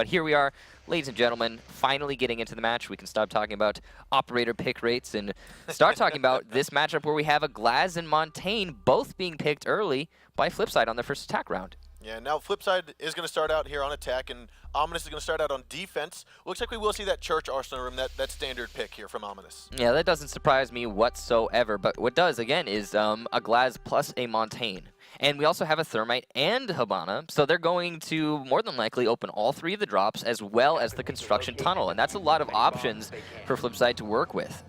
But here we are, ladies and gentlemen, finally getting into the match. We can stop talking about operator pick rates and start talking about this matchup where we have a Glaz and Montaigne both being picked early by FlipSid on their first attack round. Yeah, now FlipSid is going to start out here on attack, and Ominous is going to start out on defense. Looks like we will see that Church Arsenal Room, that standard pick here from Ominous. Yeah, that doesn't surprise me whatsoever, but what does, again, is a Glaz plus a Montaigne. And we also have a Thermite and Habana, so they're going to more than likely open all three of the drops as well as the construction tunnel, and that's a lot of options for FlipSid to work with.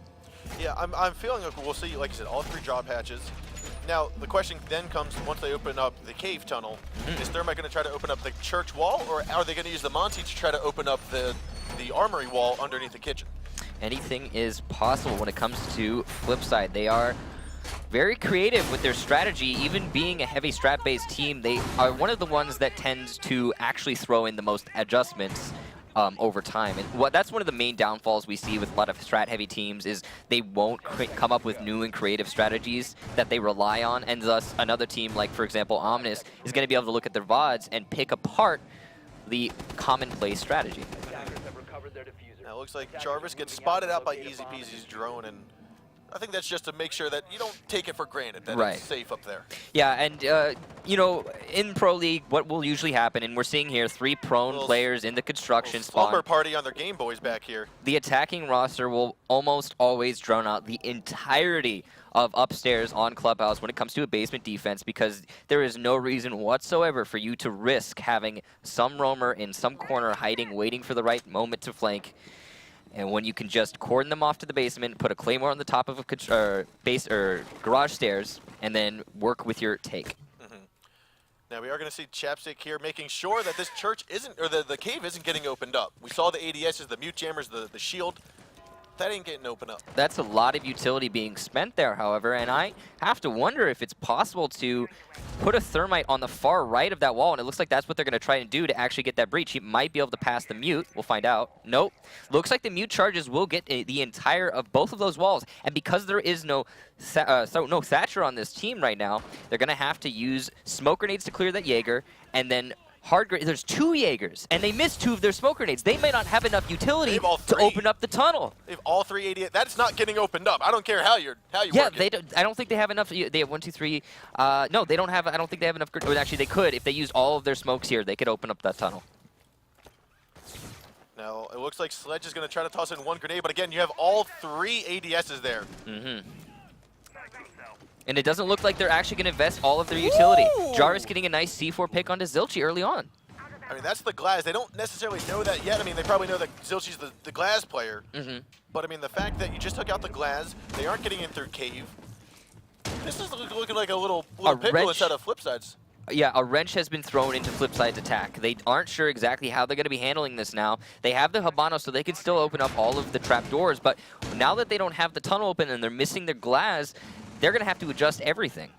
Yeah, I'm feeling like we'll see, like you said, all three drop hatches. Now, the question then comes, once they open up the cave tunnel, is Thermite going to try to open up the church wall, or are they going to use the Monty to try to open up the armory wall underneath the kitchen? Anything is possible when it comes to FlipSid. They are very creative with their strategy. Even being a heavy strat-based team, they are one of the ones that tends to actually throw in the most adjustments over time. And that's one of the main downfalls we see with a lot of strat-heavy teams is they won't come up with new and creative strategies that they rely on, and thus another team like, for example, Ominous, is going to be able to look at their VODs and pick apart the commonplace strategy. Now it looks like Jarvis gets spotted out by Easy Peasy's drone, and I think that's just to make sure that you don't take it for granted that it's safe up there. Yeah, and you know, in Pro League, what will usually happen, and we're seeing here 3 prone players in the construction spawn. Slumber party on their Game Boys back here. The attacking roster will almost always drone out the entirety of upstairs on Clubhouse when it comes to a basement defense, because there is no reason whatsoever for you to risk having some roamer in some corner hiding, waiting for the right moment to flank. And when you can just cordon them off to the basement, put a claymore on the top of a garage stairs, and then work with your take. Now we are going to see Chapstick here making sure that this church isn't, or the cave isn't getting opened up. We saw the ADSs, the mute jammers, the shield. That ain't getting opened up. That's a lot of utility being spent there, however, and I have to wonder if it's possible to put a Thermite on the far right of that wall, and it looks like that's what they're going to try and do to actually get that breach. He might be able to pass the mute. We'll find out. Nope. Looks like the mute charges will get the entire of both of those walls, and because there is no Thatcher on this team right now, they're going to have to use smoke grenades to clear that Jaeger, and then there's 2 Jaegers, and they missed 2 of their smoke grenades. They may not have enough utility to open up the tunnel. They have all 3 ADS. That's not getting opened up. I don't care how you work it. I don't think they have enough. They have 1, 2, 3. No, they don't have. I don't think they have enough. Actually, they could if they used all of their smokes here. They could open up that tunnel. Now it looks like Sledge is going to try to toss in 1 grenade, but again, you have all 3 ADSs there. And it doesn't look like they're actually going to invest all of their utility. Jarvis getting a nice C4 pick onto Zilchi early on. I mean, that's the Glaz. They don't necessarily know that yet. I mean, they probably know that Zilchi's the Glaz player. But I mean, the fact that you just took out the Glaz, they aren't getting in through cave. This is looking like a little pickle instead of FlipSid's. Yeah, a wrench has been thrown into FlipSid's attack. They aren't sure exactly how they're going to be handling this now. They have the Habano, so they can still open up all of the trapdoors, but now that they don't have the tunnel open and they're missing their Glaz, they're going to have to adjust everything.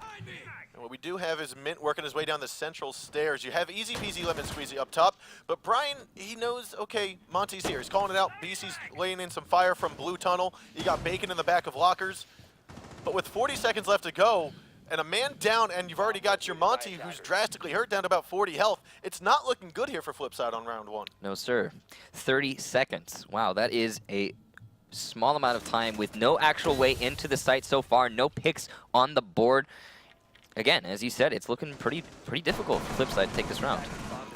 And what we do have is Mint working his way down the central stairs. You have Easy Peasy Lemon Squeezy up top, but Brian, he knows, okay, Monty's here. He's calling it out. BC's laying in some fire from Blue Tunnel. You got Bacon in the back of lockers. But with 40 seconds left to go, and a man down, and you've already got your Monty, who's drastically hurt, down to about 40 health. It's not looking good here for FlipSid on round 1. No, sir. 30 seconds. Wow, that is a small amount of time with no actual way into the site so far, no picks on the board. Again, as you said, it's looking pretty difficult for FlipSid to take this round.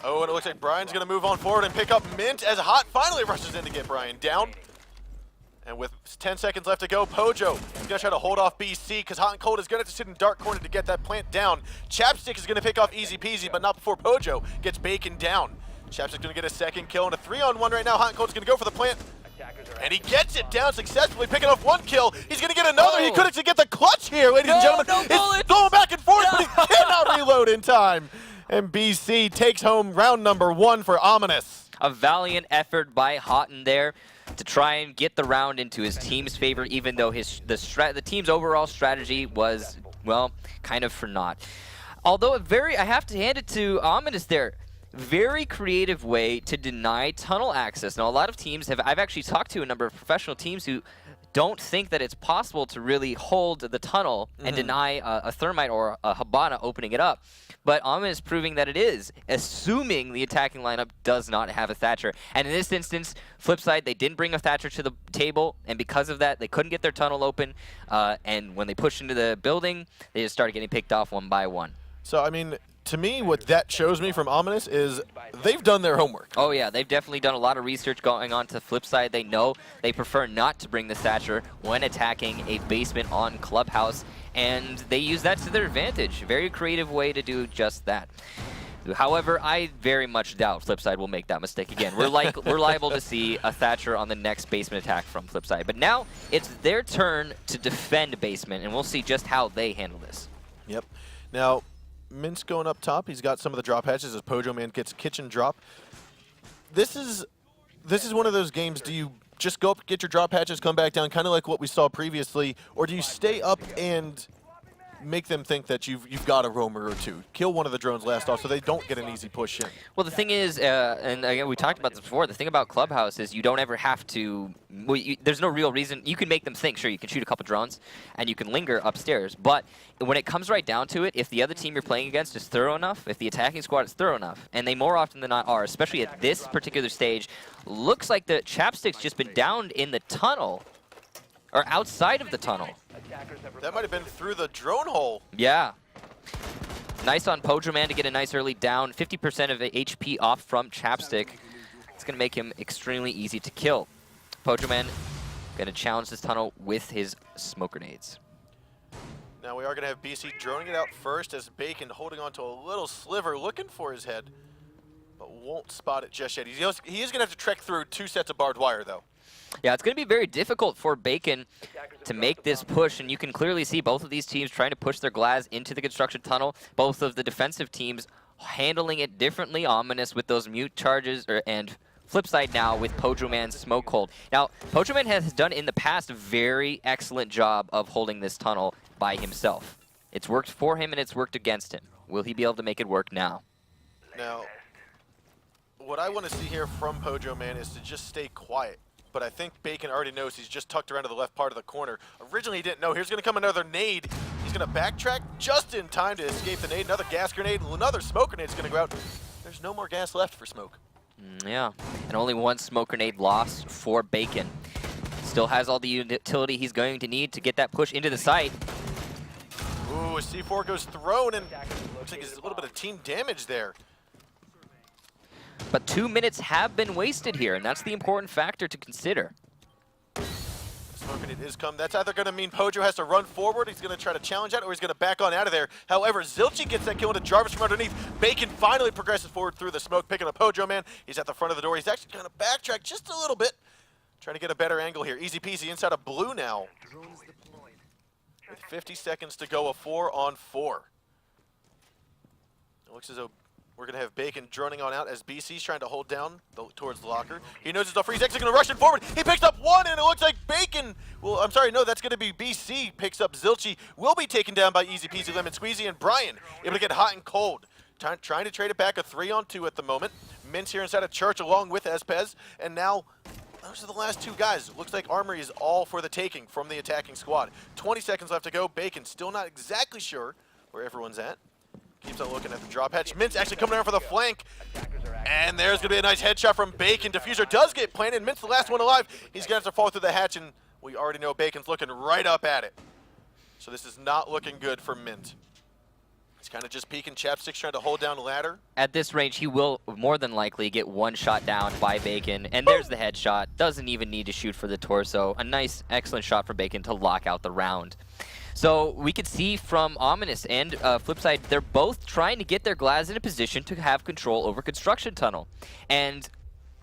Oh, and it looks like Brian's going to move on forward and pick up Mint as Hot finally rushes in to get Brian down. And with 10 seconds left to go, Pojo is going to try to hold off BC because Hot and Cold is going to have to sit in dark corner to get that plant down. Chapstick is going to pick off Easy Peasy, but not before Pojo gets Bacon down. Chapstick's going to get a second kill and a 3-on-1 right now. Hot and Cold's going to go for the plant. And he gets it down successfully, picking off 1 kill. He's going to get another. He couldn't get the clutch here, ladies and gentlemen. It's going back and forth, but he cannot reload in time. And BC takes home round number 1 for Ominous. A valiant effort by Houghton there to try and get the round into his team's favor, even though the team's overall strategy was, well, kind of for naught. Although I have to hand it to Ominous there. Very creative way to deny tunnel access. Now, a lot of teams I've actually talked to a number of professional teams who don't think that it's possible to really hold the tunnel and deny a Thermite or a Hibana opening it up. But Omen is proving that it is, assuming the attacking lineup does not have a Thatcher. And in this instance, FlipSid, they didn't bring a Thatcher to the table, and because of that, they couldn't get their tunnel open. And when they pushed into the building, they just started getting picked off one by one. So, I mean, to me, what that shows me from Ominous is they've done their homework. Oh yeah, they've definitely done a lot of research going on to FlipSid. They know they prefer not to bring the Thatcher when attacking a basement on Clubhouse, and they use that to their advantage. Very creative way to do just that. However, I very much doubt FlipSid will make that mistake again. We're liable to see a Thatcher on the next basement attack from FlipSid. But now it's their turn to defend basement, and we'll see just how they handle this. Yep. Now, Mint's going up top. He's got some of the drop hatches as Pojo Man gets kitchen drop. This is one of those games. Do you just go up, get your drop hatches, come back down, kind of like what we saw previously, or do you stay up and make them think that you've got a roamer or two? Kill one of the drones last off so they don't get an easy push in. Well, the thing is, and again, we talked about this before, the thing about Clubhouse is you don't ever have to, there's no real reason. You can make them think, sure, you can shoot a couple drones, and you can linger upstairs, but when it comes right down to it, if the other team you're playing against is thorough enough, if the attacking squad is thorough enough, and they more often than not are, especially at this particular stage, looks like the Chapstick's just been downed in the tunnel, or outside of the tunnel. That might have been through the drone hole. Yeah. Nice on Pojo Man to get a nice early down. 50% of HP off from Chapstick. It's going to make him extremely easy to kill. Pojo Man going to challenge this tunnel with his smoke grenades. Now we are going to have BC droning it out first as Bacon holding on to a little sliver, looking for his head, but won't spot it just yet. He is going to have to trek through 2 sets of barbed wire, though. Yeah, it's going to be very difficult for Bacon to make this push, and you can clearly see both of these teams trying to push their glass into the construction tunnel. Both of the defensive teams handling it differently. Ominous with those mute charges, and FlipSid now with Pojo Man's smoke hold. Now, Pojo Man has done in the past a very excellent job of holding this tunnel by himself. It's worked for him and it's worked against him. Will he be able to make it work now? Now, what I want to see here from Pojo Man is to just stay quiet. But I think Bacon already knows he's just tucked around to the left part of the corner. Originally, he didn't know. Here's going to come another nade. He's going to backtrack just in time to escape the nade. Another gas grenade, another smoke grenade is going to go out. There's no more gas left for smoke. Yeah, and only one smoke grenade lost for Bacon. Still has all the utility he's going to need to get that push into the site. Ooh, a C4 goes thrown, and looks like there's a little bit of team damage there. But 2 minutes have been wasted here, and that's the important factor to consider. Smoke grenade is come. That's either going to mean Pojo has to run forward, he's going to try to challenge that, or he's going to back on out of there. However, Zilchi gets that kill into Jarvis from underneath. Bacon finally progresses forward through the smoke, picking up Pojo Man. He's at the front of the door. He's actually going to backtrack just a little bit, trying to get a better angle here. Easy peasy inside of blue now. With 50 seconds to go, a 4-on-4. It looks as though we're going to have Bacon droning on out as BC's trying to hold down towards the locker. He knows it's a free. He's actually going to rush it forward. He picks up one, and it looks like Bacon. Well, I'm sorry, no, that's going to be BC. Picks up Zilchi. Will be taken down by Easy Peasy Lemon Squeezy, and Brian able to get hot and cold. Trying to trade it back, a 3-on-2 at the moment. Mint's here inside of Church along with Espez, and now those are the last two guys. Looks like Armory is all for the taking from the attacking squad. 20 seconds left to go. Bacon still not exactly sure where everyone's at. Keeps on looking at the drop hatch. Mint's actually coming around for the flank. And there's going to be a nice headshot from Bacon. Diffuser does get planted. Mint's the last one alive. He's going to have to fall through the hatch, and we already know Bacon's looking right up at it. So this is not looking good for Mint. He's kind of just peeking. Chapstick's trying to hold down the ladder. At this range, he will more than likely get one shot down by Bacon. And there's the headshot. Doesn't even need to shoot for the torso. A nice, excellent shot for Bacon to lock out the round. So we could see from Ominous and FlipSid, they're both trying to get their glass in a position to have control over construction tunnel. And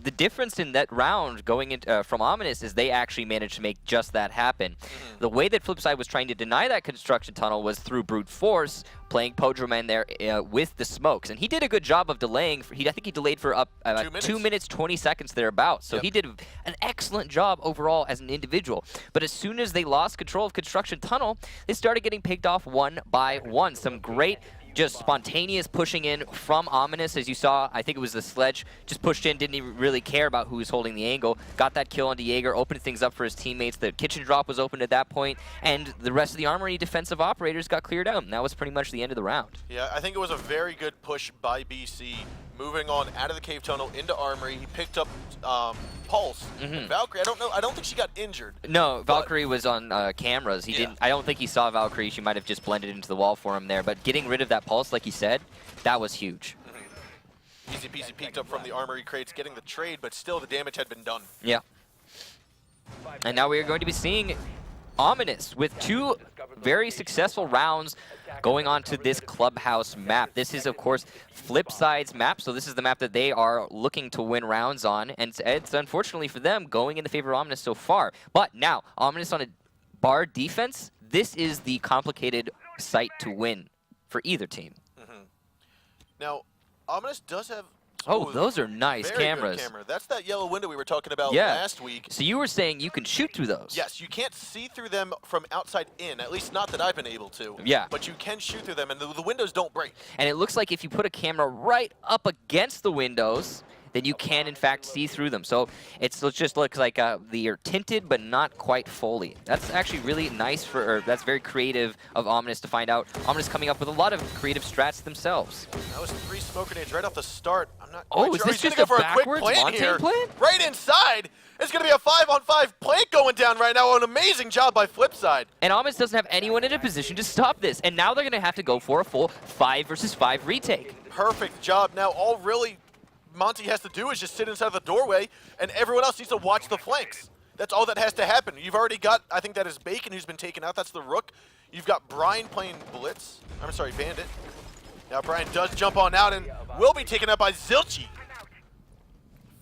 the difference in that round going in, from Ominous is they actually managed to make just that happen. The way that FlipSid was trying to deny that construction tunnel was through brute force, playing Pojo Man there with the smokes. And he did a good job of delaying. I think he delayed for up 2 minutes, 20 seconds thereabouts. So he did an excellent job overall as an individual. But as soon as they lost control of construction tunnel, they started getting picked off one by one. Some great just spontaneous pushing in from Ominous, as you saw. I think it was the Sledge, just pushed in, didn't even really care about who was holding the angle. Got that kill onto Jaeger, opened things up for his teammates. The kitchen drop was opened at that point, and the rest of the Armory defensive operators got cleared out, and that was pretty much the end of the round. Yeah, I think it was a very good push by BC. Moving on out of the cave tunnel into Armory, he picked up Pulse. And Valkyrie, I don't think she got injured. No, Valkyrie was on cameras. He didn't. I don't think he saw Valkyrie. She might have just blended into the wall for him there. But getting rid of that Pulse, like he said, that was huge. Easy peasy peeked up from the Armory crates, getting the trade, but still the damage had been done. Yeah. And now we are going to be seeing Ominous with 2 very successful rounds going on to this Clubhouse map. This is, of course, FlipSid's map, so this is the map that they are looking to win rounds on, and it's unfortunately for them going in the favor of Ominous so far. But now, Ominous on a bar defense, this is the complicated site to win for either team. Now, Ominous does have... Oh, those are nice cameras. Good camera. That's that yellow window we were talking about last week. So you were saying you can shoot through those? Yes, you can't see through them from outside in, at least not that I've been able to. Yeah. But you can shoot through them, and the windows don't break. And it looks like if you put a camera right up against the windows, then you can, in fact, see through them. So it just looks like they're tinted, but not quite fully. That's actually really nice that's very creative of Ominous to find out. Ominous coming up with a lot of creative strats themselves. That was 3 smoke grenades right off the start. I'm not quite sure. Is this He's just go a for a quick backwards plant here. plant? Right inside. It's going to be a 5-on-5 plant going down right now. An amazing job by FlipSid. And Ominous doesn't have anyone in a position to stop this. And now they're going to have to go for a full 5 versus 5 retake. Perfect job. Now all really Monty has to do is just sit inside the doorway, and everyone else needs to watch the flanks. That's all that has to happen. You've already got, I think that is Bacon who's been taken out. That's the Rook. You've got Brian playing Blitz. I'm sorry, Bandit. Now Brian does jump on out and will be taken out by Zilchi.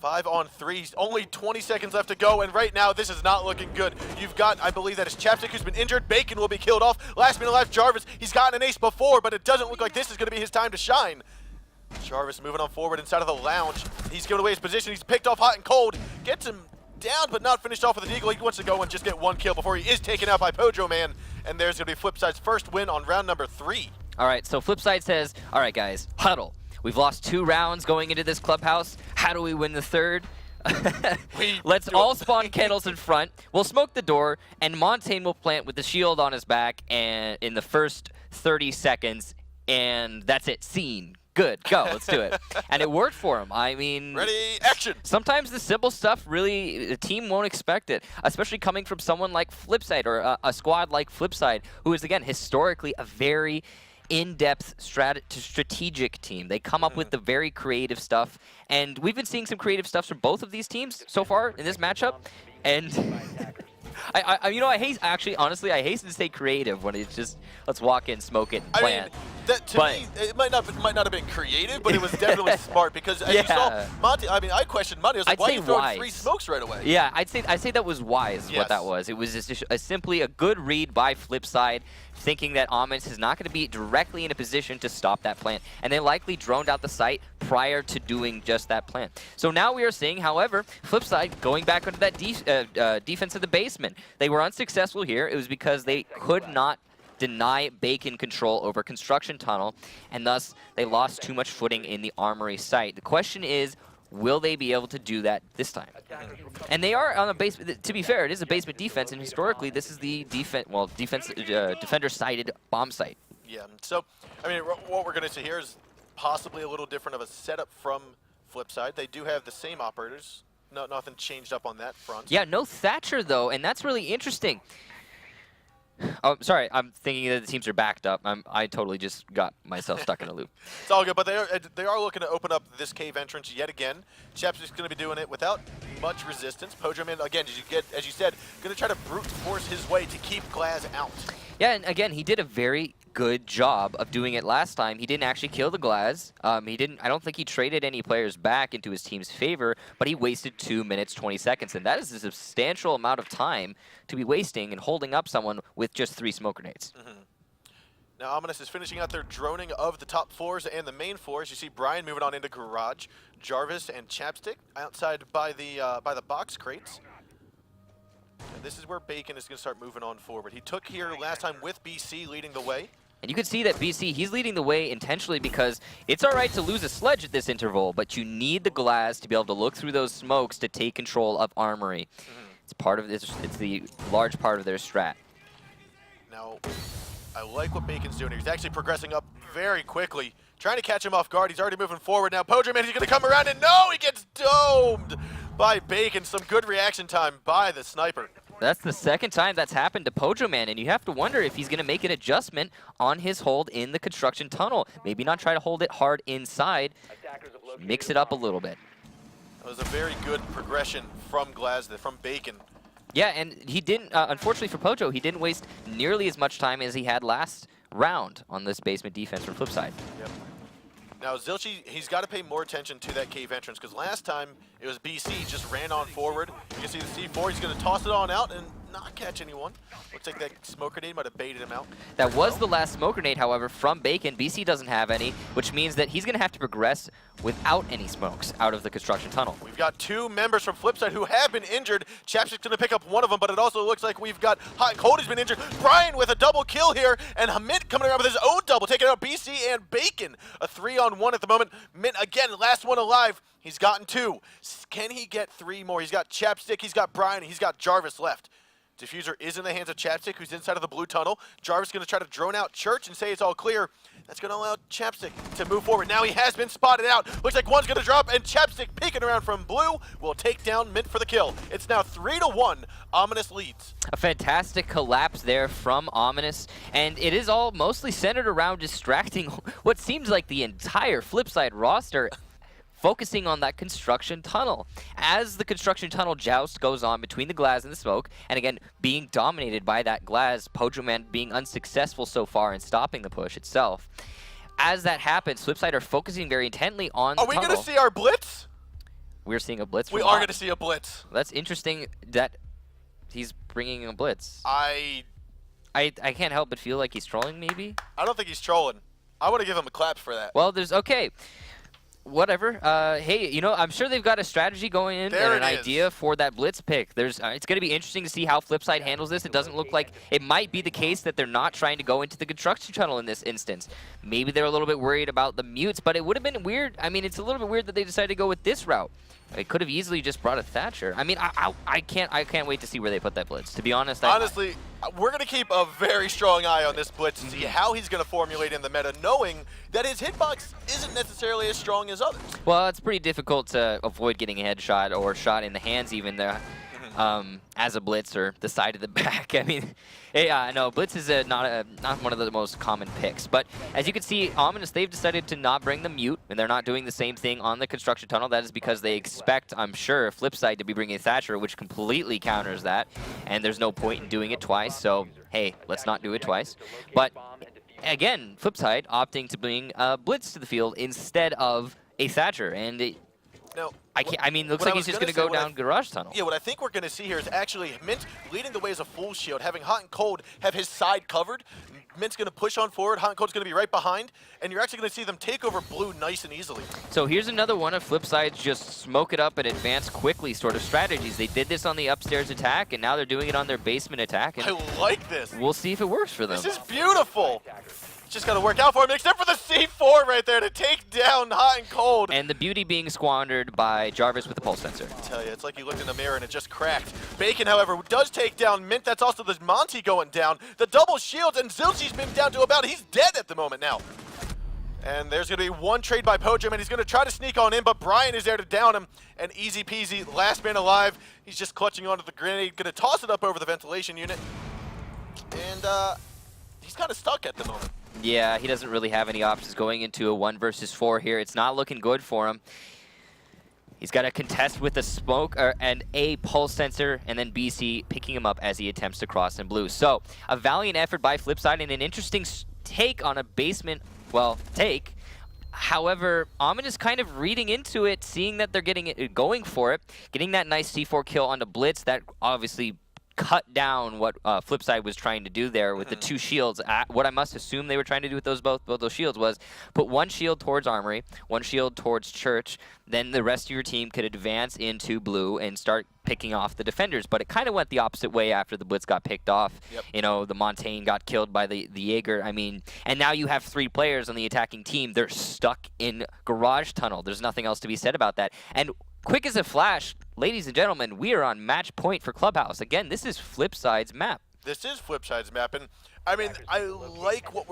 5-on-3, only 20 seconds left to go, and right now this is not looking good. You've got, I believe that is Chapstick who's been injured. Bacon will be killed off. Last minute left, Jarvis. He's gotten an ace before, but it doesn't look like this is going to be his time to shine. Jarvis moving on forward inside of the lounge. He's giving away his position. He's picked off hot and cold. Gets him down, but not finished off with an eagle. He wants to go and just get 1 kill before he is taken out by Pojo Man. And there's going to be FlipSid's first win on round number 3. All right, so FlipSid says, all right, guys, huddle. We've lost 2 rounds going into this Clubhouse. How do we win the 3rd? Let's all spawn Kettles in front. We'll smoke the door, and Montaigne will plant with the shield on his back and in the first 30 seconds, and that's it. Scene. Good, go, let's do it. And it worked for him. I mean... Ready, action! Sometimes the simple stuff really, the team won't expect it, especially coming from someone like FlipSid or a squad like FlipSid, who is, again, historically a very in-depth strategic team. They come up with the very creative stuff, and we've been seeing some creative stuff from both of these teams so far in this matchup, and... honestly, I hasten to say creative when it's just, let's walk in, smoke it, and plant. I mean, that, to me, it might not have been creative, but it was definitely smart because as you saw, Monty, I mean, I questioned Monty. I was like, why are you throwing 3 smokes right away? Yeah, I'd say that was wise, what that was. It was just simply a good read by FlipSid, thinking that Ominous is not going to be directly in a position to stop that plant. And they likely droned out the site prior to doing just that plant. So now we are seeing, however, FlipSid going back into that defense of the basement. They were unsuccessful here. It was because they could not deny Bacon control over construction tunnel, and thus they lost too much footing in the Armory site. The question is, will they be able to do that this time? And they are on a basement. To be fair, it is a basement defense, and historically, this is the defender-sided bomb site. Yeah. So, I mean, what we're going to see here is possibly a little different of a setup from FlipSid. They do have the same operators. No, nothing changed up on that front. Yeah, no Thatcher though, and that's really interesting. Oh, sorry, I'm thinking that the teams are backed up. I totally just got myself stuck in a loop. It's all good, but they are looking to open up this cave entrance yet again. Chaps is going to be doing it without much resistance. Pojo Man, again, as you said, going to try to brute force his way to keep Glaz out. Yeah, and again, he did a very good job of doing it last time. He didn't actually kill the Glaz. I don't think he traded any players back into his team's favor, but he wasted 2 minutes, 20 seconds, and that is a substantial amount of time to be wasting and holding up someone with just 3 smoke grenades. Now Ominous is finishing out their droning of the top floors and the main floors. You see Brian moving on into garage, Jarvis and Chapstick outside by the box crates. And this is where Bacon is going to start moving on forward. He took here last time with BC leading the way. And you can see that BC, he's leading the way intentionally because it's all right to lose a sledge at this interval, but you need the glass to be able to look through those smokes to take control of Armory. It's part of this. It's the large part of their strat. Now, I like what Bacon's doing here. He's actually progressing up very quickly, trying to catch him off guard. He's already moving forward now. Pojo Man, he's going to come around, and no, he gets domed by Bacon. Some good reaction time by the sniper. That's the second time that's happened to Pojo Man, and you have to wonder if he's going to make an adjustment on his hold in the construction tunnel. Maybe not try to hold it hard inside, mix it up a little bit. That was a very good progression from from Bacon. Yeah, and he didn't, unfortunately for Pojo, he didn't waste nearly as much time as he had last round on this basement defense from FlipSid. Yep. Now, Zilchi, he's got to pay more attention to that cave entrance, because last time it was BC just ran on forward. You can see the C4, he's going to toss it on out and not catch anyone. Looks like that smoke grenade might have baited him out. That was the last smoke grenade, however, from Bacon. BC doesn't have any, which means that he's going to have to progress without any smokes out of the construction tunnel. We've got two members from FlipSid who have been injured. Chapstick's going to pick up one of them, but it also looks like we've got Hot and Cold who's been injured. Brian with a double kill here, and Mint coming around with his own double, taking out BC and Bacon. A 3-on-1 at the moment. Mint, again, last one alive. He's gotten 2. Can he get 3 more? He's got Chapstick, he's got Brian, he's got Jarvis left. Diffuser is in the hands of Chapstick, who's inside of the blue tunnel. Jarvis is going to try to drone out Church and say it's all clear. That's going to allow Chapstick to move forward. Now he has been spotted out. Looks like one's going to drop, and Chapstick peeking around from blue will take down Mint for the kill. It's now 3-1. Ominous leads. A fantastic collapse there from Ominous, and it is all mostly centered around distracting what seems like the entire FlipSid roster, focusing on that construction tunnel. As the construction tunnel joust goes on between the glass and the smoke, and again, being dominated by that glass, Pojo Man being unsuccessful so far in stopping the push itself. As that happens, FlipSid are focusing very intently on the tunnel. Are we going to see our blitz? We're seeing a blitz. We are going to see a blitz. That's interesting that he's bringing a blitz. I can't help but feel like he's trolling, maybe? I don't think he's trolling. I want to give him a clap for that. Well, okay. Whatever. Hey, you know, I'm sure they've got a strategy going in and an idea for that blitz pick. It's going to be interesting to see how FlipSid handles this. It doesn't look like it might be the case that they're not trying to go into the construction tunnel in this instance. Maybe they're a little bit worried about the mutes, but it would have been weird. I mean, it's a little bit weird that they decided to go with this route. It could have easily just brought a Thatcher. I mean, I can't wait to see where they put that blitz. To be honest, honestly, we're going to keep a very strong eye on this blitz to see how he's going to formulate in the meta, knowing that his hitbox isn't necessarily as strong as others. Well, it's pretty difficult to avoid getting a headshot or shot in the hands even there. As a blitz or the side of the back. I mean, no, blitz is not one of the most common picks. But as you can see, Ominous, they've decided to not bring the mute, and they're not doing the same thing on the construction tunnel. That is because they expect, I'm sure, FlipSid to be bringing Thatcher, which completely counters that, and there's no point in doing it twice. So, hey, let's not do it twice. But again, FlipSid opting to bring blitz to the field instead of a Thatcher, and I mean, looks like he's just going to go down garage tunnel. Yeah, what I think we're going to see here is actually Mint leading the way as a full shield, having Hot and Cold have his side covered. Mint's going to push on forward, Hot and Cold's going to be right behind, and you're actually going to see them take over blue nice and easily. So here's another one of FlipSid's just smoke it up and advance quickly sort of strategies. They did this on the upstairs attack, and now they're doing it on their basement attack. And I like this. We'll see if it works for them. This is beautiful. Just got to work out for him, except for the C4 right there to take down Hot and Cold. And the beauty being squandered by Jarvis with the pulse sensor. I tell you, it's like you looked in the mirror and it just cracked. Bacon, however, does take down Mint. That's also the Monty going down. The double shields, and Zilchi's been down to about, he's dead at the moment now. And there's going to be one trade by Pojo, and he's going to try to sneak on in, but Brian is there to down him. And easy peasy, last man alive. He's just clutching onto the grenade, going to toss it up over the ventilation unit. And he's kind of stuck at the moment. Yeah, he doesn't really have any options going into a 1 versus 4 here. It's not looking good for him. He's got to contest with a smoke and a pulse sensor, and then BC picking him up as he attempts to cross in blue. So a valiant effort by FlipSid and an interesting take on a basement, take. However, Amin is kind of reading into it, seeing that they're going for it, getting that nice C4 kill onto Blitz. That obviously cut down what FlipSid was trying to do there with the 2 shields. What I must assume they were trying to do with both those shields was put 1 shield towards Armory, 1 shield towards Church, then the rest of your team could advance into blue and start picking off the defenders, but it kind of went the opposite way after the Blitz got picked off. Yep. You know, the Montaigne got killed by the Jaeger. I mean, and now you have 3 players on the attacking team. They're stuck in Garage Tunnel. There's nothing else to be said about that. And quick as a flash, ladies and gentlemen, we are on match point for Clubhouse. Again, this is FlipSid's map. This is FlipSid's map, and I mean, I like what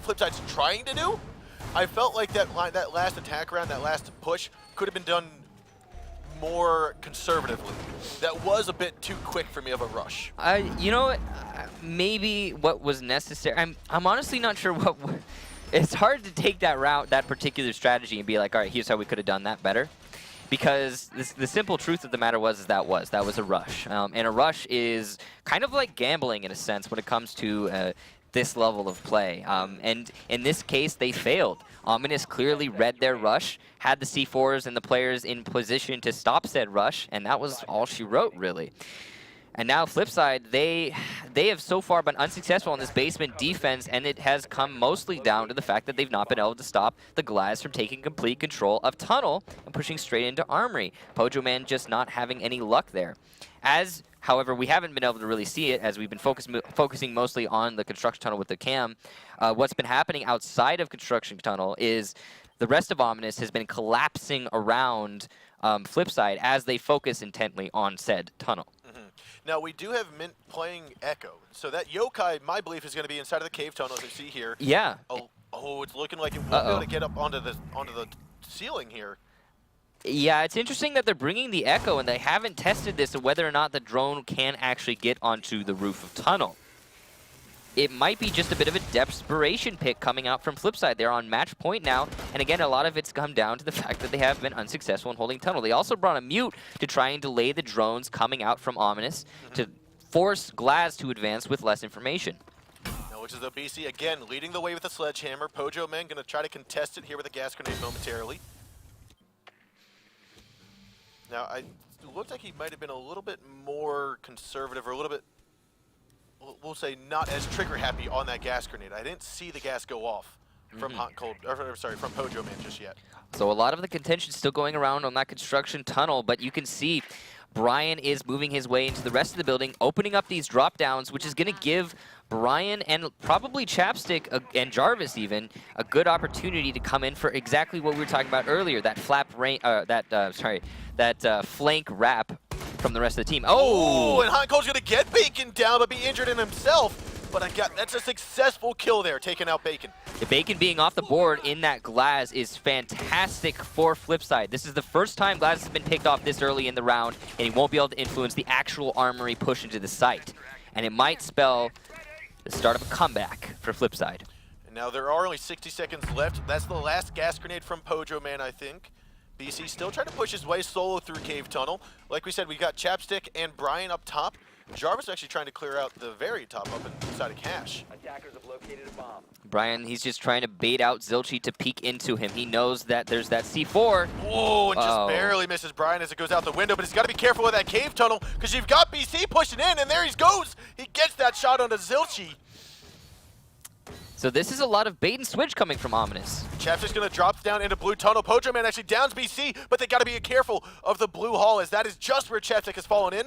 FlipSide's trying to do. I felt like that last attack round, that last push, could have been done more conservatively. That was a bit too quick for me of a rush. You know, maybe what was necessary. I'm honestly not sure what. It's hard to take that route, that particular strategy, and be like, all right, here's how we could have done that better. Because the simple truth of the matter was that was a rush. And a rush is kind of like gambling in a sense when it comes to this level of play. And in this case, they failed. Ominous clearly read their rush, had the C4s and the players in position to stop said rush, and that was all she wrote, really. And now FlipSid, they have so far been unsuccessful in this basement defense, and it has come mostly down to the fact that they've not been able to stop the Glass from taking complete control of Tunnel and pushing straight into Armory. Pojo Man just not having any luck there. However, we haven't been able to really see it as we've been focusing mostly on the Construction Tunnel with the cam. What's been happening outside of Construction Tunnel is the rest of Ominous has been collapsing around FlipSid as they focus intently on said tunnel. Now, we do have Mint playing Echo, so that Yokai, my belief, is going to be inside of the cave tunnel, as we see here. Yeah. Oh, it's looking like it won't be able to get up onto the ceiling here. Yeah, it's interesting that they're bringing the Echo, and they haven't tested this of whether or not the drone can actually get onto the roof of tunnel. It might be just a bit of a desperation pick coming out from FlipSid. They're on match point now, and again, a lot of it's come down to the fact that they have been unsuccessful in holding tunnel. They also brought a mute to try and delay the drones coming out from Ominous to force Glaz to advance with less information. Now, which is the BC, again, leading the way with a sledgehammer. Pojo Man going to try to contest it here with a gas grenade momentarily. Now, it looked like he might have been a little bit more conservative, or a little bit, we'll say, not as trigger happy on that gas grenade. I didn't see the gas go off from from Pojo Man just yet. So a lot of the contention still going around on that construction tunnel, but you can see Brian is moving his way into the rest of the building, opening up these drop downs, which is going to give Brian and probably Chapstick and Jarvis even a good opportunity to come in for exactly what we were talking about earlier, that flank wrap from the rest of the team. Oh, and Hanko's going to get Bacon down, but be injured in himself. But that's a successful kill there, taking out Bacon. The Bacon being off the board in that Glaz is fantastic for FlipSid. This is the first time Glaz has been picked off this early in the round, and he won't be able to influence the actual Armory push into the site. And it might spell the start of a comeback for FlipSid. And now there are only 60 seconds left. That's the last gas grenade from Pojo Man, I think. BC still trying to push his way solo through Cave Tunnel. Like we said, we got Chapstick and Brian up top. Jarvis actually trying to clear out the very top up inside of Cash. Attackers have located a bomb. Brian, he's just trying to bait out Zilchi to peek into him. He knows that there's that C4. Oh, and just barely misses Brian as it goes out the window, but he's got to be careful with that cave tunnel because you've got BC pushing in, and there he goes. He gets that shot onto Zilchi. So this is a lot of bait and switch coming from Ominous. Chapstick's going to drop down into blue tunnel. Pojo Man actually downs BC, but they got to be careful of the blue hall as that is just where Chapstick has fallen in.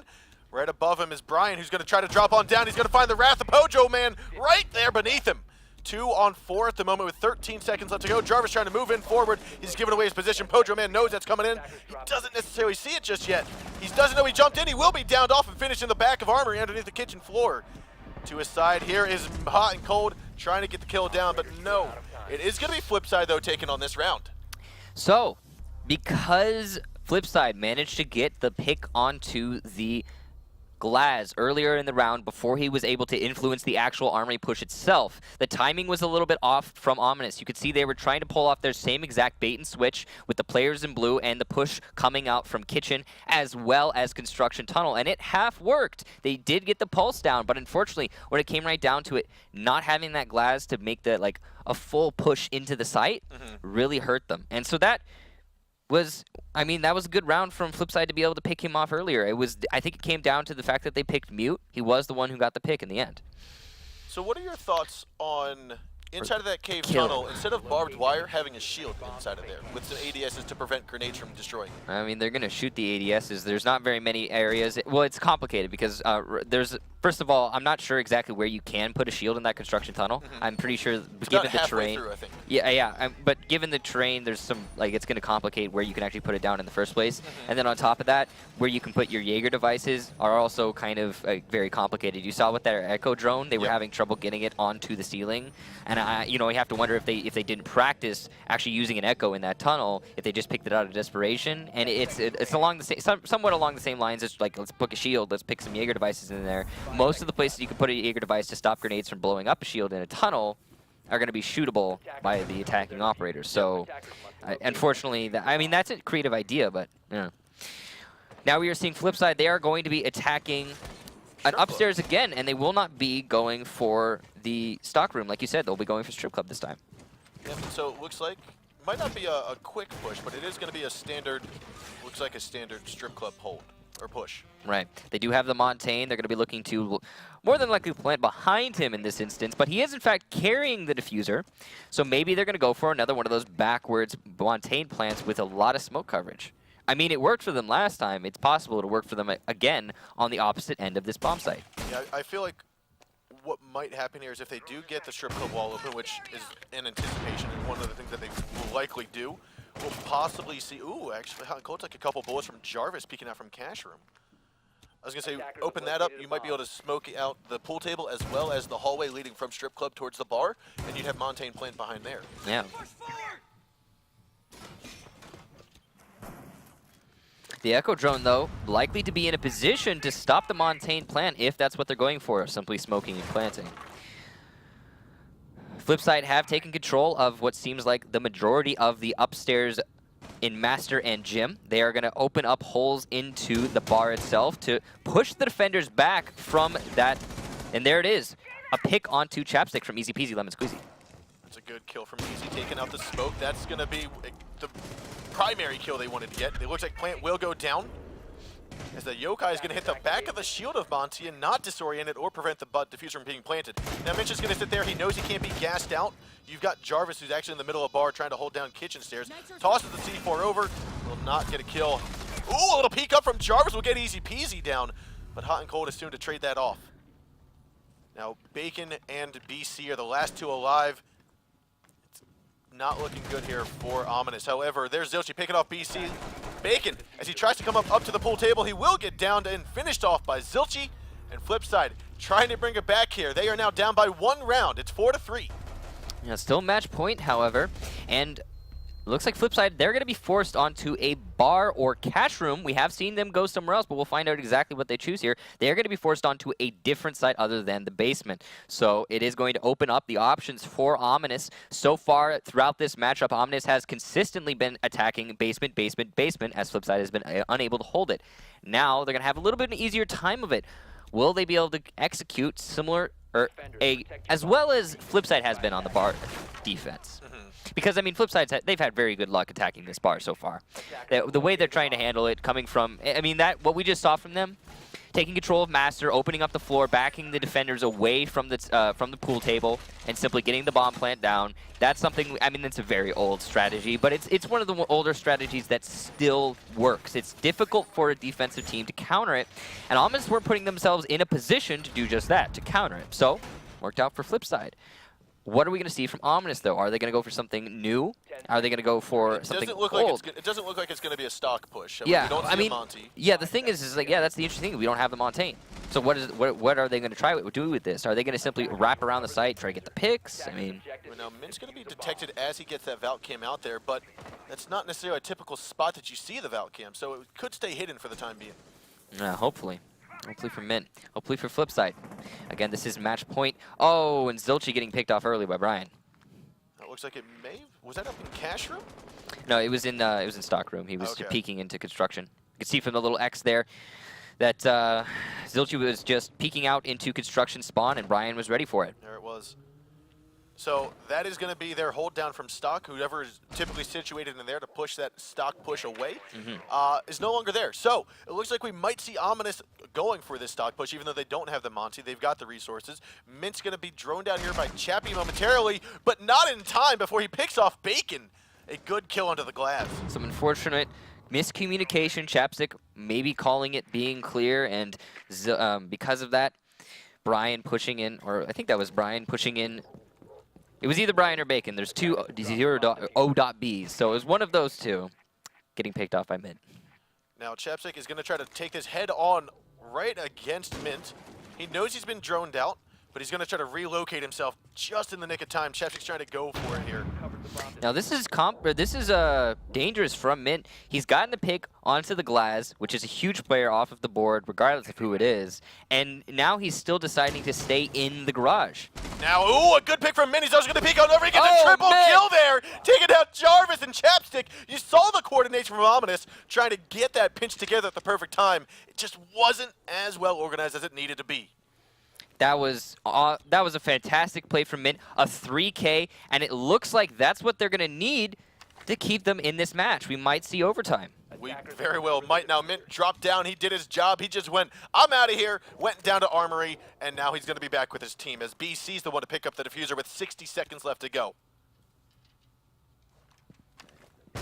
Right above him is Brian, who's going to try to drop on down. He's going to find the Wrath of Pojo Man right there beneath him. 2 on 4 at the moment with 13 seconds left to go. Jarvis trying to move in forward. He's giving away his position. Pojo Man knows that's coming in. He doesn't necessarily see it just yet. He doesn't know he jumped in. He will be downed off and finished in the back of Armory underneath the kitchen floor. To his side here is Hot and Cold trying to get the kill down, but no. It is going to be FlipSid, though, taking on this round. So, because FlipSid managed to get the pick onto the Glaz earlier in the round before he was able to influence the actual Armory push itself, the timing was a little bit off from Ominous. You could see they were trying to pull off their same exact bait and switch with the players in blue and the push coming out from Kitchen as well as Construction Tunnel, and it half worked. They did get the pulse down, but unfortunately, when it came right down to it, not having that Glaz to make the a full push into the site really hurt them. And so that was, that was a good round from FlipSid to be able to pick him off earlier. I think it came down to the fact that they picked Mute. He was the one who got the pick in the end. So what are your thoughts on inside of that cave tunnel, instead of barbed wire, having a shield inside of there with some ADSs to prevent grenades from destroying. I mean, they're going to shoot the ADSs. There's not very many areas. Well, it's complicated because there's, first of all, I'm not sure exactly where you can put a shield in that construction tunnel. I'm pretty sure, given the terrain. Through, I think. Yeah, but given the terrain, there's some, like, it's going to complicate where you can actually put it down in the first place. And then on top of that, where you can put your Jaeger devices are also kind of very complicated. You saw with their Echo drone, they were having trouble getting it onto the ceiling. And, you know, you have to wonder if they didn't practice actually using an Echo in that tunnel, if they just picked it out of desperation. And it's along the same, somewhat along the same lines as, like, let's book a shield, let's pick some Jaeger devices in there. Most of the places you can put a Jaeger device to stop grenades from blowing up a shield in a tunnel are going to be shootable by the attacking operators. So, unfortunately, I mean, that's a creative idea, but, yeah. Now we are seeing FlipSid. They are going to be attacking an upstairs again, and they will not be going for the stock room. Like you said, they'll be going for Strip Club this time. Yep, so it looks like, might not be a quick push, but it is going to be a standard, looks like a standard Strip Club hold, or push. Right. They do have the Montaigne. They're going to be looking to more than likely plant behind him in this instance, but he is in fact carrying the diffuser, so maybe they're going to go for another one of those backwards Montaigne plants with a lot of smoke coverage. I mean, it worked for them last time. It's possible to work for them again on the opposite end of this bomb site. Yeah, I feel like what might happen here is if they do get the Strip Club wall open, which is in anticipation and one of the things that they will likely do, we'll possibly see, ooh, actually, Cold took a couple bullets from Jarvis peeking out from Cash Room. I was going to say, open that up, you might be able to smoke out the pool table as well as the hallway leading from Strip Club towards the bar, and you'd have Montaigne plant behind there. Yeah. The Echo drone, though, likely to be in a position to stop the Montaigne plant if that's what they're going for, simply smoking and planting. FlipSid have taken control of what seems like the majority of the upstairs in Master and Gym. They are going to open up holes into the bar itself to push the defenders back from that. And there it is, a pick onto Chapstick from Easy Peasy Lemon Squeezy. That's a good kill from Easy, taking out the smoke. That's going to be the primary kill they wanted to get. It looks like plant will go down, as the Yokai is going to hit the back of the shield of Monty and not disorient it or prevent the butt diffuser from being planted. Now Mitch is going to sit there. He knows he can't be gassed out. You've got Jarvis, who's actually in the middle of the bar trying to hold down kitchen stairs. Tosses the C4 over. Will not get a kill. Ooh, a little peek up from Jarvis will get Easy Peasy down, but Hot and Cold is soon to trade that off. Now Bacon and BC are the last two alive. Not looking good here for Ominous. However, there's Zilchi picking off BC. Bacon, as he tries to come up to the pool table, he will get downed and finished off by Zilchi. And FlipSid trying to bring it back here. They are now down by 1 round. It's 4-3. Yeah, still match point, however, and looks like FlipSid, they're going to be forced onto a bar or cash room. We have seen them go somewhere else, but we'll find out exactly what they choose here. They're going to be forced onto a different site other than the basement. So it is going to open up the options for Ominous. So far throughout this matchup, Ominous has consistently been attacking basement, basement, basement, as FlipSid has been unable to hold it. Now they're going to have a little bit of an easier time of it. Will they be able to execute similar, or as well as FlipSid has been on the bar defense? Because, I mean, FlipSid, they've had very good luck attacking this bar so far. The way they're trying to handle it, coming from, I mean, what we just saw from them, taking control of Master, opening up the floor, backing the defenders away from the pool table, and simply getting the bomb plant down. That's something, I mean, that's a very old strategy, but it's one of the older strategies that still works. It's difficult for a defensive team to counter it, and Ominous were putting themselves in a position to do just that, to counter it. So, worked out for FlipSid. What are we going to see from Ominous, though? Are they going to go for something new? Are they going to go for something old? It doesn't look like it's going to be a stock push. Yeah, we don't see a Monty. Yeah, the thing is like, yeah, that's the interesting thing. We don't have the Montaigne. So what are they going to try to do with this? Are they going to simply wrap around the site, try to get the picks? I mean, now Mint's going to be detected as he gets that Valk cam out there, but that's not necessarily a typical spot that you see the Valk cam, so it could stay hidden for the time being. Hopefully. Hopefully for Mint. Hopefully for FlipSid. Again, this is match point. Oh, and Zilchi getting picked off early by Brian. That looks like it may. Was that up in cash room? No, it was in stock room. He was peeking into construction. You can see from the little X there that Zilchi was just peeking out into construction spawn, and Brian was ready for it. There it was. So that is going to be their hold down from stock. Whoever is typically situated in there to push that stock push away is no longer there. So it looks like we might see Ominous going for this stock push, even though they don't have the Monty. They've got the resources. Mint's going to be droned down here by Chappie momentarily, but not in time before he picks off Bacon. A good kill onto the glass. Some unfortunate miscommunication. Chapstick maybe calling it being clear, and because of that, Brian pushing in, or I think that was Brian pushing in. It was either Brian or Bacon. There's two 0.Bs, so it was one of those two getting picked off by Mint. Now Chapstick is going to try to take this head on right against Mint. He knows he's been droned out, but he's going to try to relocate himself just in the nick of time. Chapstick's trying to go for it here. Now this is dangerous from Mint. He's gotten the pick onto the Glaz, which is a huge player off of the board, regardless of who it is. And now he's still deciding to stay in the garage. Now, ooh, a good pick from Mint. He's also going to peek on over. He gets a triple kill there, taking out Jarvis and Chapstick. You saw the coordination from Ominous trying to get that pinch together at the perfect time. It just wasn't as well organized as it needed to be. That was a fantastic play from Mint, a 3K, and it looks like that's what they're going to need to keep them in this match. We might see overtime. We very well might. Now Mint dropped down. He did his job. He just went, I'm out of here, went down to Armory, and now he's going to be back with his team as BC's the one to pick up the diffuser with 60 seconds left to go. Now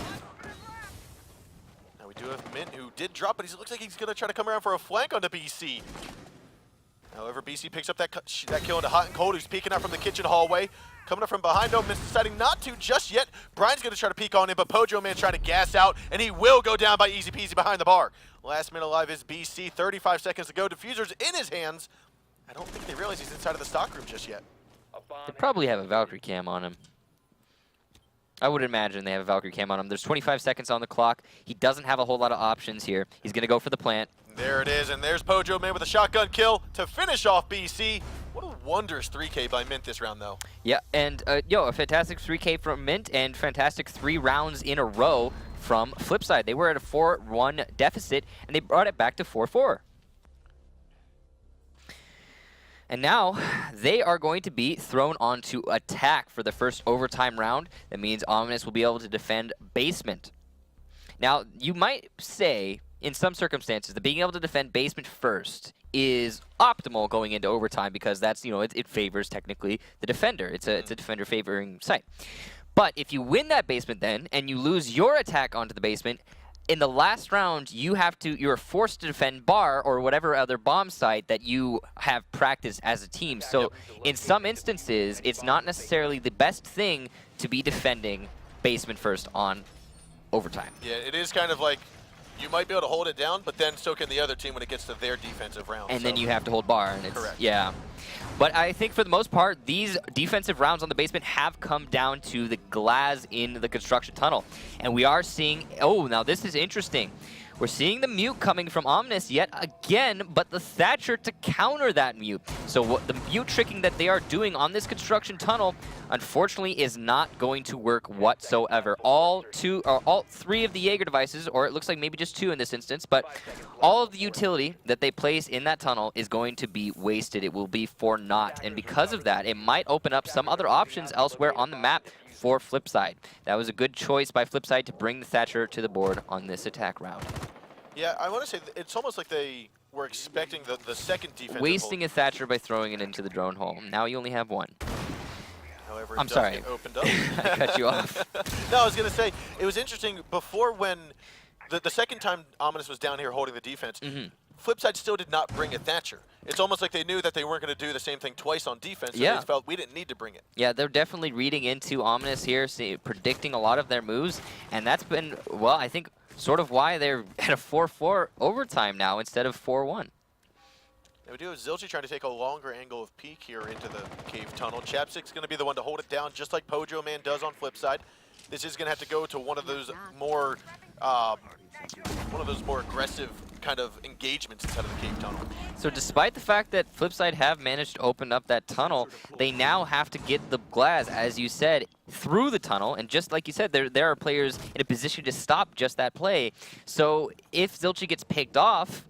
we do have Mint, who did drop, but he looks like he's going to try to come around for a flank onto BC. However, BC picks up that kill into Hot and Cold, who's peeking out from the kitchen hallway. Coming up from behind, no, Mint's deciding not to just yet. Brian's going to try to peek on him, but Pojo Man trying to gas out, and he will go down by easy peasy behind the bar. Last minute alive is BC, 35 seconds to go. Diffuser's in his hands. I don't think they realize he's inside of the stock room just yet. They probably have a Valkyrie cam on him. I would imagine they have a Valkyrie cam on him. There's 25 seconds on the clock. He doesn't have a whole lot of options here. He's going to go for the plant. There it is, and there's Pojo Man with a shotgun kill to finish off BC. What a wondrous 3K by Mint this round, though. Yeah, and a fantastic 3K from Mint and fantastic 3 rounds in a row from FlipSid. They were at a 4-1 deficit, and they brought it back to 4-4. And now they are going to be thrown onto attack for the first overtime round. That means Ominous will be able to defend basement. Now, you might say, in some circumstances, that being able to defend basement first is optimal going into overtime because that's, it favors technically the defender. It's a defender favoring site. But if you win that basement then and you lose your attack onto the basement, in the last round you're forced to defend bar or whatever other bomb site that you have practiced as a team. So in some instances, it's not necessarily the best thing to be defending basement first on overtime. Yeah, it is kind of like you might be able to hold it down, but then so can the other team when it gets to their defensive round. And then you have to hold bar. And it's, correct. Yeah. But I think for the most part, these defensive rounds on the basement have come down to the Glaz in the construction tunnel. And we are seeing, now this is interesting. We're seeing the mute coming from Ominous yet again, but the Thatcher to counter that mute. So what the mute tricking that they are doing on this construction tunnel, unfortunately, is not going to work whatsoever. All 3 of the Jaeger devices, or it looks like maybe just 2 in this instance, but all of the utility that they place in that tunnel is going to be wasted. It will be for naught. And because of that, it might open up some other options elsewhere on the map for FlipSid. That was a good choice by FlipSid to bring the Thatcher to the board on this attack round. Yeah, I want to say it's almost like they were expecting the second defense. Wasting a Thatcher by throwing it into the drone hole. Now you only have 1. However, I'm sorry. Get opened up. I cut you off. No, I was going to say, it was interesting before when the second time Ominous was down here holding the defense, FlipSid still did not bring a Thatcher. It's almost like they knew that they weren't going to do the same thing twice on defense, so they felt we didn't need to bring it. Yeah, they're definitely reading into Ominous here, predicting a lot of their moves, and that's been, well, I think, sort of why they're at a 4-4 overtime now instead of 4-1. Now we do have Zilchi trying to take a longer angle of peek here into the cave tunnel. Chapstick's going to be the one to hold it down, just like Pojo Man does on FlipSid. This is going to have to go to one of those more aggressive kind of engagements inside of the cave tunnel. So despite the fact that FlipSid have managed to open up that tunnel, they now have to get the Glaz, as you said, through the tunnel. And just like you said, there are players in a position to stop just that play. So if Zilchi gets picked off,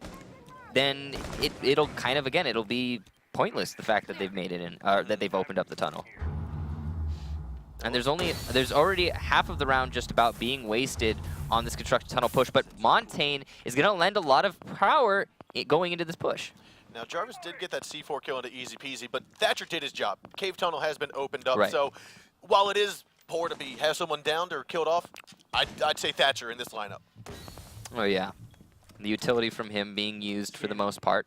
then it'll kind of, again, it'll be pointless, the fact that they've made it in, that they've opened up the tunnel. And there's already half of the round just about being wasted on this construction tunnel push, but Montaigne is going to lend a lot of power going into this push. Now, Jarvis did get that C4 kill into easy peasy, but Thatcher did his job. Cave tunnel has been opened up, so while it is poor to have someone downed or killed off, I'd say Thatcher in this lineup. Oh, yeah. The utility from him being used for the most part.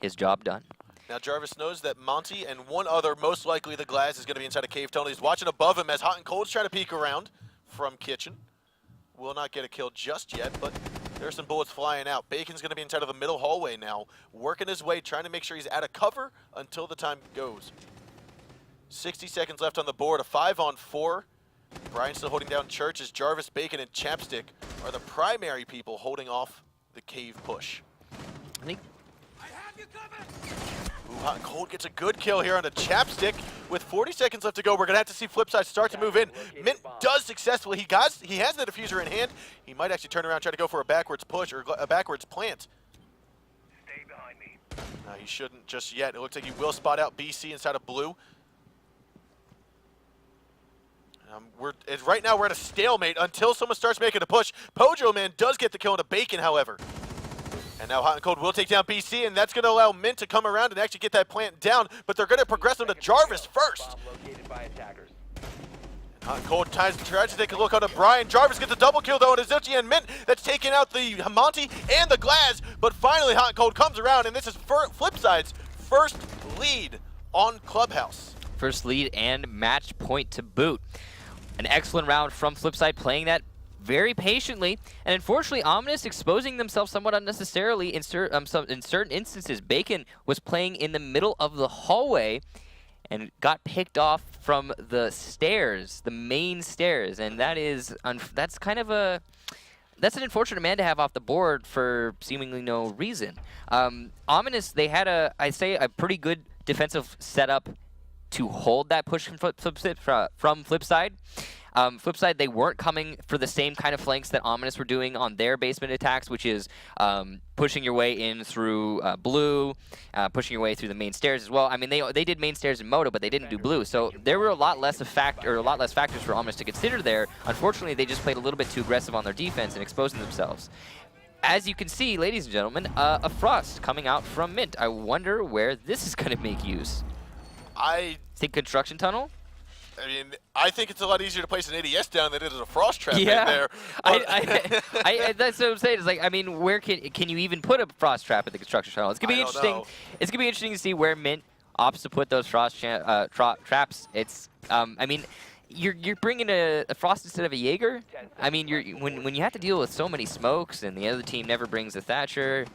His job done. Now, Jarvis knows that Monty and one other, most likely the Glass, is going to be inside a cave tunnel. He's watching above him as Hot and Cold's trying to peek around from Kitchen. Will not get a kill just yet, but there's some bullets flying out. Bacon's going to be inside of the middle hallway now, working his way, trying to make sure he's out of cover until the time goes. 60 seconds left on the board, a 5-on-4. Brian still holding down Church as Jarvis, Bacon, and Chapstick are the primary people holding off the cave push. I think. Ooh, Hot and Cold gets a good kill here on the Chapstick. With 40 seconds left to go, we're going to have to see FlipSid start to move in. Mint does successfully. He has the diffuser in hand. He might actually turn around and try to go for a backwards push or a backwards plant. Stay behind me. No, he shouldn't just yet. It looks like he will spot out BC inside of blue. Right now we're at a stalemate until someone starts making a push. Pojo Man does get the kill into Bacon, however. And now Hot and Cold will take down BC, and that's going to allow Mint to come around and actually get that plant down, but they're going to progress him to Jarvis first. Hot and Cold tries to take a look onto Brian. Jarvis gets a double kill, though, on Izuchi and Mint. That's taking out the Monty and the Glass, but finally Hot and Cold comes around, and this is FlipSid's first lead on Clubhouse. First lead and match point to boot. An excellent round from FlipSid, playing that very patiently, and unfortunately Ominous exposing themselves somewhat unnecessarily in certain instances. Bacon was playing in the middle of the hallway and got picked off from the stairs, the main stairs, and that's kind of that's an unfortunate man to have off the board for seemingly no reason. Ominous, they had I'd say a pretty good defensive setup to hold that push from FlipSid. FlipSid, they weren't coming for the same kind of flanks that Ominous were doing on their basement attacks, which is pushing your way in through blue, pushing your way through the main stairs as well. I mean, they did main stairs in Moto, but they didn't do blue, so there were a lot less factors for Ominous to consider there. Unfortunately, they just played a little bit too aggressive on their defense and exposing themselves. As you can see, ladies and gentlemen, a Frost coming out from Mint. I wonder where this is going to make use. I think construction tunnel. I mean, I think it's a lot easier to place an ADS down than it is a frost trap in there. That's what I'm saying. It's like, I mean, where can you even put a frost trap at the construction tunnel? It's gonna be interesting. It's gonna be interesting to see where Mint opts to put those frost traps. It's, I mean, you're bringing a frost instead of a Jaeger. I mean, when you have to deal with so many smokes and the other team never brings a Thatcher.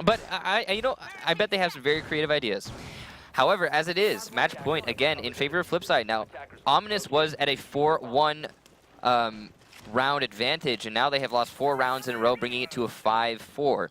But I bet they have some very creative ideas. However, as it is, match point again in favor of FlipSid. Now, Ominous was at a 4-1 round advantage, and now they have lost 4 rounds in a row, bringing it to a 5-4.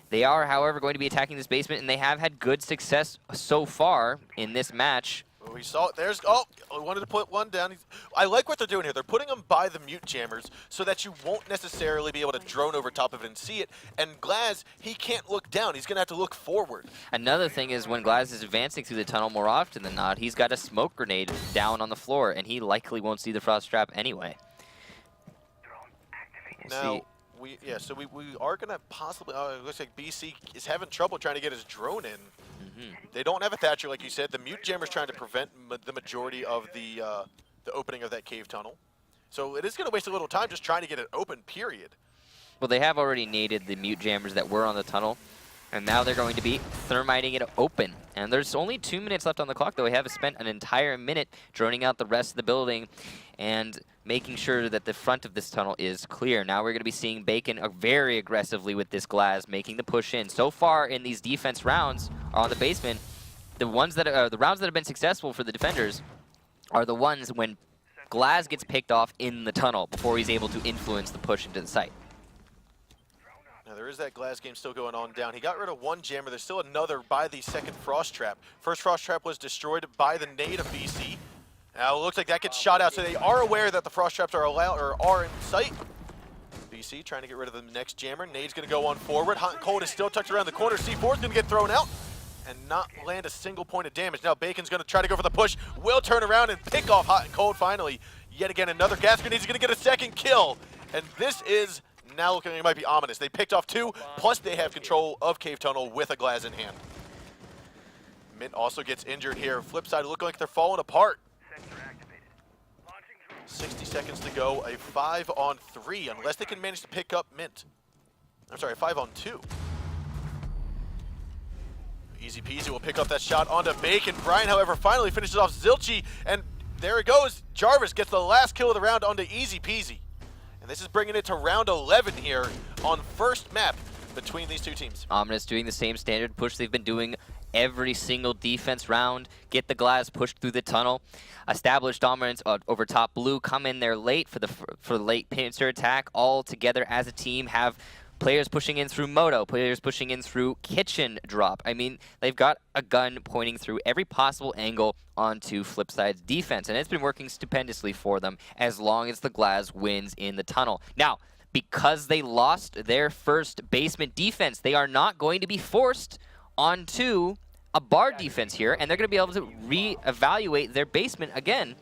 They are, however, going to be attacking this basement, and they have had good success so far in this match. We saw it. I wanted to put one down. I like what they're doing here. They're putting them by the mute jammers so that you won't necessarily be able to drone over top of it and see it. And Glaz, he can't look down. He's going to have to look forward. Another thing is when Glaz is advancing through the tunnel more often than not, he's got a smoke grenade down on the floor, and he likely won't see the frost trap anyway. Now, we are going to possibly, it looks like BC is having trouble trying to get his drone in. They don't have a Thatcher, like you said. The mute jammer's trying to prevent the majority of the opening of that cave tunnel. So it is going to waste a little time just trying to get it open, period. Well, they have already naded the mute jammers that were on the tunnel, and now they're going to be thermiting it open. And there's only 2 minutes left on the clock, though. We have spent an entire minute droning out the rest of the building and making sure that the front of this tunnel is clear. Now we're going to be seeing Bacon very aggressively with this Glaz, making the push in. So far in these defense rounds on the basement, the rounds that have been successful for the defenders are the ones when Glaz gets picked off in the tunnel before he's able to influence the push into the site. Now there is that Glaz game still going on down. He got rid of one jammer. There's still another by the second frost trap. First frost trap was destroyed by the nade of BC. Now it looks like that gets shot out, so they are aware that the frost traps are in sight. BC trying to get rid of the next jammer. Nade's going to go on forward. Hot and Cold is still tucked around the corner. C4 is going to get thrown out. and not land a single point of damage. Now Bacon's going to try to go for the push, will turn around and pick off Hot and Cold finally. Yet again, another gas grenade. He's going to get a second kill. And this is now looking like it might be ominous. They picked off 2, plus they have control of Cave Tunnel with a glass in hand. Mint also gets injured here. FlipSid looking like they're falling apart. 60 seconds to go, a 5-on-3, unless they can manage to pick up Mint. I'm sorry, a 5-on-2. Easy peasy will pick up that shot onto Bacon. Brian, however, finally finishes off Zilchi, and there it goes. Jarvis gets the last kill of the round onto Easy Peasy. And this is bringing it to round 11 here on first map between these two teams. Ominous doing the same standard push they've been doing every single defense round. Get the glass pushed through the tunnel. Establish dominance over top blue. Come in there late for the late pincer attack. All together as a team. Have players pushing in through Moto, players pushing in through kitchen drop. I mean, they've got a gun pointing through every possible angle onto FlipSid's defense, and it's been working stupendously for them as long as the Glaz wins in the tunnel. Now, because they lost their first basement defense, they are not going to be forced onto a bar defense here, and they're going to be able to reevaluate their basement again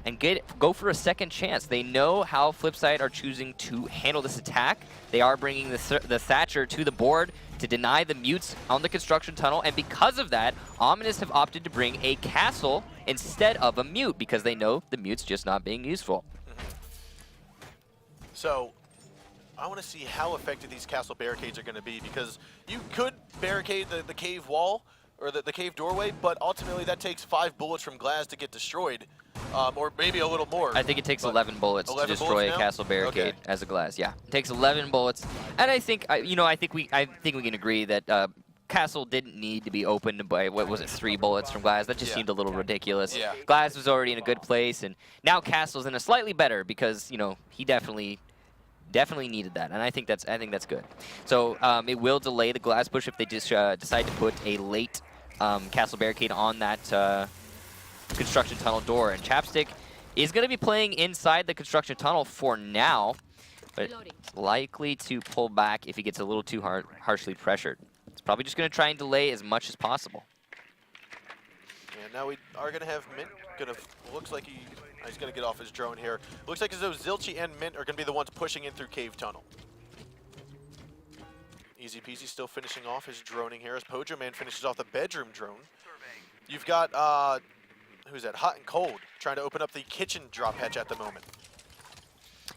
and go for a second chance. They know how FlipSid are choosing to handle this attack. They are bringing the Thatcher to the board to deny the mutes on the construction tunnel, and because of that, Ominous have opted to bring a castle instead of a mute because they know the mute's just not being useful. So, I want to see how effective these castle barricades are going to be, because you could barricade the cave wall, or the cave doorway, but ultimately that takes 5 bullets from Glaz to get destroyed. Or maybe a little more. I think it takes 11 bullets to destroy a castle barricade as a Glaz. Yeah, it takes 11 bullets, and I think I think we can agree that castle didn't need to be opened by, what was it, 3 bullets from Glaz. That just seemed a little ridiculous. Yeah. Glaz was already in a good place, and now castle's in a slightly better because he definitely needed that, and I think that's good. So it will delay the Glaz push if they just decide to put a late castle barricade on that construction tunnel door. And Chapstick is going to be playing inside the construction tunnel for now, but it's likely to pull back if he gets a little too harshly pressured. It's probably just going to try and delay as much as possible. And now we are going to have Mint. Looks like he's going to get off his drone here. Looks like as though Zilchi and Mint are going to be the ones pushing in through Cave Tunnel. Easy Peasy still finishing off his droning here as Pojo Man finishes off the bedroom drone. You've got, who's that? Hot and Cold trying to open up the kitchen drop hatch at the moment.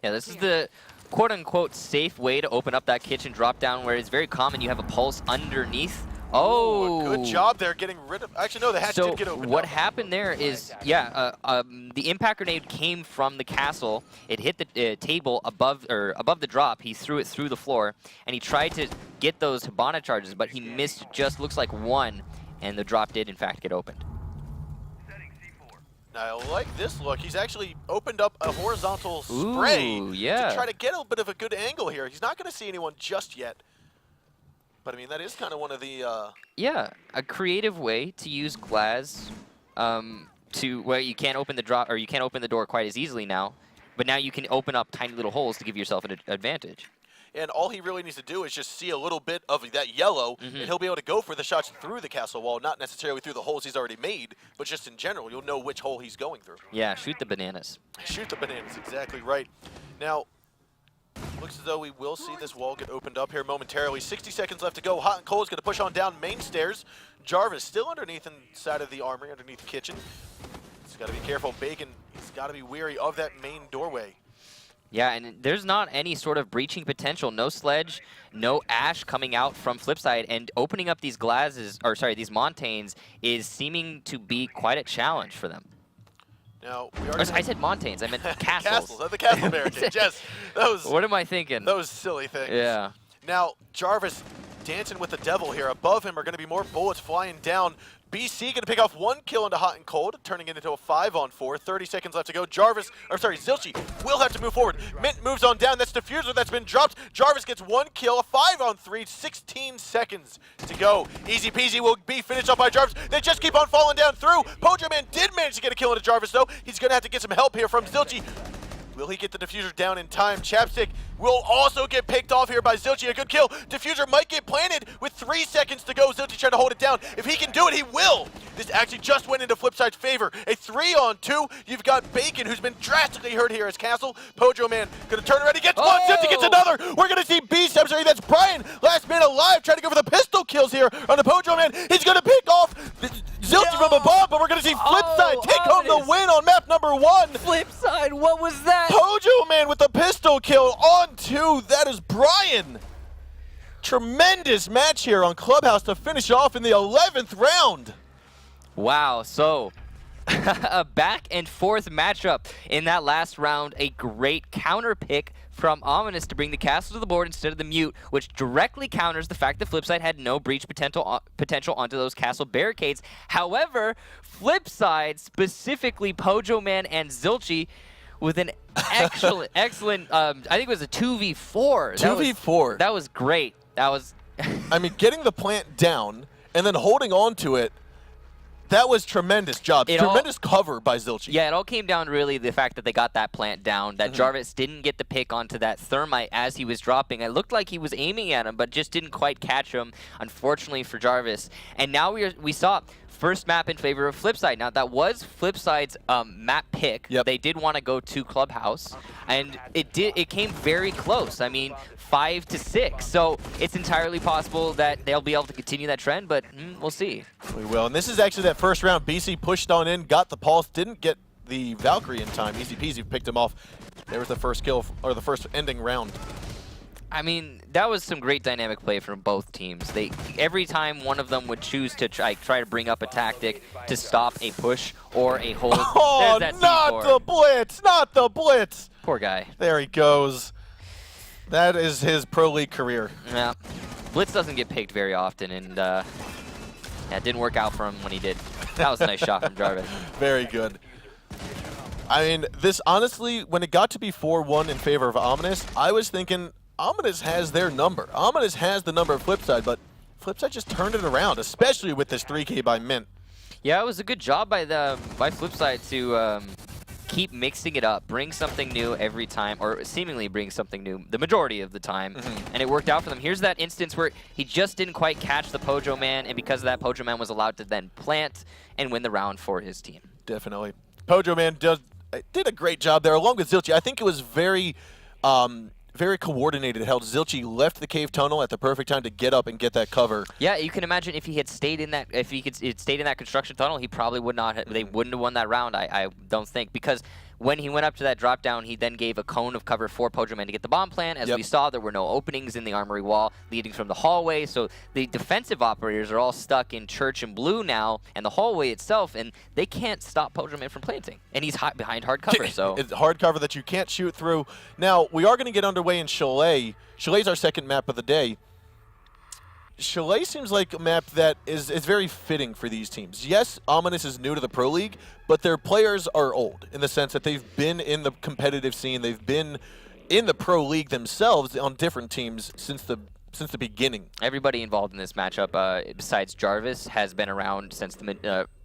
Yeah, this is the quote-unquote safe way to open up that kitchen drop down, where it's very common you have a pulse underneath. Oh, good job there getting rid of. Actually, no, the hatch did get opened. What up. happened there is, the impact grenade came from the castle. It hit the table above the drop. He threw it through the floor, and he tried to get those Hibana charges, but he missed just looks like one, and the drop did in fact get opened. Now, I like this look. He's actually opened up a horizontal spray to try to get a bit of a good angle here. He's not going to see anyone just yet. But I mean, that is kind of one of the yeah, a creative way to use Glaz where you can't open the drop, or you can't open the door quite as easily now, but now you can open up tiny little holes to give yourself an advantage. And all he really needs to do is just see a little bit of that yellow, and he'll be able to go for the shots through the castle wall, not necessarily through the holes he's already made, but just in general, you'll know which hole he's going through. Yeah, shoot the bananas. Shoot the bananas, exactly right. Now, looks as though we will see this wall get opened up here momentarily. 60 seconds left to go. Hot and Cold is going to push on down main stairs. Jarvis still underneath inside of the armory, underneath the kitchen. He's got to be careful. Bacon, he's got to be wary of that main doorway. Yeah, and there's not any sort of breaching potential. No sledge, no ash coming out from FlipSid, and opening up these glazes, or sorry, these Montaignes is seeming to be quite a challenge for them. Now, I said Montaignes, I meant castles. Castles, the castle barricade, yes. What am I thinking? Those silly things. Yeah. Now, Jarvis dancing with the devil here. Above him are going to be more bullets flying down. BC going to pick off 1 kill into Hot and Cold, turning it into a 5-on-4. 30 seconds left to go. Zilchi will have to move forward. Mint moves on down. That's Diffuser that's been dropped. Jarvis gets 1 kill, a 5-on-3, 16 seconds to go. Easy peasy will be finished up by Jarvis. They just keep on falling down through. Pojo Man did manage to get a kill into Jarvis, though. He's going to have to get some help here from Zilchi. Will he get the Diffuser down in time? Chapstick will also get picked off here by Zilchi. A good kill. Diffuser might get planted with 3 seconds to go. Zilchi trying to hold it down. If he can do it, he will. This actually just went into FlipSide's favor. A 3-on-2. You've got Bacon, who's been drastically hurt here as Castle. Pojo Man gonna turn around. He gets one. Zilchi gets another. We're gonna see Beast. I'm sorry, that's Brian. Last man alive, trying to go for the pistol kills here on the Pojo Man. He's gonna pick off Zilchi from above, but we're gonna see FlipSide take home the win on map number 1. FlipSide, what was that? Pojo Man with the pistol kill on 2. That is Brian. Tremendous match here on Clubhouse to finish off in the 11th round. Wow, so a back and forth matchup in that last round. A great counter pick from Ominous to bring the castle to the board instead of the mute, which directly counters the fact that FlipSide had no breach potential onto those castle barricades. However, FlipSide, specifically Pojo Man and Zilchi, with an excellent, I think it was a 2v4. 2v4. That was great. That was... I mean, getting the plant down and then holding on to it, that was tremendous job. Tremendous cover by Zilchi. Yeah, it all came down to really the fact that they got that plant down, that Jarvis didn't get the pick onto that thermite as he was dropping. It looked like he was aiming at him, but just didn't quite catch him, unfortunately for Jarvis. And now we saw first map in favor of FlipSide. Now, that was FlipSide's map pick. Yep. They did want to go to Clubhouse, and it came very close. I mean, 5-6. So it's entirely possible that they'll be able to continue that trend, but we'll see. We will. And this is actually that first round. BC pushed on in, got the pulse, didn't get the Valkyrie in time. Easy peasy, picked him off. There was the first kill, or the first ending round. I mean, that was some great dynamic play from both teams. Every time one of them would choose to try to bring up a tactic to stop a push or a hold. Oh, not the blitz! Not the blitz! Poor guy. There he goes. That is his pro league career. Yeah. Blitz doesn't get picked very often, and yeah, it didn't work out for him when he did. That was a nice shot from Jarvis. Very good. I mean, this honestly, when it got to be 4-1 in favor of Ominous, I was thinking Ominous has their number. Ominous has the number of FlipSide, but FlipSide just turned it around, especially with this 3K by Mint. Yeah, it was a good job by FlipSide to keep mixing it up, bring something new every time, or seemingly bring something new the majority of the time, and it worked out for them. Here's that instance where he just didn't quite catch the Pojo Man, and because of that, Pojo Man was allowed to then plant and win the round for his team. Definitely. Pojo Man did a great job there, along with Zilchi. I think it was very coordinated. How Zilchi left the cave tunnel at the perfect time to get up and get that cover. Yeah, you can imagine if he had stayed in that, stayed in that construction tunnel, he probably would not. They wouldn't have won that round. I don't think, because when he went up to that drop down, he then gave a cone of cover for Pojo Man to get the bomb plant. As we saw, there were no openings in the armory wall leading from the hallway, so the defensive operators are all stuck in church and blue now, and the hallway itself, and they can't stop Pojo Man from planting. And he's behind hard cover, so it's hard cover that you can't shoot through. Now we are going to get underway in Chalet. Chalet's our second map of the day. Chalet seems like a map that is very fitting for these teams. Yes, Ominous is new to the Pro League, but their players are old in the sense that they've been in the competitive scene. They've been in the Pro League themselves on different teams since the beginning. Everybody involved in this matchup, besides Jarvis, has been around since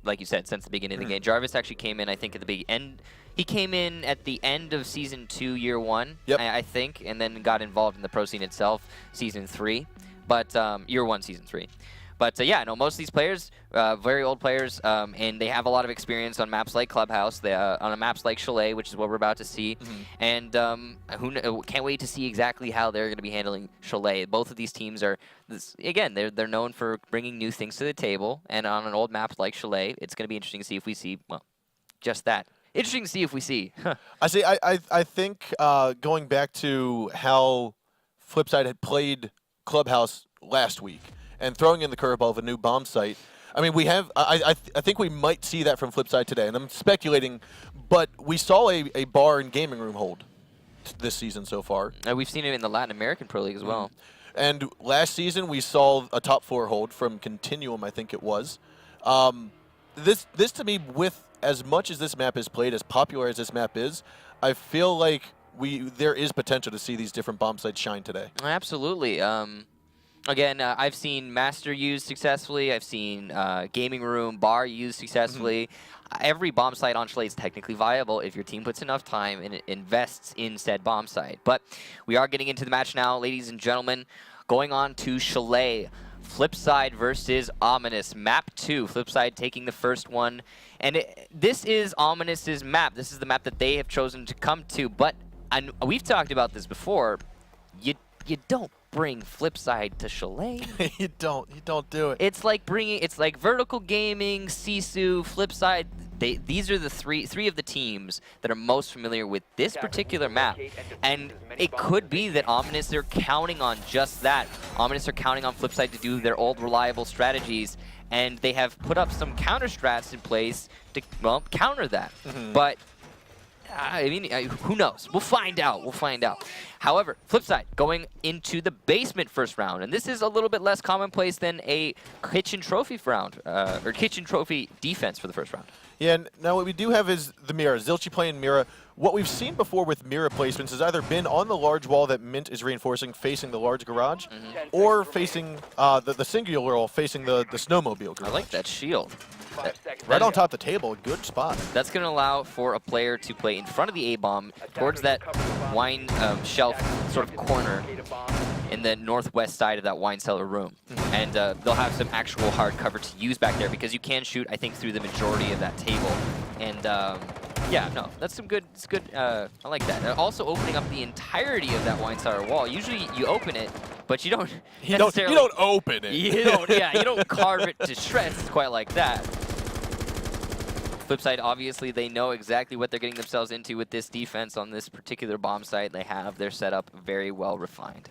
like you said, since the beginning of the game. Jarvis actually came in, I think, at the big end. He came in at the end of Season 2, Year 1, I think, and then got involved in the pro scene itself, Season 3. But Year 1, Season 3. But yeah, no, most of these players, very old players, and they have a lot of experience on maps like Clubhouse, on maps like Chalet, which is what we're about to see. And can't wait to see exactly how they're going to be handling Chalet. Both of these teams are, again, they're known for bringing new things to the table. And on an old map like Chalet, it's going to be interesting to see if we see, well, just that. Interesting to see if we see. I think going back to how FlipSide had played Clubhouse last week and throwing in the curveball of a new bomb site. I mean, I think we might see that from FlipSide today, and I'm speculating, but we saw a bar and gaming room hold this season so far. We've seen it in the Latin American Pro League as well. And last season we saw a top 4 hold from Continuum, I think it was. This to me, with as much as this map is played, as popular as this map is, I feel like there is potential to see these different bomb sites shine today. Absolutely. Again, I've seen Master used successfully. I've seen Gaming Room, Bar used successfully. Every bomb site on Chalet is technically viable if your team puts enough time and invests in said bomb site. But we are getting into the match now, ladies and gentlemen. Going on to Chalet. FlipSid versus Ominous. Map 2. FlipSid taking the first one. And this is Ominous's map. This is the map that they have chosen to come to. But we've talked about this before. You don't bring FlipSid to Chalet. You don't do it. It's like Vertical Gaming, Sisu, FlipSid. These are the three of the teams that are most familiar with this particular map, and it could be that Ominous are counting on just that. Ominous are counting on FlipSid to do their old reliable strategies, and they have put up some counter strats in place to, well, counter that. But I mean, who knows? We'll find out. We'll find out. However, FlipSid going into the basement first round, and this is a little bit less commonplace than a kitchen trophy round, or kitchen trophy defense for the first round. Yeah, and now what we do have is the Mira. Zilchi playing Mira. What we've seen before with Mira placements has either been on the large wall that Mint is reinforcing, facing the large garage, or facing the singular wall, facing the snowmobile garage. I like that shield. Right on top of the table, good spot. That's going to allow for a player to play in front of the A-bomb towards that wine shelf sort of corner in the northwest side of that wine cellar room. And they'll have some actual hard cover to use back there because you can shoot, I think, through the majority of that table. And yeah, no, that's some good, it's good, I like that. Also opening up the entirety of that wine cellar wall. Usually you open it, but you don't necessarily... You don't open it. You don't carve it to shreds quite like that. FlipSid, obviously, they know exactly what they're getting themselves into with this defense on this particular bomb site. They have their setup very well refined.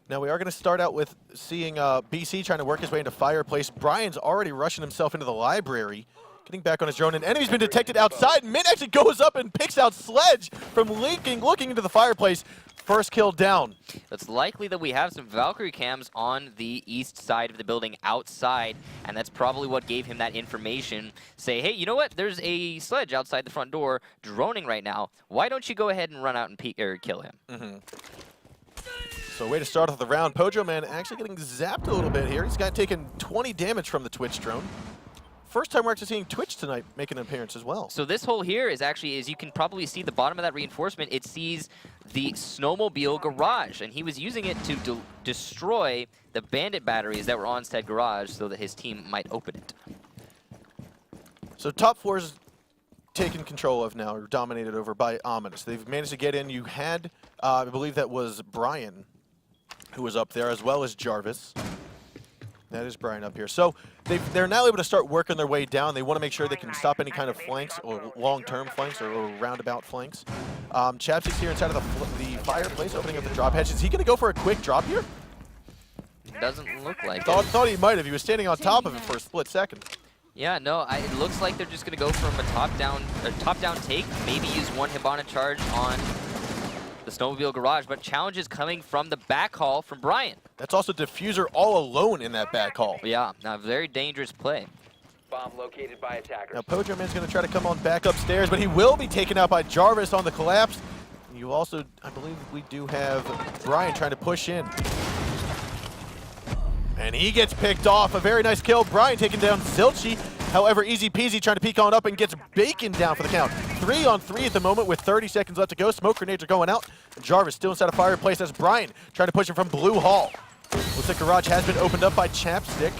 Now we are going to start out with seeing BC trying to work his way into fireplace. Brian's already rushing himself into the library, getting back on his drone. An enemy's been detected outside. Mint actually goes up and picks out Sledge from looking into the fireplace. First kill down. It's likely that we have some Valkyrie cams on the east side of the building outside, and that's probably what gave him that information. Say, hey, you know what? There's a Sledge outside the front door droning right now. Why don't you go ahead and run out and kill him? So way to start off the round. Pojo Man actually getting zapped a little bit here. He's got taken 20 damage from the Twitch drone. First time we're actually seeing Twitch tonight make an appearance as well. So this hole here is actually, as you can probably see the bottom of that reinforcement, it sees the snowmobile garage, and he was using it to destroy the bandit batteries that were on said garage so that his team might open it. So top four is taken control of now, or dominated over by Ominous. They've managed to get in. You had, I believe that was Brian who was up there, as well as Jarvis. That is Brian up here. So they're now able to start working their way down. They want to make sure they can stop any kind of flanks or long-term flanks or roundabout flanks. Chapstick's here inside of the fireplace, opening up the drop hatch. Is he going to go for a quick drop here? Doesn't look like it. Thought he might have. He was standing on top of it for a split second. Yeah, no, it looks like they're just going to go from a top-down take, maybe use one Hibana charge on the snowmobile garage, but challenges coming from the back hall from Brian. That's also Diffuser all alone in that back hall. Yeah, now very dangerous play. Bomb located by attackers. Now Pojo Man's going to try to come on back upstairs, but he will be taken out by Jarvis on the collapse. You also, I believe we do have Brian trying to push in. And he gets picked off. A very nice kill. Brian taking down Zilchi. However, Easy Peasy trying to peek on up and gets Bacon down for the count. 3 on 3 at the moment with 30 seconds left to go. Smoke grenades are going out. Jarvis still inside a fireplace. That's Brian trying to push him from Blue Hall. Looks like garage has been opened up by Chapstick.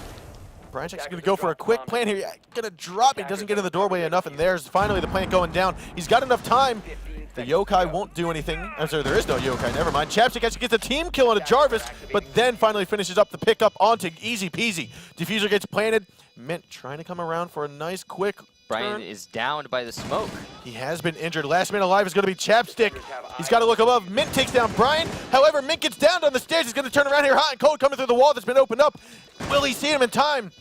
Brian's actually going to go for a quick plant here. Going to drop. He doesn't get in the doorway enough, and there's finally the plant going down. He's got enough time. The yokai won't do anything. I'm sorry, there is no yokai. Never mind. Chapstick actually gets a team kill on a Jarvis, but then finally finishes up the pickup onto Easy Peasy. Diffuser gets planted. Mint trying to come around for a nice quick Brian turn. is downed by the smoke. He has been injured. Last man alive is going to be Chapstick. He's got to look above. Mint takes down Brian. However, Mint gets down on the stairs. He's going to turn around here hot and cold coming through the wall that's been opened up. Will he see him in time?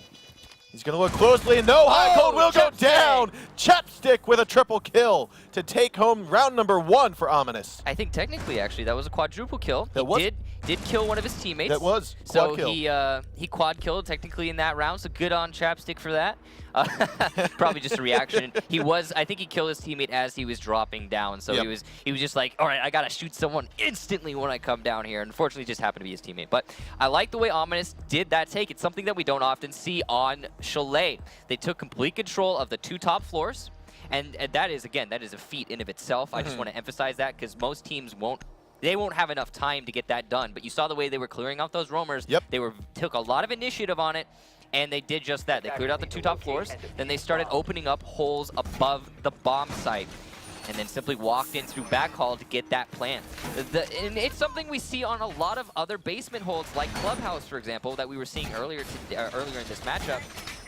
He's going to look closely, and no, hot and cold will go down. Chapstick with a triple kill to take home round number 1 for Ominous. I think technically, actually, that was a quadruple kill. That Did kill one of his teammates. That was so quad kill. he quad killed technically in that round. So good on Chapstick for that. Probably just a reaction. I think he killed his teammate as he was dropping down. So Yep. he was just like, all right, I gotta shoot someone instantly when I come down here. Unfortunately, it just happened to be his teammate. But I like the way Ominous did that take. It's something that we don't often see on Chalet. They took complete control of the 2 top floors. And that is, again, that is a feat in of itself. I just want to emphasize that because most teams won't they won't have enough time to get that done. But you saw the way they were clearing out those roamers. Yep. They took a lot of initiative on it, and they did just that. They cleared out the 2 top floors, then they started opening up holes above the bomb site, and then simply walked in through backhaul to get that plant. And it's something we see on a lot of other basement holds, like Clubhouse, for example, that we were seeing earlier in this matchup.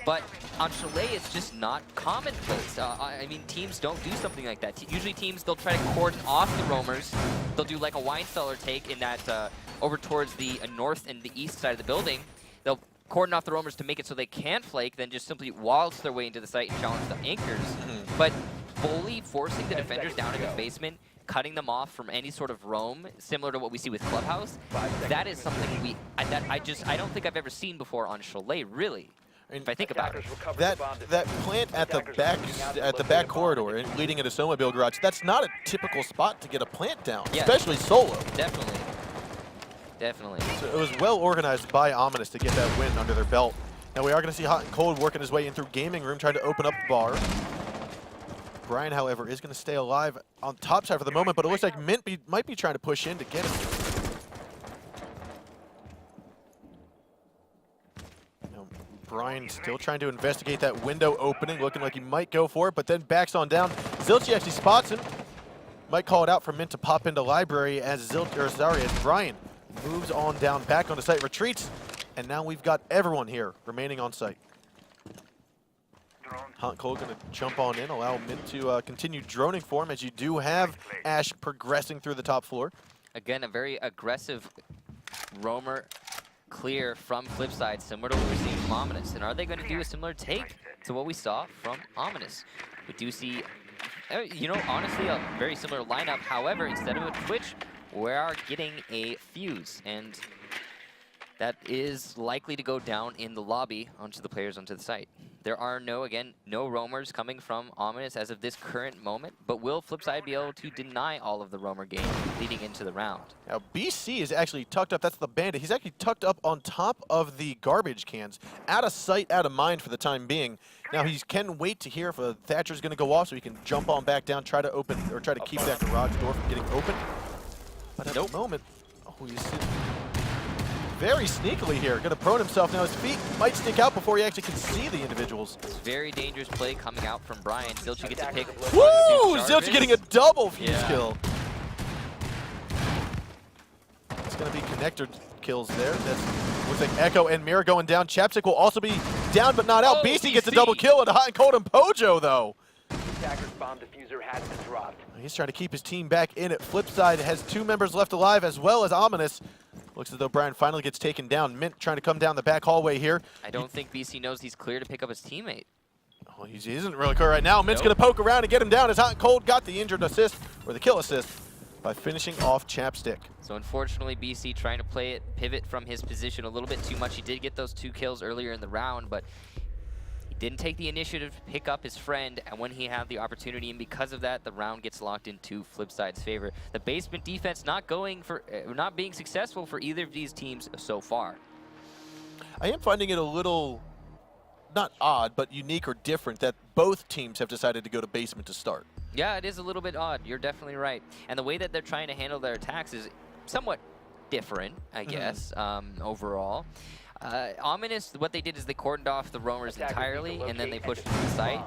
But on Chalet, it's just not commonplace. I mean, teams don't do something like that. Usually teams, they'll try to cordon off the roamers. They'll do like a wine cellar take in that over towards the north and the east side of the building. They'll cordon off the roamers to make it so they can't flake, then just simply waltz their way into the site and challenge the anchors. But fully forcing the defenders down into the basement, cutting them off from any sort of roam, similar to what we see with Clubhouse, that is something I don't think I've ever seen before on Chalet, really. If I think about it, that plant at the back corridor and leading into snowmobile garage, that's not a typical spot to get a plant down, especially solo. Definitely. Definitely. So it was well organized by Ominous to get that win under their belt. Now we are going to see Hot and Cold working his way in through gaming room, trying to open up the bar. Brian, however, is going to stay alive on top side for the moment, but it looks like Mint might be trying to push in to get him. Brian still trying to investigate that window opening, looking like he might go for it, but then backs on down. Zilchi actually spots him. Might call it out for Mint to pop into library as Brian moves on down back on the site, retreats, and now we've got everyone here remaining on site. Hot Cole going to jump on in, allow Mint to continue droning for him, as you do have Ash progressing through the top floor. Again, a very aggressive roamer clear from FlipSid, similar to what we're seeing from Ominous. And are they going to do a similar take to what we saw from Ominous? We do see, you know, honestly, a very similar lineup. However, instead of a Twitch, we are getting a Fuse. And that is likely to go down in the lobby onto the players onto the site. There are no roamers coming from Ominous as of this current moment, but will FlipSid be able to deny all of the roamer game leading into the round? Now, BC is actually tucked up. That's the bandit. He's actually tucked up on top of the garbage cans. Out of sight, out of mind for the time being. Now, he can wait to hear if a Thatcher's going to go off so he can jump on back down, try to keep that garage door from getting open. But at the moment, you see very sneakily here. Going to prone himself now. His feet might stick out before he actually can see the individuals. Very dangerous play coming out from Brian. Zilchi gets a pick. Woo! Zilchi getting a double Fuse kill. It's going to be connector kills there. That's looks like Echo and Mira going down. Chapstick will also be down but not out. BC gets a double kill, and Hot and Cold and Pojo though. Attacker's bomb diffuser has been dropped. He's trying to keep his team back in it. FlipSid has 2 members left alive, as well as Ominous. Looks as though Brian finally gets taken down. Mint trying to come down the back hallway here. I don't think BC knows he's clear to pick up his teammate. Oh, he isn't really clear right now. Mint's going to poke around and get him down as Hot and Cold got the injured assist, or the kill assist, by finishing off Chapstick. So unfortunately, BC trying to play it, pivot from his position a little bit too much. He did get those 2 kills earlier in the round, but he didn't take the initiative to pick up his friend, and when he had the opportunity, and because of that, the round gets locked into FlipSid's favor. The basement defense not being successful for either of these teams so far. I am finding it a little, not odd, but unique or different that both teams have decided to go to basement to start. Yeah, it is a little bit odd. You're definitely right. And the way that they're trying to handle their attacks is somewhat different, I guess, overall. Ominous, what they did is they cordoned off the roamers entirely, and then they pushed to the site.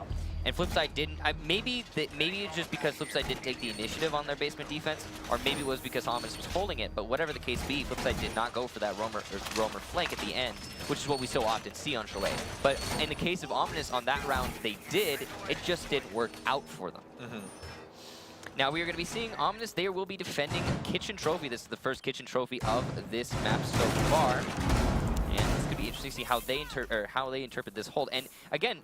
And FlipSid didn't. Maybe it's just because FlipSid didn't take the initiative on their basement defense, or maybe it was because Ominous was holding it. But whatever the case be, FlipSid did not go for that roamer flank at the end, which is what we so often see on Chalet. But in the case of Ominous on that round, they did. It just didn't work out for them. Now we are going to be seeing Ominous. They will be defending Kitchen Trophy. This is the first Kitchen Trophy of this map so far. And it's going to be interesting to see how they interpret this hold. And again,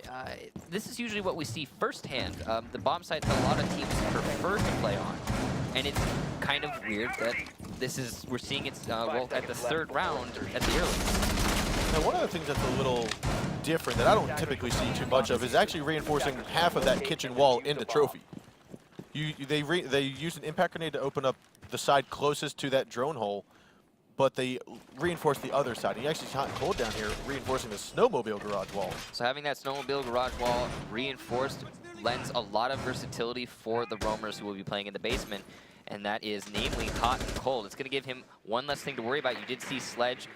this is usually what we see firsthand. The bomb site that a lot of teams prefer to play on, and it's kind of weird that we're seeing it well at the 3rd round at the earliest. Now, one of the things that's a little different that I don't typically see too much of is actually reinforcing half of that kitchen wall into Trophy. They use an impact grenade to open up the side closest to that drone hole, but they reinforce the other side. You actually see Hot and Cold down here reinforcing the snowmobile garage wall. So having that snowmobile garage wall reinforced lends a lot of versatility for the roamers who will be playing in the basement. and that is namely hot and cold. It's going to give him one less thing to worry about. You did see Sledge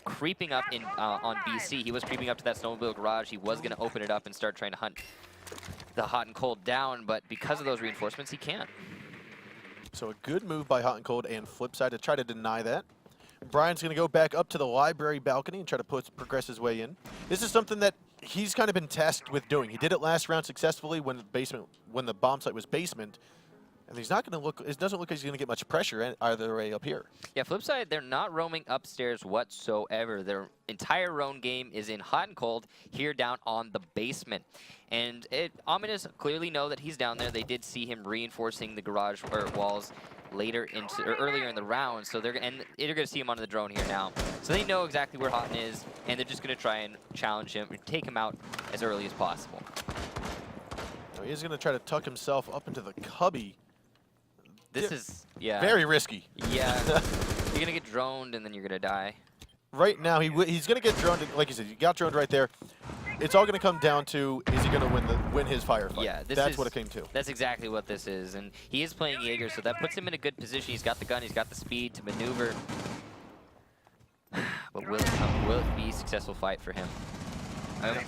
creeping up in on BC. He was creeping up to that snowmobile garage. He was going to open it up and start trying to hunt the hot and cold down, but because of those reinforcements, he can't. So a good move by Hot and Cold and FlipSid to try to deny that. Brian's going to go back up to the library balcony and try to progress his way in. This is something that he's kind of been tasked with doing. He did it last round successfully when the bomb site was basement. And he's not going to look, it doesn't look like he's going to get much pressure either way up here. Yeah, FlipSid, they're not roaming upstairs whatsoever. Their entire roam game is in hot and cold here down on the basement. And Ominous clearly know that he's down there. They did see him reinforcing the garage walls earlier in the round, so they're going to see him on the drone here now. So they know exactly where Houghton is, and they're just going to try and challenge him and take him out as early as possible. So he's going to try to tuck himself up into the cubby. This is, yeah. Very risky. Yeah. You're going to get droned, and then you're going to die. Right now, he's going to get droned. Like you said, you got droned right there. It's all going to come down to, is he going to win his firefight? Yeah, that's what it came to. That's exactly what this is. And he is playing Jaeger, so that puts him in a good position. He's got the gun. He's got the speed to maneuver. But will it be a successful fight for him?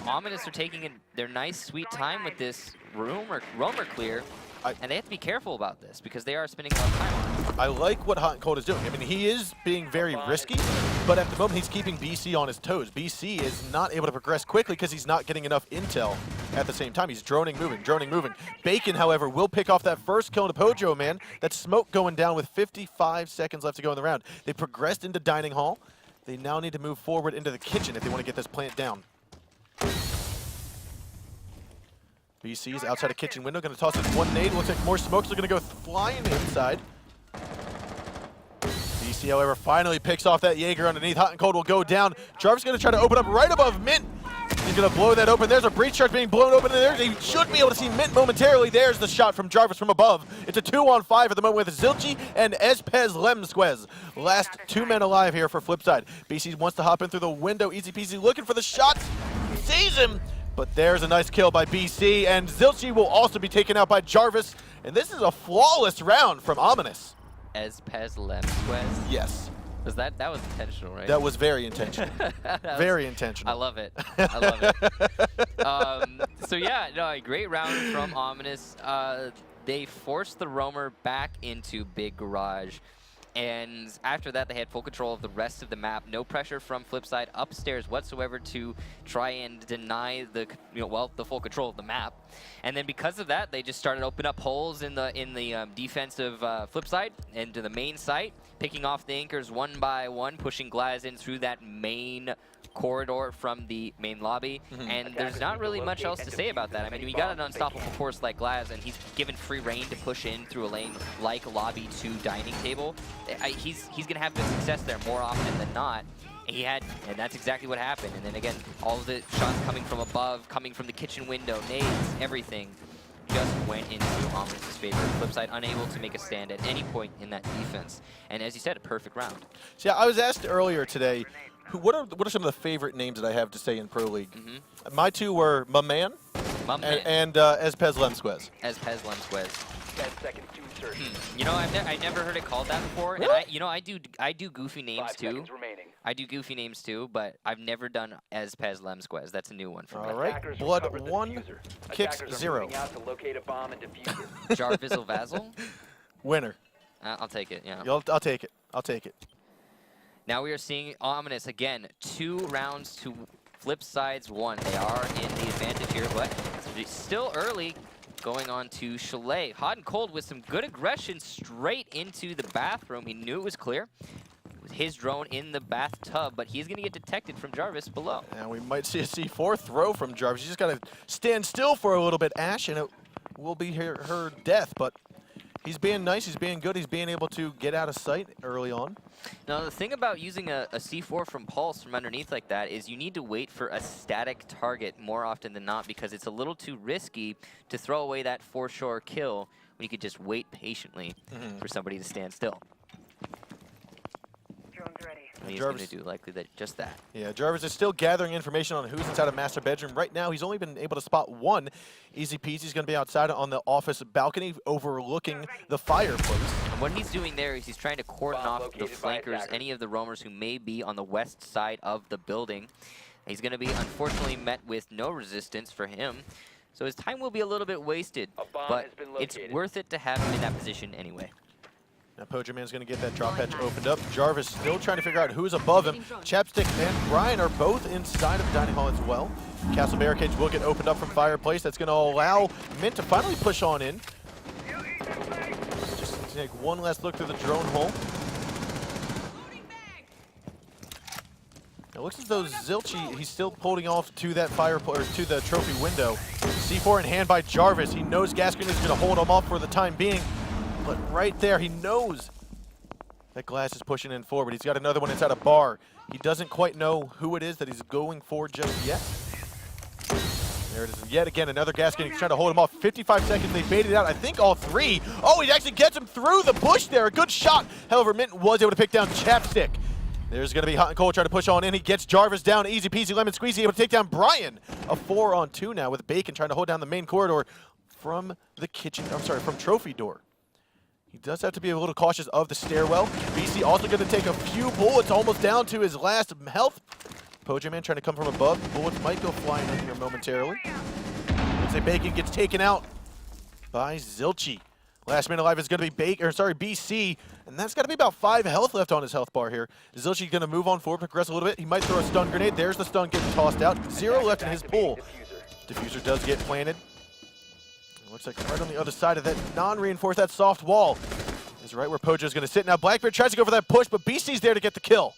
Ominous are taking their nice, sweet time with this roamer clear. And they have to be careful about this because they are spending a lot of time on it. I like what Hot and Cold is doing. I mean, he is being very risky, but at the moment he's keeping BC on his toes. BC is not able to progress quickly because he's not getting enough intel at the same time. He's droning, moving. Bacon, however, will pick off that first kill into Pojo, man. That smoke going down with 55 seconds left to go in the round. They progressed into dining hall. They now need to move forward into the kitchen if they want to get this plant down. BC's outside a kitchen window, going to toss this one nade. Looks like more smokes are going to go flying inside. BC, however, finally picks off that Jaeger underneath. Hot and Cold will go down. Jarvis going to try to open up right above Mint. He's going to blow that open. There's a breach charge being blown open in there. They should be able to see Mint momentarily. There's the shot from Jarvis from above. It's a 2-on-5 at the moment with Zilchi and Espez Lemsquez. Last two men alive here for FlipSid. BC wants to hop in through the window. Easy peasy looking for the shots. Sees him. But there's a nice kill by BC, and Zilchi will also be taken out by Jarvis. And this is a flawless round from Ominous. Espez Lemsquez? Yes. That was intentional, right? That was very intentional. Very intentional. I love it. I love it. So yeah, no, a great round from Ominous. They forced the roamer back into Big Garage. And after that, they had full control of the rest of the map. No pressure from FlipSid upstairs whatsoever to try and deny the full control of the map. And then because of that, they just started opening up holes in the defensive FlipSid into the main site, picking off the anchors one by one, pushing Glaz in through that main corridor from the main lobby, and there's not really much else to say about that. I mean, we got an unstoppable force like Glaz, and he's given free reign to push in through a lane like lobby to dining table. He's gonna have good success there more often than not. And that's exactly what happened. And then again, all of the shots coming from above, coming from the kitchen window, nades, everything just went into Ominous's favor. FlipSid unable to make a stand at any point in that defense. And as you said, a perfect round. So yeah, I was asked earlier today, what are some of the favorite names that I have to say in Pro League? My two were Maman and Espez Lemsquez. Espez Lemsquez. 10 seconds to insertion. You know, I never heard it called that before. And I do goofy names too. I do goofy names too, but I've never done Espez Lemsquez. That's a new one for me. All right. Blood 1, kicks 0. Jarvizzle Vazzle? Winner. I'll take it, yeah. I'll take it. I'll take it. Now we are seeing Ominous again. 2 rounds to FlipSid's 1. They are in the advantage here, but it's still early. Going on to Chalet. Hot and Cold with some good aggression straight into the bathroom. He knew it was clear with his drone in the bathtub, but he's going to get detected from Jarvis below. And we might see a C4 throw from Jarvis. He's just got to stand still for a little bit, Ash, and it will be her death. But he's being nice. He's being good. He's being able to get out of sight early on. Now, the thing about using a C4 from Pulse from underneath like that is you need to wait for a static target more often than not because it's a little too risky to throw away that for-sure kill when you could just wait patiently for somebody to stand still. Drone's ready. And he's going to do likely just that. Yeah, Jarvis is still gathering information on who's inside a master bedroom. Right now, he's only been able to spot one. Easy Peasy's going to be outside on the office balcony overlooking the fireplace. And what he's doing there is he's trying to cordon off the flankers, any of the roamers who may be on the west side of the building. He's going to be, unfortunately, met with no resistance for him. So his time will be a little bit wasted, but it's worth it to have him in that position anyway. Now Pojo Man's going to get that drop hatch opened up. Jarvis still trying to figure out who's above him. Chapstick and Brian are both inside of the dining hall as well. Castle barricades will get opened up from fireplace. That's going to allow Mint to finally push on in. Just take one last look through the drone hole. It looks as though Zilchi, he's still holding off to that fireplace, to the trophy window. C4 in hand by Jarvis. He knows Gaskin is going to hold him off for the time being. But right there, he knows that Glass is pushing in forward. He's got another one inside a bar. He doesn't quite know who it is that he's going for just yet. There it is yet again, another Gaskin. He's trying to hold him off. 55 seconds, they baited out, I think all three. Oh, he actually gets him through the bush there. A good shot. However, Minton was able to pick down Chapstick. There's going to be Hot and Cold trying to push on in. He gets Jarvis down. Easy peasy, lemon squeezy, able to take down Brian. A 4-on-2 now with Bacon trying to hold down the main corridor from the kitchen. I'm sorry, from trophy door. He does have to be a little cautious of the stairwell. BC also going to take a few bullets, almost down to his last health. Pojo Man trying to come from above. Bullets might go flying in here momentarily. Looks like Bacon gets taken out by Zilchi. Last man alive is going to be BC, and that's got to be about 5 health left on his health bar here. Zilchi going to move on forward, progress a little bit. He might throw a stun grenade. There's the stun getting tossed out. 0 left in his pool. Diffuser does get planted. Looks like right on the other side of that non-reinforced, that soft wall is right where Pojo's going to sit. Now Blackbeard tries to go for that push, but BC's there to get the kill.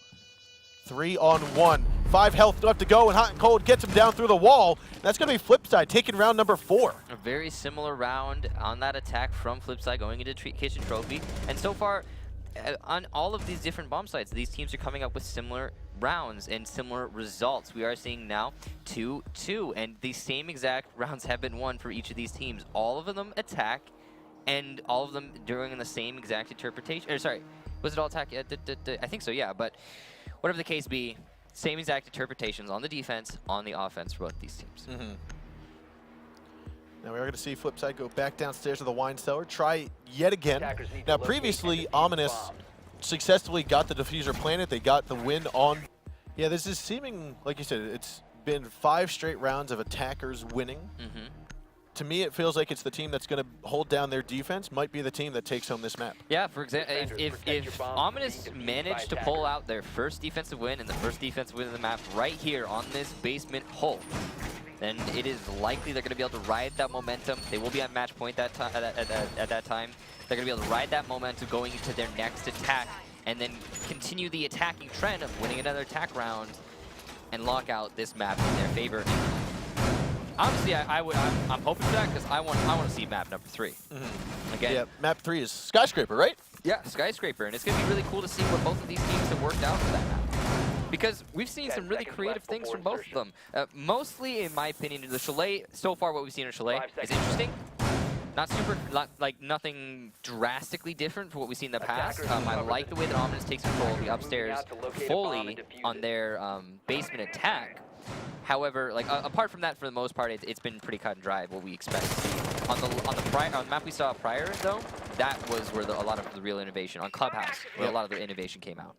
3-on-1. 5 health left to go, and Hot and Cold gets him down through the wall. That's going to be FlipSid taking round number 4. A very similar round on that attack from FlipSid going into Kitchen Trophy. And so far, on all of these different bomb sites, these teams are coming up with similar rounds and similar results. We are seeing now 2-2, and the same exact rounds have been won for each of these teams. All of them attack, and all of them doing the same exact interpretation. Or sorry, was it all attack? I think so, yeah. But whatever the case be, same exact interpretations on the defense, on the offense for both these teams. Now we are going to see FlipSid go back downstairs to the wine cellar, try yet again. Now previously, Ominous successfully got the diffuser planted. They got the win on. Yeah, this is seeming, like you said, it's been 5 straight rounds of attackers winning. To me, it feels like it's the team that's going to hold down their defense might be the team that takes home this map. Yeah, for example, if Ominous managed to pull out their first defensive win and the first defensive win of the map right here on this basement hole, then it is likely they're going to be able to ride that momentum. They will be at match point at that time. They're going to be able to ride that momentum going into their next attack and then continue the attacking trend of winning another attack round and lock out this map in their favor. Honestly, I'm hoping for that because I want to see map number 3. Again, yeah, map 3 is Skyscraper, right? Yeah, Skyscraper, and it's going to be really cool to see what both of these teams have worked out for that map. Because we've seen some really creative things from both of them. Mostly, in my opinion, the Chalet, so far what we've seen in Chalet is interesting. Not super, like nothing drastically different from what we've seen in the past. I like the way that Ominous takes control of the upstairs fully on their basement attack. However, like apart from that, for the most part, it's been pretty cut and dry what we expect to see. On the map we saw prior, though, that was where a lot of the real innovation on Clubhouse, where a lot of the innovation came out.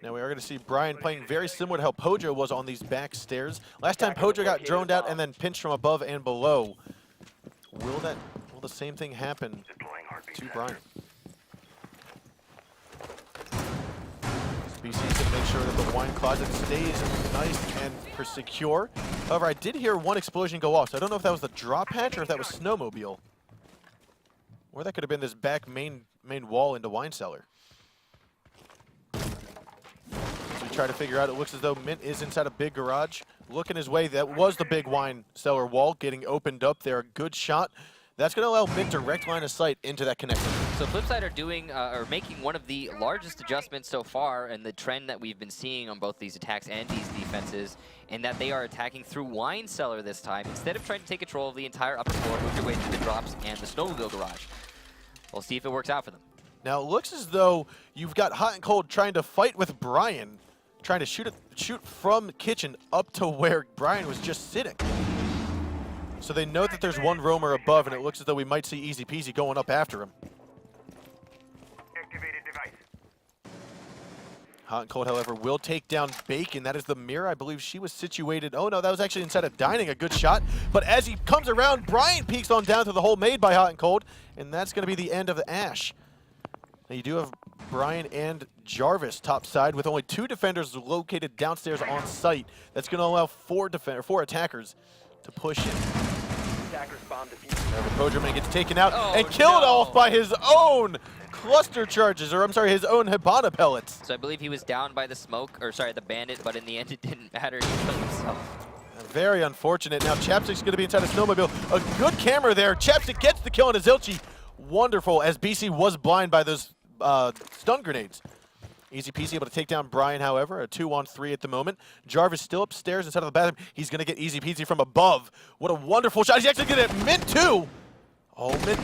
Now we are going to see Brian playing very similar to how Pojo was on these back stairs. Last time Pojo got droned out and then pinched from above and below. Will the same thing happen to Brian? BC's going to make sure that the wine closet stays nice and secure. However, I did hear one explosion go off, so I don't know if that was the drop hatch or if that was Snowmobile. Or that could have been this back main wall into wine cellar. As we try to figure out, it looks as though Mint is inside a big garage. Looking his way, that was the big wine cellar wall getting opened up there. A good shot. That's going to allow Mint direct line of sight into that connector. So FlipSid are doing, or making one of the largest adjustments so far in the trend that we've been seeing on both these attacks and these defenses, in that they are attacking through wine cellar this time. Instead of trying to take control of the entire upper floor, move your way through the drops and the snowmobile garage. We'll see if it works out for them. Now, it looks as though you've got Hot and Cold trying to fight with Brian, trying to shoot from Kitchen up to where Brian was just sitting. So they know that there's one roamer above, and it looks as though we might see Easy Peasy going up after him. Hot and Cold, however, will take down Bacon. That is the mirror. I believe she was situated. Oh, no, that was actually inside of Dining. A good shot. But as he comes around, Brian peeks on down to the hole made by Hot and Cold, and that's going to be the end of the Ash. Now, you do have Brian and Jarvis topside with only 2 defenders located downstairs on site. That's going to allow 4 attackers to push in. Attackers bomb defused. Pojoman gets taken out and killed off by his own cluster charges, or I'm sorry, his own Hibana pellets. So I believe he was down by the smoke, or sorry, the bandit, but in the end it didn't matter. He killed himself. Very unfortunate. Now Chapstick's going to be inside a snowmobile. A good camera there. Chapstick gets the kill on Azilchi. Wonderful, as BC was blind by those stun grenades. Easy Peasy able to take down Brian, however, a 2-on-3 at the moment. Jarvis still upstairs inside of the bathroom. He's going to get Easy Peasy from above. What a wonderful shot. He's actually going to Mint too. Oh, Mint.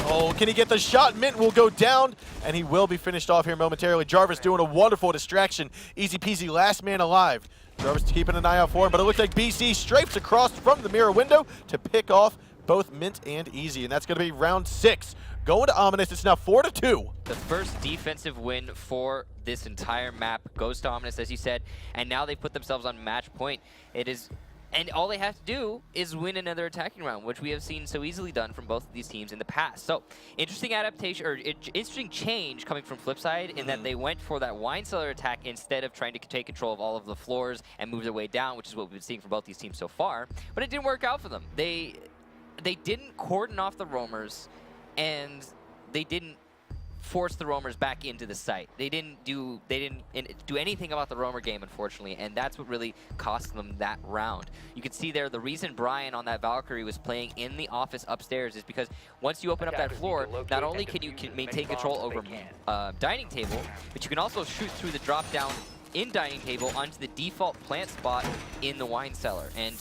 Oh, can he get the shot? Mint will go down, and he will be finished off here momentarily. Jarvis doing a wonderful distraction. Easy Peasy, last man alive. Jarvis keeping an eye out for him, but it looks like BC strafes across from the mirror window to pick off both Mint and Easy, and that's going to be round 6. Going to Ominous. It's now 4-2. The first defensive win for this entire map goes to Ominous, as you said, and now they put themselves on match point. And all they have to do is win another attacking round, which we have seen so easily done from both of these teams in the past. So, interesting adaptation, or interesting change coming from FlipSide in that they went for that wine cellar attack instead of trying to take control of all of the floors and move their way down, which is what we've been seeing from both these teams so far. But it didn't work out for them. They didn't cordon off the roamers, and they didn't force the roamers back into the site. They didn't do anything about the roamer game, unfortunately, and that's what really cost them that round. You can see there the reason Brian on that Valkyrie was playing in the office upstairs is because once you open up that floor, not only can you maintain control over dining table, but you can also shoot through the drop down in dining table onto the default plant spot in the wine cellar, and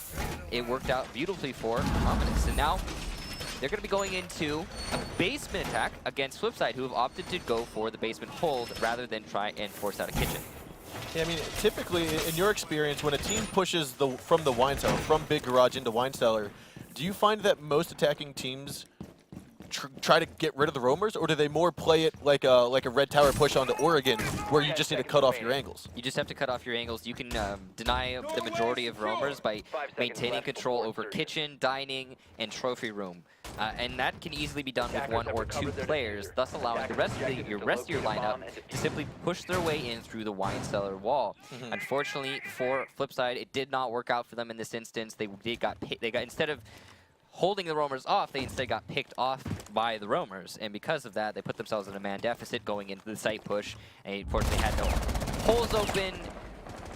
it worked out beautifully for Ominous. And now they're going to be going into a basement attack against FlipSide, who have opted to go for the basement hold rather than try and force out a kitchen. Yeah, I mean, typically, in your experience, when a team pushes from the wine cellar, from Big Garage into wine cellar, do you find that most attacking teams try to get rid of the roamers, or do they more play it like a Red Tower push onto Oregon, where you just need to cut off your angles? You just have to cut off your angles. You can deny the majority of roamers by maintaining control over kitchen, dining, and trophy room. And that can easily be done with 1 or 2 players, thus allowing the rest of your lineup to simply push their way in through the wine cellar wall. Unfortunately for FlipSide, it did not work out for them in this instance. They got instead of holding the roamers off, they instead got picked off by the roamers, and because of that, they put themselves in a man deficit going into the site push, and unfortunately had no holes open,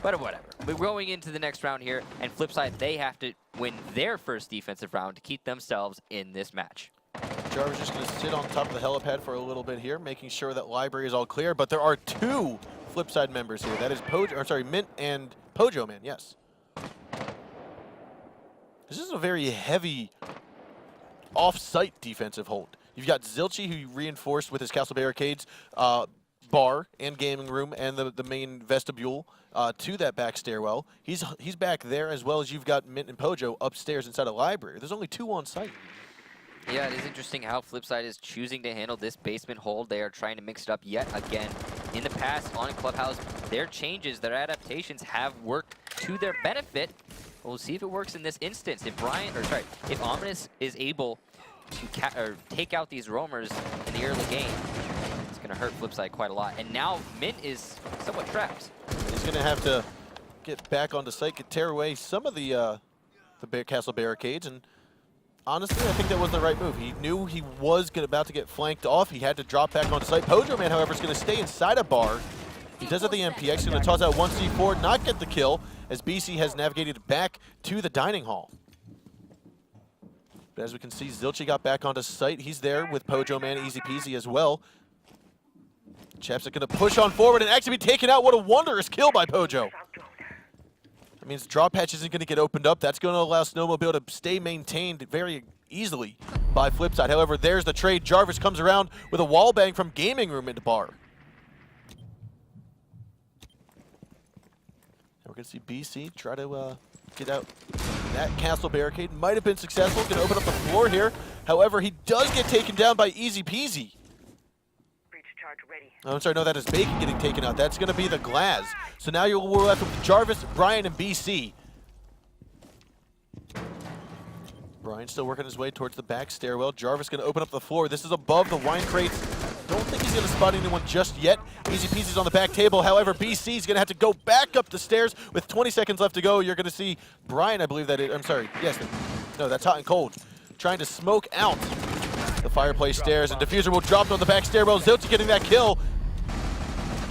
but whatever. We're going into the next round here, and FlipSide, they have to win their first defensive round to keep themselves in this match. Jarvis just going to sit on top of the helipad for a little bit here, making sure that library is all clear, but there are 2 FlipSide members here. That is Mint and Pojoman, yes. This is a very heavy off-site defensive hold. You've got Zilchi, who you reinforced with his castle barricades, bar and gaming room, and the main vestibule to that back stairwell. He's back there, as well as you've got Mint and Pojo upstairs inside a library. There's only 2 on site. Yeah, it is interesting how FlipSide is choosing to handle this basement hold. They are trying to mix it up yet again. In the past, on Clubhouse, their changes, their adaptations have worked to their benefit. We'll see if it works in this instance. If Ominous is able to take out these roamers in the early game, it's going to hurt FlipSide quite a lot. And now Mint is somewhat trapped. He's going to have to get back onto site, tear away some of the castle barricades, and honestly, I think that was the right move. He knew he was about to get flanked off. He had to drop back onto site. Pojoman, however, is going to stay inside a bar. He does have the MPX, going to toss out 1C4, not get the kill, as BC has navigated back to the dining hall. But as we can see, Zilchi got back onto site. He's there with Pojoman, Easy Peasy as well. Chapstick going to push on forward and actually be taken out. What a wondrous kill by Pojo. That means drop hatch isn't going to get opened up. That's going to allow Snowmobile to stay maintained very easily by FlipSid. However, there's the trade. Jarvis comes around with a wall bang from Gaming Room into Bar. And we're going to see BC try to get out that castle barricade. Might have been successful. Going to open up the floor here. However, he does get taken down by Easy Peasy. Oh, I'm sorry, no, that is Bacon getting taken out. That's going to be the Glaz. So now you're left with Jarvis, Brian, and BC. Brian still working his way towards the back stairwell. Jarvis going to open up the floor. This is above the wine crates. Don't think he's going to spot anyone just yet. Easy Peasy's on the back table. However, BC is going to have to go back up the stairs with 20 seconds left to go. You're going to see Brian, I believe that is, I'm sorry, yes, no, that's Hot and Cold, trying to smoke out the fireplace stairs, and Diffuser will drop on the back stairwell. Zilch getting that kill.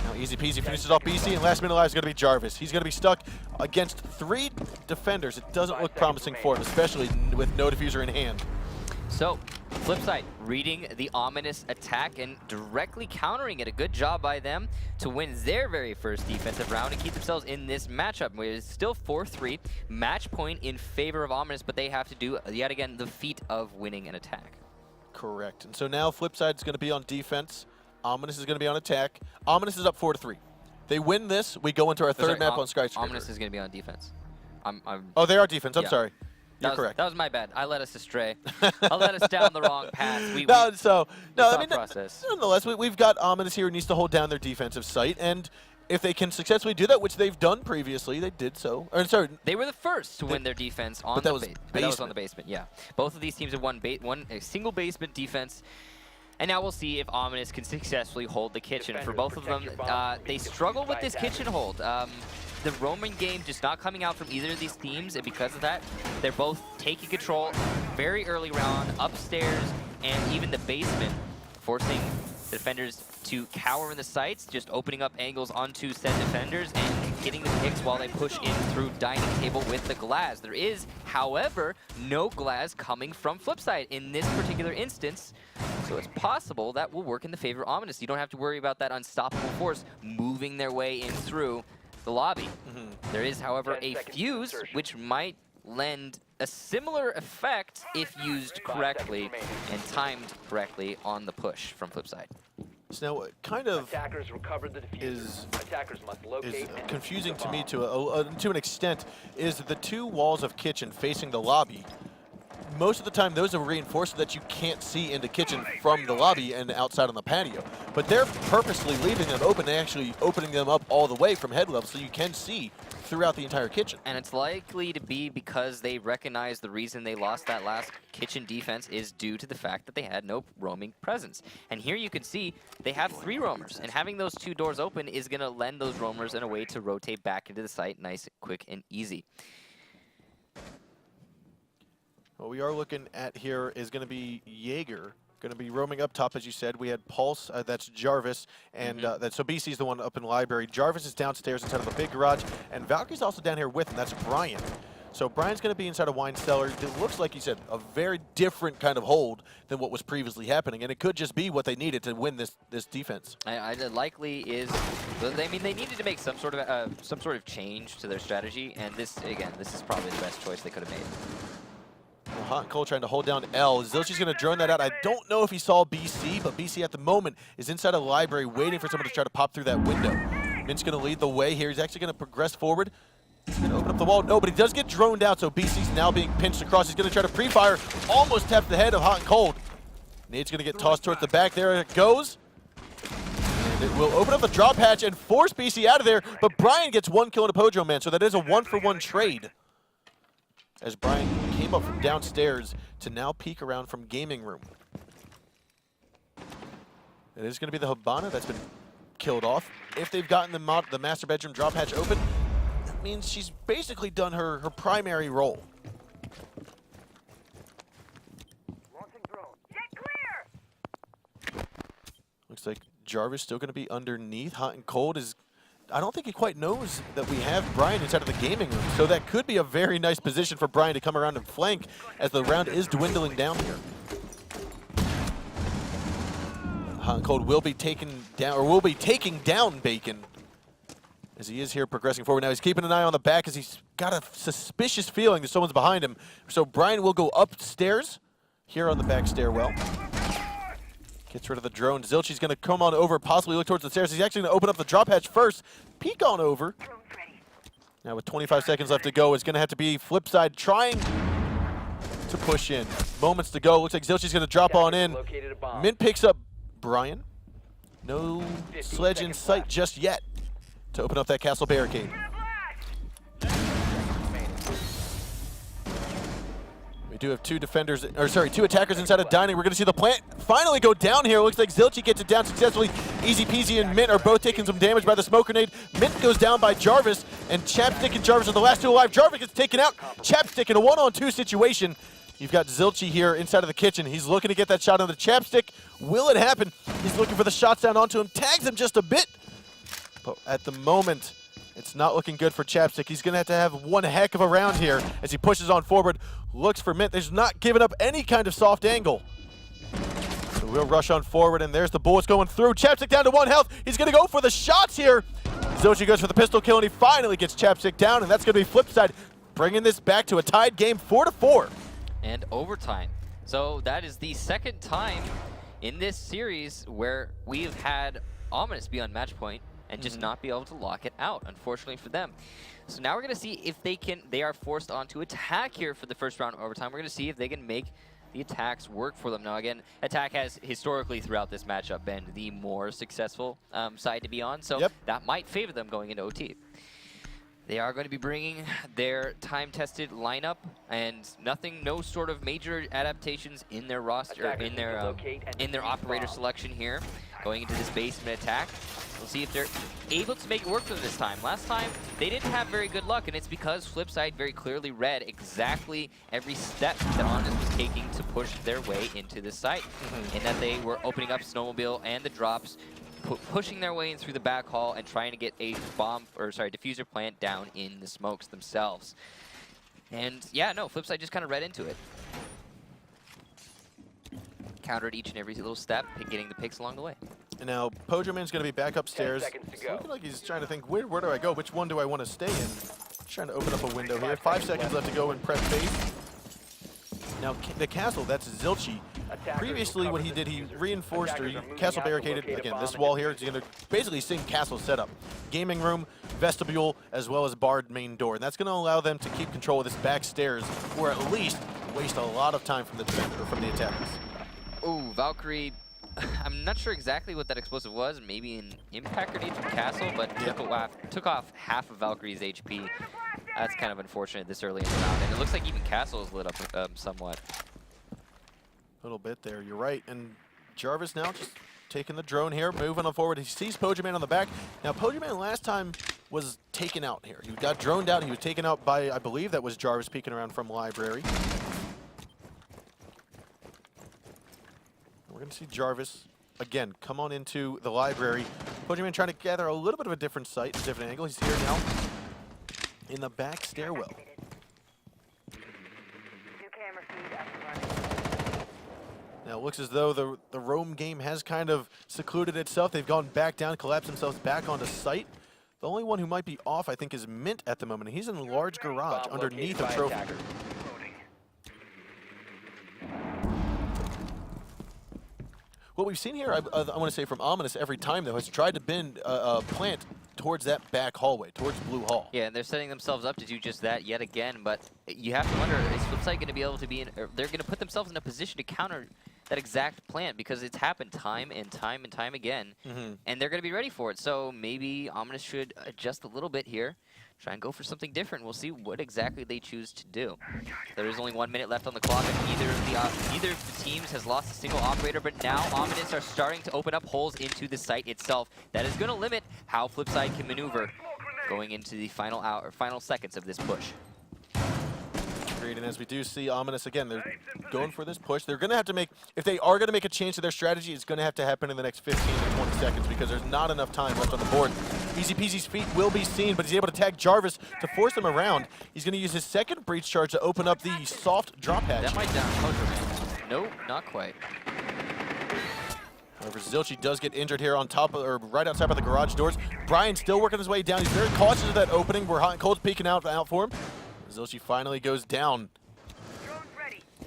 Now Easy Peasy finishes off BC, and last minute alive is going to be Jarvis. He's going to be stuck against 3 defenders. It doesn't look promising for him, especially with no Diffuser in hand. So, FlipSid reading the ominous attack and directly countering it. A good job by them to win their very first defensive round and keep themselves in this matchup. It's still 4-3, match point in favor of Ominous, but they have to do, yet again, the feat of winning an attack. Correct. And so now FlipSid is going to be on defense. Ominous is going to be on attack. Ominous is up 4-3. They win this, we go into our third map on Skyscraper. Ominous is going to be on defense. Oh, they are defense. I'm yeah. sorry. You're correct. That was my bad. I led us astray. I led us down the wrong path. Nonetheless, we've got Ominous here who needs to hold down their defensive site, and if they can successfully do that, which they've done previously, they did so. Or, sorry, they were the first to win their defense on that was on the basement. Yeah, both of these teams have won a single basement defense. And now we'll see if Ominous can successfully hold the kitchen. For both of them, they struggle with this kitchen hold. The roaming game just not coming out from either of these teams, and because of that, they're both taking control very early round, upstairs, and even the basement, forcing the defenders to cower in the sites, just opening up angles onto said defenders and getting the picks while they push in through dining table with the Glaz. There is, however, no Glaz coming from FlipSid in this particular instance, so it's possible that will work in the favor of Ominous. You don't have to worry about that unstoppable force moving their way in through the lobby. There is, however, a fuse, which might lend a similar effect if used correctly and timed correctly on the push from FlipSid. So now, what kind of is confusing to me to an extent is the 2 walls of kitchen facing the lobby. Most of the time, those are reinforced so that you can't see into kitchen from the lobby and outside on the patio. But they're purposely leaving them open and actually opening them up all the way from head level so you can see throughout the entire kitchen. And it's likely to be because they recognize the reason they lost that last kitchen defense is due to the fact that they had no roaming presence. And here you can see they have 3 roamers, and having those 2 doors open is going to lend those roamers in a way to rotate back into the site nice, quick, and easy. What we are looking at here is going to be Jaeger, going to be roaming up top, as you said. We had Pulse, that's Jarvis, and so BC's the one up in the library. Jarvis is downstairs inside of the big garage, and Valkyrie's also down here with him. That's Brian. So Brian's going to be inside a wine cellar. It looks like, you said, a very different kind of hold than what was previously happening, and it could just be what they needed to win this defense. It likely is. I mean, they needed to make some sort of change to their strategy, and this is probably the best choice they could have made. Well, Hot and Cold trying to hold down L. Zilchi's going to drone that out. I don't know if he saw BC, but BC at the moment is inside a library waiting for someone to try to pop through that window. Mint's going to lead the way here. He's actually going to progress forward. He's going to open up the wall. No, but he does get droned out, so BC's now being pinched across. He's going to try to pre-fire. Almost taps the head of Hot and Cold. Nade's going to get tossed towards the back. There it goes. And it will open up the drop hatch and force BC out of there, but Brian gets 1 kill in a Pojo Man, so that is a 1-for-1 trade. As Brian came up from downstairs to now peek around from Gaming Room. It is going to be the Habana that's been killed off. If they've gotten the master bedroom drop hatch open, that means she's basically done her primary role. Looks like Jarvis still going to be underneath. Hot and Cold is... I don't think he quite knows that we have Brian inside of the gaming room, so that could be a very nice position for Brian to come around and flank as the round is dwindling down here. Hot and Cold will be taking down Bacon as he is here progressing forward. Now he's keeping an eye on the back as he's got a suspicious feeling that someone's behind him. So Brian will go upstairs here on the back stairwell. Gets rid of the drone. Zilchi's going to come on over, possibly look towards the stairs. He's actually going to open up the drop hatch first. Peek on over. Now with 25 seconds left to go, it's going to have to be FlipSid trying to push in. Moments to go. Looks like Zilchi's going to drop on in. Mint picks up Brian. No sledge in sight just yet to open up that castle barricade. We do have two attackers inside of dining. We're going to see the plant finally go down here. Looks like Zilchi gets it down successfully. Easy Peasy and Mint are both taking some damage by the smoke grenade. Mint goes down by Jarvis, and Chapstick and Jarvis are the last two alive. Jarvis gets taken out. Chapstick in a 1-on-2 situation. You've got Zilchi here inside of the kitchen. He's looking to get that shot on the Chapstick. Will it happen? He's looking for the shots down onto him. Tags him just a bit. But at the moment, it's not looking good for Chapstick. He's going to have one heck of a round here as he pushes on forward. Looks for Mint. There's not giving up any kind of soft angle. So we'll rush on forward, and there's the bullets going through. Chapstick down to 1 health. He's going to go for the shots here. Zilchi goes for the pistol kill, and he finally gets Chapstick down, and that's going to be FlipSid, bringing this back to a tied game 4-4. And overtime. So that is the second time in this series where we've had Ominous be on match point and just not be able to lock it out, unfortunately for them. So now we're going to see if they are forced onto attack here for the first round of overtime. We're going to see if they can make the attacks work for them. Now again, attack has historically throughout this matchup been the more successful side to be on, so that might favor them going into OT. They are going to be bringing their time-tested lineup, and no sort of major adaptations in their roster, in their operator selection here, going into this basement attack. We'll see if they're able to make it work for them this time. Last time, they didn't have very good luck, and it's because FlipSid very clearly read exactly every step that Ominous was taking to push their way into this site, and that they were opening up Snowmobile and the drops, pushing their way in through the back hall and trying to get a diffuser plant down in the smokes themselves. And yeah, no, FlipSid just kind of read into it. Countered each and every little step, getting the picks along the way. And now Pojo Man's going to be back upstairs. It's looking like he's trying to think, where do I go? Which one do I want to stay in? Trying to open up a window here. 5 seconds left to go in prep phase. Now the castle, that's Zilchi. Previously what he did, he reinforced or he castle barricaded, again, this wall here is going to basically same castle setup. Gaming room, vestibule, as well as barred main door. And that's going to allow them to keep control of this back stairs, or at least waste a lot of time from the defender, or from the attackers. Ooh, Valkyrie. I'm not sure exactly what that explosive was. Maybe an impact grenade from Castle, but took off half of Valkyrie's HP. That's kind of unfortunate this early in the round. And it looks like even Castle is lit up somewhat. A little bit there, you're right. And Jarvis now just taking the drone here, moving on forward. He sees Pojo Man on the back. Now, Pojo Man last time was taken out here. He got droned out. He was taken out by, I believe that was Jarvis peeking around from Library. We're going to see Jarvis, again, come on into the Library. Pojo Man trying to gather a little bit of a different site, a different angle. He's here now in the back stairwell. Now it looks as though the roam game has kind of secluded itself. They've gone back down, collapsed themselves back onto site. The only one who might be off, I think, is Mint at the moment. He's in a large garage underneath a trophy. What we've seen here, I want to say from Ominous every time, though, has tried to bend a plant towards that back hallway, towards Blue Hall. Yeah, and they're setting themselves up to do just that yet again, but you have to wonder, is FlipSid going to be able to be in, they're going to put themselves in a position to counter that exact plant, because it's happened time and time and time again, and they're going to be ready for it. So maybe Ominous should adjust a little bit here, try and go for something different. We'll see what exactly they choose to do. There is only 1 minute left on the clock, and neither of the teams has lost a single operator, but now Ominous are starting to open up holes into the site itself. That is going to limit how FlipSid can maneuver going into the final seconds of this push. And as we do see Ominous again, they're going for this push. They're going to have to make, if they are going to make a change to their strategy, it's going to have to happen in the next 15 to 20 seconds because there's not enough time left on the board. Easy Peasy's feet will be seen, but he's able to tag Jarvis to force him around. He's going to use his second breach charge to open up the soft drop hatch. That might down Pojo Man. Nope, not quite. However, Zilchi does get injured here on top of, or right outside of the garage doors. Brian's still working his way down. He's very cautious of that opening where Hot and Cold's peeking out for him. Zilchi finally goes down.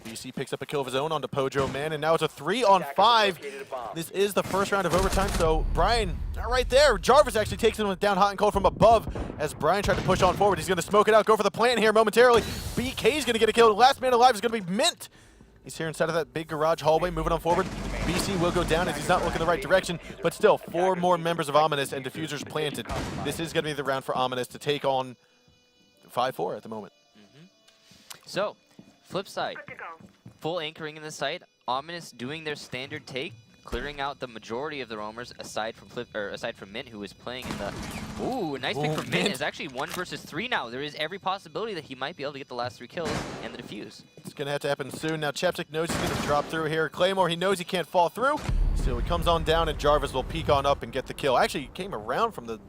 BC picks up a kill of his own onto Pojo, man, and now it's a 3-on-5. This is the first round of overtime, so Brian, right there. Jarvis actually takes him down hot and cold from above as Brian tried to push on forward. He's going to smoke it out, go for the plant here momentarily. BK is going to get a kill. The last man alive is going to be Mint. He's here inside of that big garage hallway, moving on forward. BC will go down as he's not looking the right direction, but still, 4 more members of Ominous and diffusers planted. This is going to be the round for Ominous to take on 5-4 at the moment. So, flip side, full anchoring in the site. Ominous doing their standard take, clearing out the majority of the roamers aside from Mint, who is playing in the. Ooh, nice pick from Mint. It's actually 1 versus 3 now. There is every possibility that he might be able to get the last 3 kills and the defuse. It's going to have to happen soon. Now Chapstick knows he's going to drop through here. Claymore, he knows he can't fall through, so he comes on down, and Jarvis will peek on up and get the kill. Actually, he came around from the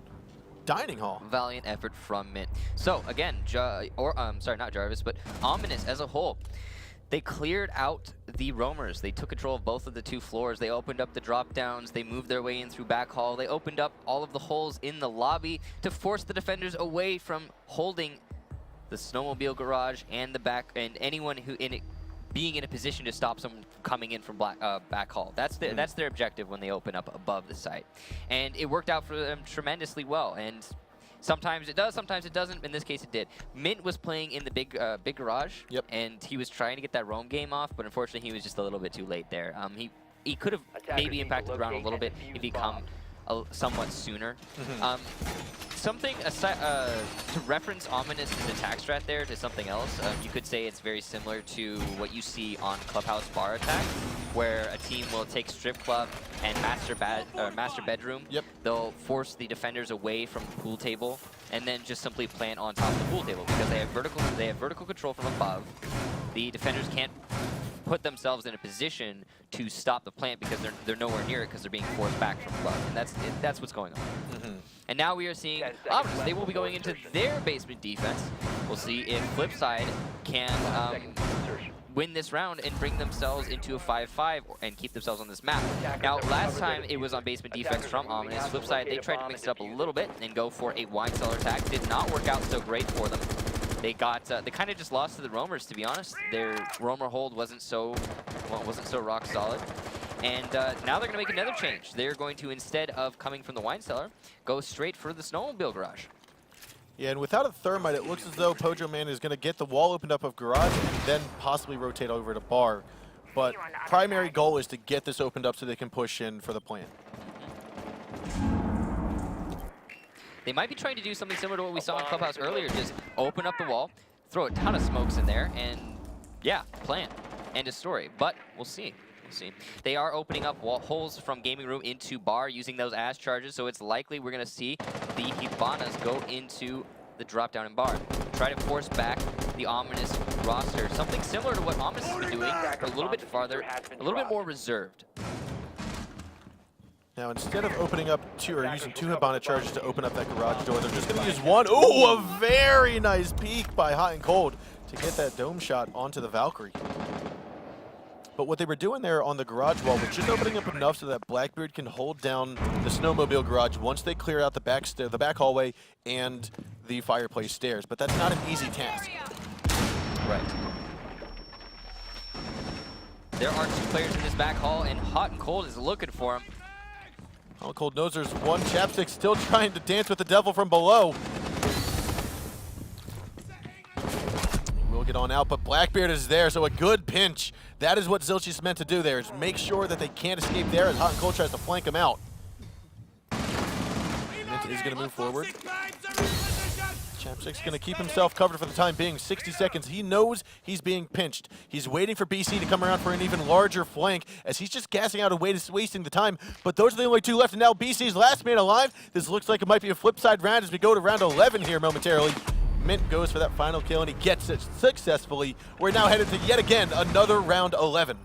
dining hall. Valiant effort from Mint. So again, sorry, not Jarvis, but Ominous as a whole. They cleared out the roamers. They took control of both of the 2 floors. They opened up the drop downs. They moved their way in through back hall. They opened up all of the holes in the lobby to force the defenders away from holding the snowmobile garage and the back, and anyone who being in a position to stop someone from coming in from back hall. That's their objective when they open up above the site. And it worked out for them tremendously well. And sometimes it does, sometimes it doesn't. In this case, it did. Mint was playing in the big garage, and he was trying to get that roam game off, but unfortunately, he was just a little bit too late there. He could have maybe impacted the round a little bit if he come somewhat sooner. Something aside, to reference Ominous's attack strat there to something else, you could say it's very similar to what you see on Clubhouse bar attack, where a team will take strip club and master bedroom. They'll force the defenders away from the pool table and then just simply plant on top of the pool table because they have vertical control from above. The defenders can't put themselves in a position to stop the plant because they're nowhere near it because they're being forced back from above, and that's what's going on. And now we are seeing Ominous. They will be going into their basement defense. We'll see if FlipSid can win this round and bring themselves into a 5-5 and keep themselves on this map. Now, last time it was on basement defense from Ominous. FlipSid, they tried to mix it up a little bit and go for a wine cellar attack. Did not work out so great for them. They got they kind of just lost to the roamers, to be honest. Their roamer hold wasn't so rock solid. And now they're going to make another change. They're going to, instead of coming from the wine cellar, go straight for the snowmobile garage. Yeah, and without a thermite, it looks as though Pojo Man is going to get the wall opened up of garage and then possibly rotate over to bar. But primary goal is to get this opened up so they can push in for the plant. They might be trying to do something similar to what we saw in Clubhouse earlier, just open up the wall, throw a ton of smokes in there, and yeah, plant. End of story. But we'll see. They are opening up holes from gaming room into bar using those ash charges, so it's likely we're going to see the Hibanas go into the drop down in bar. Try to force back the Ominous roster. Something similar to what Ominous has been doing, but a little bit farther, a little bit more reserved. Now, instead of opening up using 2 Hibana charges to open up that garage door, they're just going to use 1. Ooh, a very nice peek by Hot and Cold to get that dome shot onto the Valkyrie. But what they were doing there on the garage wall was just opening up enough so that Blackbeard can hold down the snowmobile garage once they clear out the back hallway and the fireplace stairs. But that's not an easy task. Right. There are 2 players in this back hall, and Hot and Cold is looking for him. Hot and Cold knows there's 1 Chapstick still trying to dance with the devil from below. We'll get on out, but Blackbeard is there, so a good pinch. That is what Zilchi's meant to do there, is make sure that they can't escape there as Hot and Cold tries to flank him out. Mint is going to move forward. Chapstick's going to keep himself covered for the time being. 60 seconds. He knows he's being pinched. He's waiting for BC to come around for an even larger flank as he's just gassing out and wasting the time. But those are the only 2 left, and now BC's last man alive. This looks like it might be a flip side round as we go to round 11 here momentarily. Mint goes for that final kill, and he gets it successfully. We're now headed to, yet again, another round 11.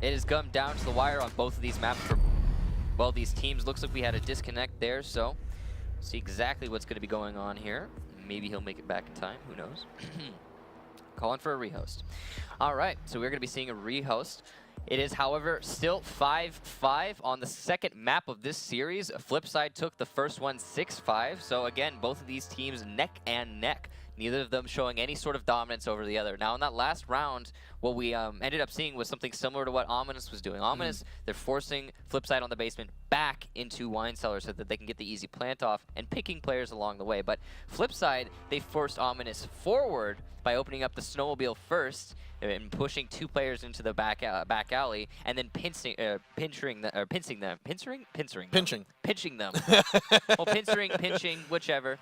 It has come down to the wire on both of these maps for, well, these teams. Looks like we had a disconnect there, so see exactly what's going to be going on here. Maybe he'll make it back in time. Who knows? Calling for a rehost. All right, so we're going to be seeing a rehost. It is, however, still 5-5 on the second map of this series. FlipSid took the first one 6-5. So again, both of these teams neck and neck. Neither of them showing any sort of dominance over the other. Now, in that last round, what we ended up seeing was something similar to what Ominous was doing. Ominous, they're forcing FlipSid on the basement back into Wine Cellar so that they can get the easy plant off and picking players along the way. But FlipSid, they forced Ominous forward by opening up the snowmobile first and pushing 2 players into the back alley, and then pinching them. Well, pinching, whichever,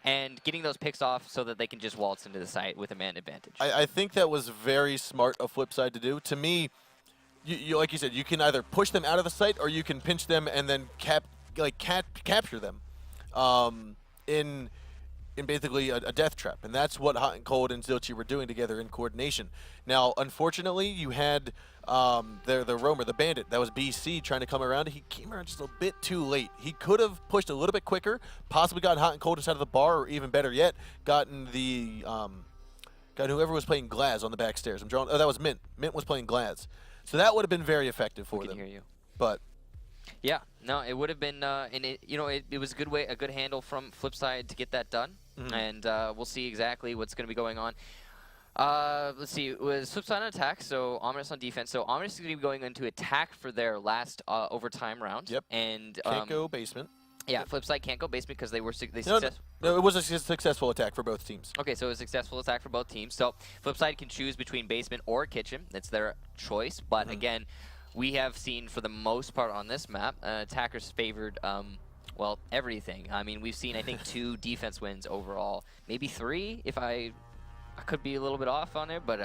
and getting those picks off so that they can just waltz into the site with a man advantage. I think that was very smart of FlipSid to do. To me, you like you said, you can either push them out of the site or you can pinch them and then capture them in basically a death trap. And that's what Hot and Cold and Zilchi were doing together in coordination. Now, unfortunately, you had the roamer, the bandit, that was BC trying to come around. He came around just a bit too late. He could have pushed a little bit quicker, possibly gotten Hot and Cold inside of the bar, or even better yet, gotten the got whoever was playing Glaz on the back stairs. I'm drawing. Oh, that was Mint. Mint was playing Glaz. So that would have been very effective for them. I can hear you. But yeah, no, it would have been, and it was a good handle from FlipSid to get that done, and we'll see exactly what's going to be going on. Let's see, it was FlipSid on attack, so Ominous on defense. So Ominous is going to be going into attack for their last overtime round. Yep. And can't go basement. Yeah, FlipSid can't go basement because they were No, it was a successful attack for both teams. Okay, so it was a successful attack for both teams. So FlipSid can choose between basement or kitchen. That's their choice. But again, we have seen for the most part on this map, attackers favored, well, everything. I mean, we've seen, I think, 2 defense wins overall. Maybe 3 if I could be a little bit off on it, but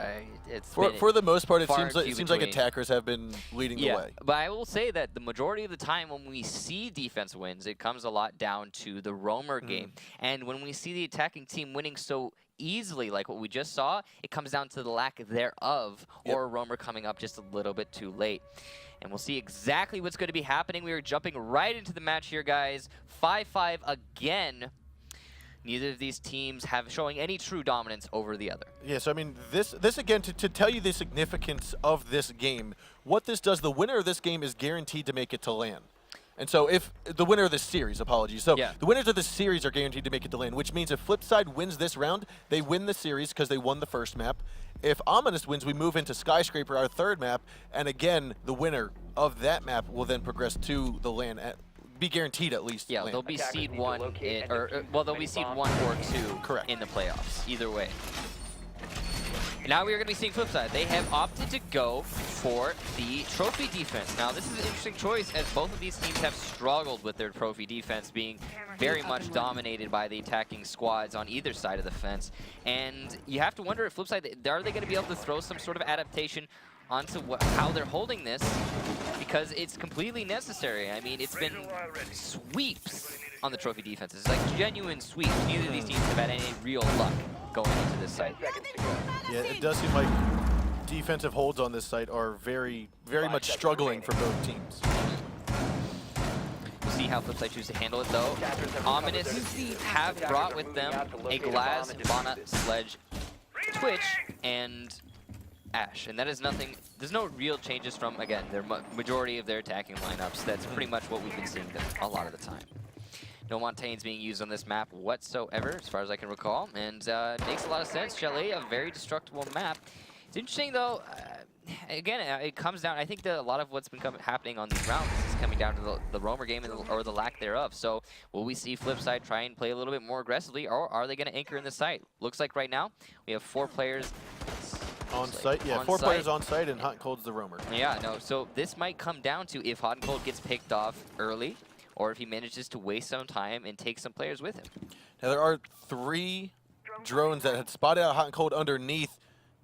for the most part, it seems like between. attackers have been leading the way. But I will say that the majority of the time when we see defense wins, it comes a lot down to the roamer game. And when we see the attacking team winning so easily, like what we just saw, it comes down to the lack thereof, or a roamer coming up just a little bit too late. And we'll see exactly what's going to be happening. We are jumping right into the match here, guys. 5-5 again. Neither of these teams have showing any true dominance over the other. Yeah, so I mean, this again, to tell you the significance of this game, what this does, the winner of this game is guaranteed to make it to LAN. And so if the winner of this series, apologies. So the winners of this series are guaranteed to make it to LAN, which means if FlipSid wins this round, they win the series because they won the first map. If Ominous wins, we move into Skyscraper, our third map, and again, the winner of that map will then progress to the LAN be guaranteed at least. Yeah, they'll be seed 1, they'll be seed 1 or 2 in the playoffs, either way. Now we are going to be seeing FlipSid. They have opted to go for the trophy defense. Now this is an interesting choice as both of these teams have struggled with their trophy defense, being very much dominated by the attacking squads on either side of the fence. And you have to wonder if FlipSid, are they going to be able to throw some sort of adaptation onto how they're holding this, because it's completely necessary. I mean, it's been sweeps on the trophy defenses, like genuine sweeps. Neither of these teams have had any real luck going into this site. Yeah, it does seem like defensive holds on this site are very much struggling for both teams. We'll see how FlipSid chooses to handle it, though. Ominous have brought with them a Glaz, Bana, Sledge, Twitch, and Ash, and that is nothing. There's no real changes from, again, their majority of their attacking lineups. That's pretty much what we've been seeing a lot of the time. No Montaignes being used on this map whatsoever, as far as I can recall, and it makes a lot of sense. Chalet, a very destructible map. It's interesting, though. Again, it comes down. I think that a lot of what's been happening on these rounds is coming down to the roamer game or the lack thereof. So, will we see FlipSid try and play a little bit more aggressively, or are they going to anchor in the site? Looks like right now we have 4 players. On site, yeah, 4 players on site, and Hot and Cold's the roamer. Yeah, no, so this might come down to if Hot and Cold gets picked off early, or if he manages to waste some time and take some players with him. Now, there are 3 drones that had spotted out Hot and Cold underneath.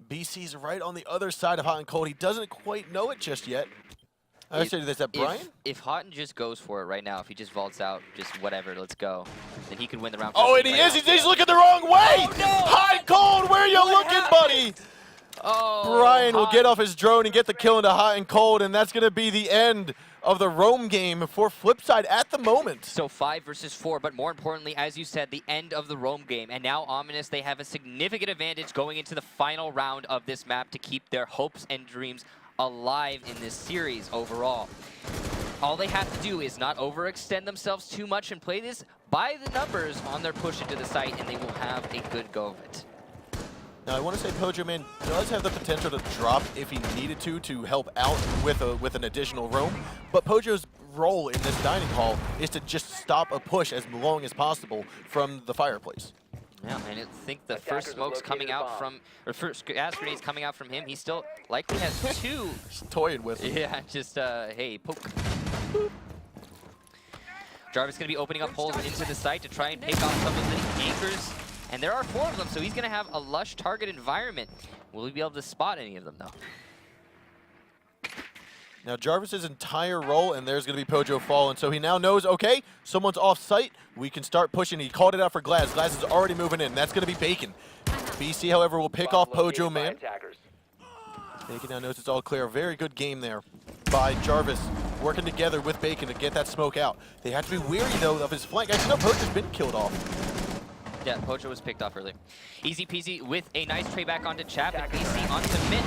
BC's right on the other side of Hot and Cold. He doesn't quite know it just yet. I said, is that Brian? If Hot and just goes for it right now, if he just vaults out, just whatever, let's go, then he could win the round. Oh, and he is! He's looking the wrong way! Oh, no! Hot and Cold, where are you looking, buddy? Oh, Brian will get off his drone and get the kill into Hot and Cold, and that's going to be the end of the roam game for FlipSid at the moment. So 5 versus 4, but more importantly, as you said, the end of the roam game. And now Ominous, they have a significant advantage going into the final round of this map to keep their hopes and dreams alive in this series overall. All they have to do is not overextend themselves too much and play this by the numbers on their push into the site, and they will have a good go of it. Now, I want to say Pojo Man does have the potential to drop if he needed to help out with an additional roam, but Pojo's role in this dining hall is to just stop a push as long as possible from the fireplace. Yeah, and I think the first smoke's coming out from, or first gas grenades coming out from him. He still likely has two. Just toying with him. Yeah, just, hey, poke. Boop. Jarvis going to be opening up holes into the site to try and pick off some of the anchors. And there are 4 of them, so he's going to have a lush target environment. Will he be able to spot any of them, though? Now, Jarvis's entire role, and there's going to be Pojo fallen, so he now knows, okay, someone's off-site, we can start pushing. He called it out for Glass. Glass is already moving in. That's going to be Bacon. BC, however, will pick off Pojo Man. Bacon now knows it's all clear. Very good game there by Jarvis, working together with Bacon to get that smoke out. They have to be weary, though, of his flank. Actually, no, Pojo's been killed off. Yeah, Pojo was picked off early. Easy peasy with a nice trade back onto Chap and BC onto Mint.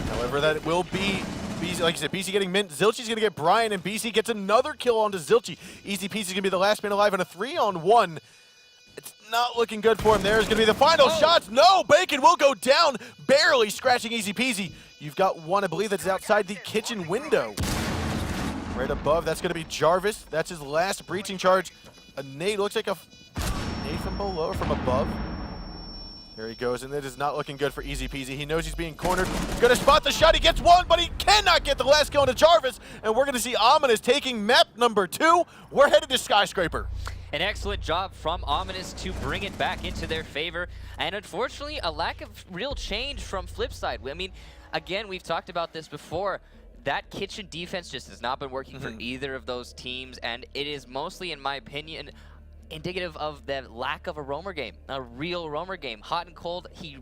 However, that will be BC, like you said, BC getting Mint. Zilchi's going to get Brian, and BC gets another kill onto Zilchi. Easy Peasy's going to be the last man alive in a 3-on-1. It's not looking good for him. There's going to be the final shots. No, Bacon will go down, barely scratching Easy Peasy. You've got one, I believe, that's outside the kitchen window. Right above, that's going to be Jarvis. That's his last breaching charge. A nade, looks like a nade from below or from above. There he goes, and it is not looking good for Easy Peasy. He knows he's being cornered. Gonna spot the shot, he gets one, but he cannot get the last kill into Jarvis, and we're gonna see Ominous taking map number 2. We're headed to Skyscraper. An excellent job from Ominous to bring it back into their favor, and unfortunately, a lack of real change from FlipSid. I mean, again, we've talked about this before. That kitchen defense just has not been working for either of those teams, and it is mostly, in my opinion, indicative of the lack of a roamer game, a real roamer game. Hot and cold, he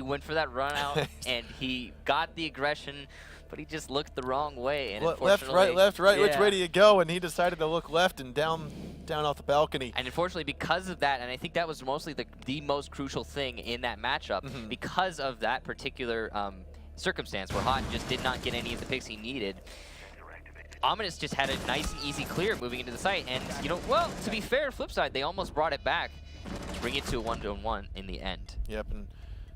went for that run out and he got the aggression, but he just looked the wrong way. And left, right, yeah. Which way do you go? And he decided to look left and down off the balcony. And unfortunately, because of that, and I think that was mostly the most crucial thing in that matchup, because of that particular circumstance where Hot just did not get any of the picks he needed, Ominous just had a nice and easy clear moving into the site, and you know, well, to be fair, FlipSid, they almost brought it back to bring it to a 1-on-1 in the end. Yep, and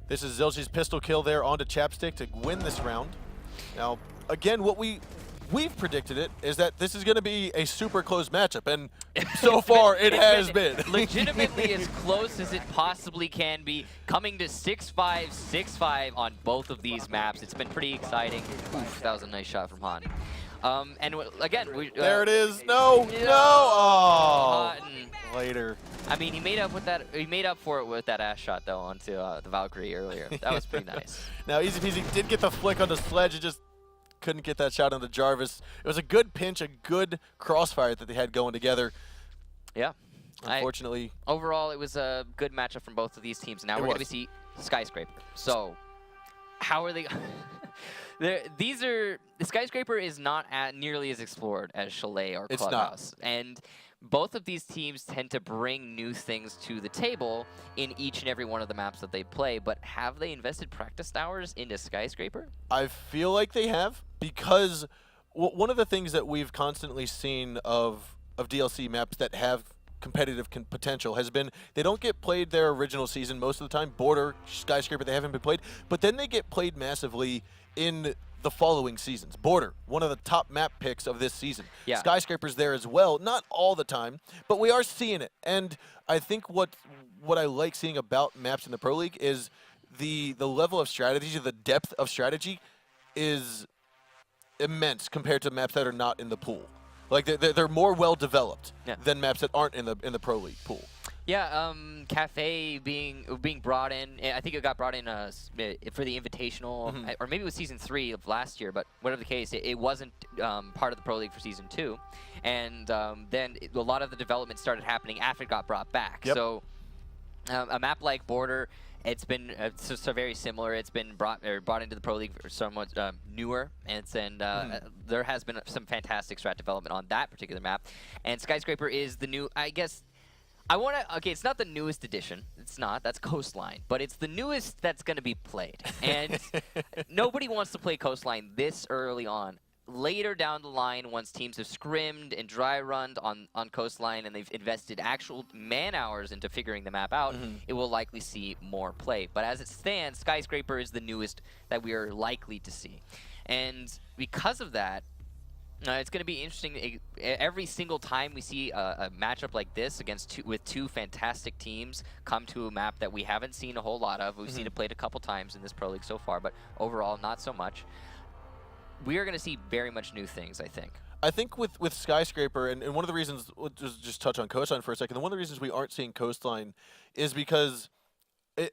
this is Zilchi's pistol kill there onto Chapstick to win this round. Now, again, what we've predicted it is that this is going to be a super close matchup, and so far it has been. Legitimately as close as it possibly can be, coming to 6-5, 6-5 on both of these maps. It's been pretty exciting. Oof, that was a nice shot from Han. And again, there it is. No, no. Oh, later. I mean, he made up with that. He made up for it with that ass shot though onto the Valkyrie earlier. That was pretty nice. Now, Easy Peasy did get the flick on the sledge. It just couldn't get that shot onto Jarvis. It was a good pinch, a good crossfire that they had going together. Yeah. Unfortunately. Overall, it was a good matchup from both of these teams. Now we're going to see Skyscraper. So, how are they? The Skyscraper is not nearly as explored as Chalet or Clubhouse. And both of these teams tend to bring new things to the table in each and every one of the maps that they play, but have they invested practice hours into Skyscraper? I feel like they have, because one of the things that we've constantly seen of DLC maps that have competitive potential has been they don't get played their original season most of the time. Border, Skyscraper, they haven't been played, but then they get played massively in the following seasons. Border, one of the top map picks of this season. Yeah. Skyscraper's there as well, not all the time, but we are seeing it. And I think what I like seeing about maps in the Pro League is the level of strategy, the depth of strategy is immense compared to maps that are not in the pool. Like they're more well developed than maps that aren't in the Pro League pool. Yeah, Cafe being brought in. I think it got brought in for the Invitational, or maybe it was Season 3 of last year. But whatever the case, it wasn't part of the Pro League for Season 2. And then a lot of the development started happening after it got brought back. Yep. So a map like Border, it's been so very similar. It's been brought into the Pro League for somewhat newer, and there has been some fantastic strat development on that particular map. And Skyscraper is the new, I guess, I want to. Okay, it's not the newest edition. It's not. That's Coastline, but it's the newest that's going to be played. And nobody wants to play Coastline this early on. Later down the line, once teams have scrimmed and dry runned on Coastline and they've invested actual man hours into figuring the map out, it will likely see more play. But as it stands, Skyscraper is the newest that we are likely to see. And because of that, it's going to be interesting. Every single time we see a matchup like this with two fantastic teams come to a map that we haven't seen a whole lot of. We've seen it played a couple times in this Pro League so far, but overall not so much. We are going to see very much new things, I think. I think with Skyscraper, and one of the reasons, we'll just touch on Coastline for a second, one of the reasons we aren't seeing Coastline is because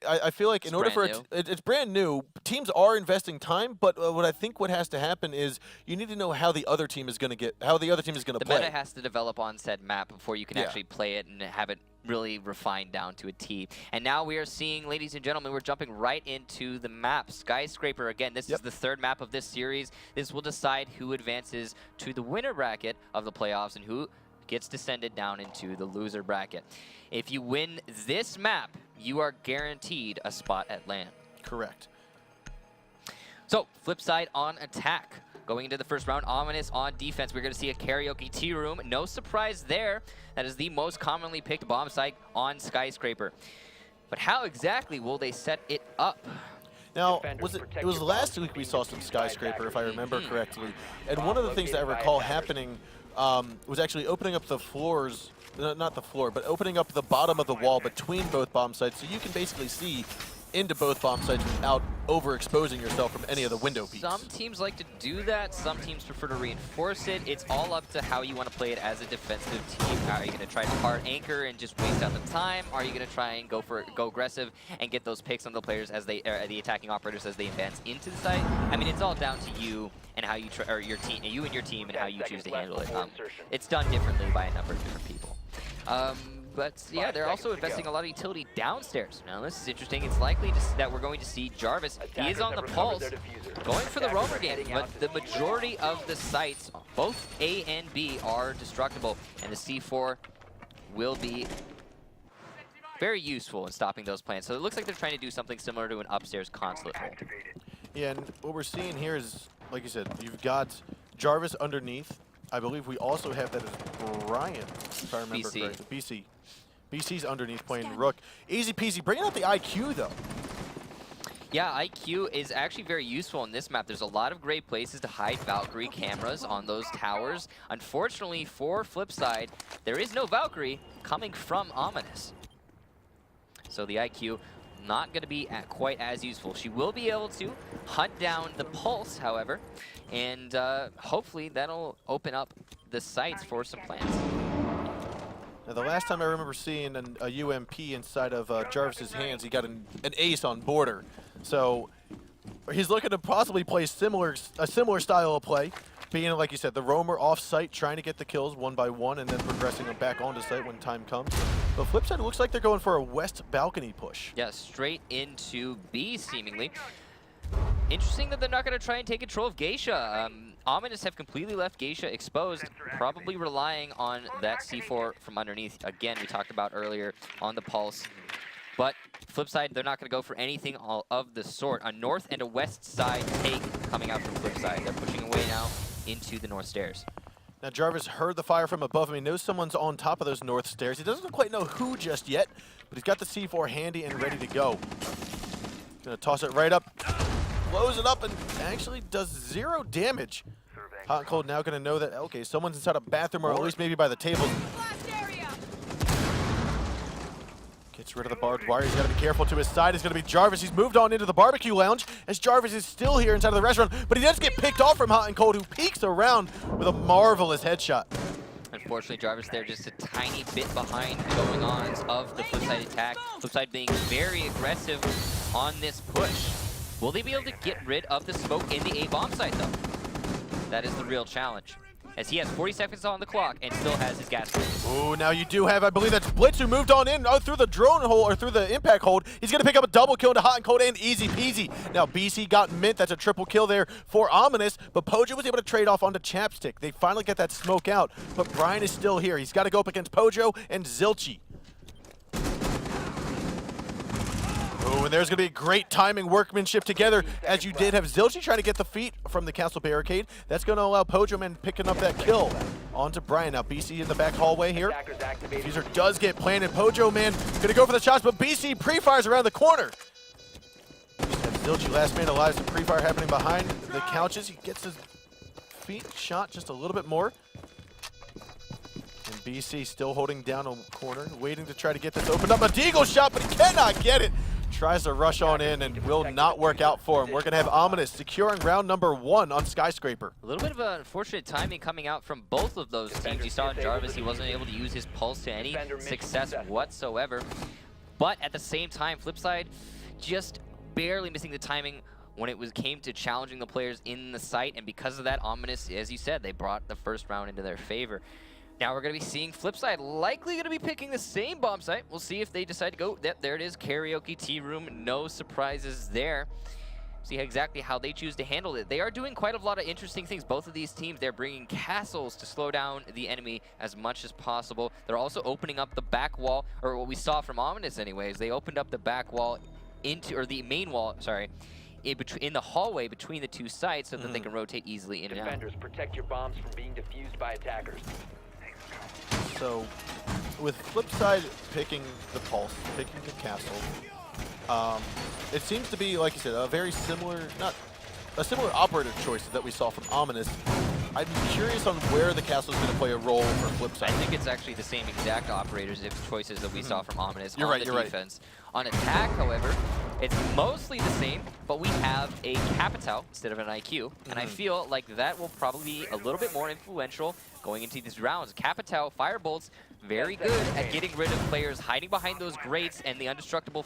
I feel like in order for it's brand new, teams are investing time, but what I think what has to happen is you need to know how the other team is going to play. The meta has to develop on said map before you can actually play it and have it really refined down to a T. And now we are seeing, ladies and gentlemen, we're jumping right into the map. Skyscraper, again, this is the third map of this series. This will decide who advances to the winner bracket of the playoffs and who gets descended down into the loser bracket. If you win this map, you are guaranteed a spot at LAN. Correct. So, FlipSid on attack. Going into the first round, Ominous on defense. We're going to see a karaoke tea room. No surprise there. That is the most commonly picked bomb site on Skyscraper. But how exactly will they set it up? Now, it was last week we saw some Skyscraper, if I remember correctly. And one of the things that I recall happening was actually opening up the floors, not the floor, but opening up the bottom of the wall between both bomb sites so you can basically see into both bomb sites without overexposing yourself from any of the window peaks. Some teams like to do that. Some teams prefer to reinforce it. It's all up to how you want to play it as a defensive team. Are you going to try to hard anchor and just waste out the time? Are you going to try and go aggressive and get those picks on the players as they, the attacking operators as they advance into the site? I mean, it's all down to you and how you or your team, you and your team, and how you choose to handle it. It's done differently by a number of different people. But yeah, they're also investing a lot of utility downstairs. Now this is interesting. It's likely that we're going to see Jarvis. He is on the pulse, going for the roamer game, but the majority of the sites, both A and B, are destructible, and the C4 will be very useful in stopping those plans. So it looks like they're trying to do something similar to an upstairs consulate hole. Yeah, and what we're seeing here is, like you said, you've got Jarvis underneath. I believe we also have that as Brian, if I remember correctly. BC. BC's underneath playing Rook. Easy peasy. Bringing out the IQ, though. Yeah, IQ is actually very useful in this map. There's a lot of great places to hide Valkyrie cameras on those towers. Unfortunately for FlipSid, there is no Valkyrie coming from Ominous. So the IQ not going to be quite as useful. She will be able to hunt down the Pulse, however, and hopefully that'll open up the sites for some plans. Now, the last time I remember seeing a UMP inside of Jarvis's hands, he got an ace on border. So he's looking to possibly play a similar style of play, being, like you said, the roamer off-site, trying to get the kills one by one, and then progressing them back onto site when time comes. But FlipSid, it looks like they're going for a west balcony push. Yeah, straight into B, seemingly. Interesting that they're not going to try and take control of Geisha. Ominous have completely left Geisha exposed, probably relying on that C4 from underneath. Again, we talked about earlier on the Pulse. But FlipSid, they're not going to go for anything of the sort. A north and a west side take coming out from FlipSid. They're pushing away now into the north stairs. Now Jarvis heard the fire from above him. He knows someone's on top of those north stairs. He doesn't quite know who just yet, but he's got the C4 handy and ready to go. Gonna toss it right up, blows it up, and actually does 0 damage. Hot and Cold now gonna know that, okay, someone's inside a bathroom or at least maybe by the table. Gets rid of the barbed wire. He's got to be careful. To his side is going to be Jarvis. He's moved on into the barbecue lounge as Jarvis is still here inside of the restaurant, but he does get picked off from Hot and Cold, who peeks around with a marvelous headshot. Unfortunately, Jarvis there just a tiny bit behind the going-ons of the FlipSid attack. FlipSid being very aggressive on this push. Will they be able to get rid of the smoke in the A bomb site, though? That is the real challenge, as he has 40 seconds on the clock and still has his gas tank. Oh, now you do have, I believe that's Blitz, who moved on in through the drone hole, or through the impact hold. He's going to pick up a double kill into Hot and Cold, and easy peasy. Now BC got mint. That's a triple kill there for Ominous, but Pojo was able to trade off onto Chapstick. They finally get that smoke out, but Brian is still here. He's got to go up against Pojo and Zilchi. Oh, and there's going to be great timing workmanship together, as you did have Zilchi trying to get the feet from the castle barricade. That's going to allow Pojo Man picking up that kill onto Brian. Now BC in the back hallway here. Fuser does get planted. Pojo Man going to go for the shots, but BC pre-fires around the corner. Zilchi last man alive, some pre-fire happening behind the couches. He gets his feet shot just a little bit more. And BC still holding down a corner, waiting to try to get this opened up. A deagle shot, but he cannot get it. Tries to rush on in and will not work out for him. We're going to have Ominous securing round number 1 on Skyscraper. A little bit of unfortunate timing coming out from both of those teams. You saw in Jarvis, he wasn't able to use his pulse to any success whatsoever. But at the same time, FlipSid just barely missing the timing when it came to challenging the players in the site, and because of that, Ominous, as you said, they brought the first round into their favor. Now we're going to be seeing FlipSid likely going to be picking the same bomb site. We'll see if they decide to go. Yep, there it is, karaoke tea room. No surprises there. See exactly how they choose to handle it. They are doing quite a lot of interesting things. Both of these teams, they're bringing castles to slow down the enemy as much as possible. They're also opening up the back wall, or what we saw from Ominous anyways. They opened up the back wall into, or the main wall, sorry, in the hallway between the two sites so that they can rotate easily in and out. Defenders, protect your bombs from being defused by attackers. So, with FlipSid picking the pulse, picking the castle, it seems to be, like you said, a very similar, not a similar operator choice that we saw from Ominous. I'm curious on where the castle is going to play a role for FlipSid. I think it's actually the same exact operators choices that we saw from Ominous You're on right, the you're defense. On attack, however, it's mostly the same, but we have a Capital instead of an IQ, and I feel like that will probably be a little bit more influential going into these rounds. Capital, Firebolt's very good at getting rid of players hiding behind those grates and the indestructible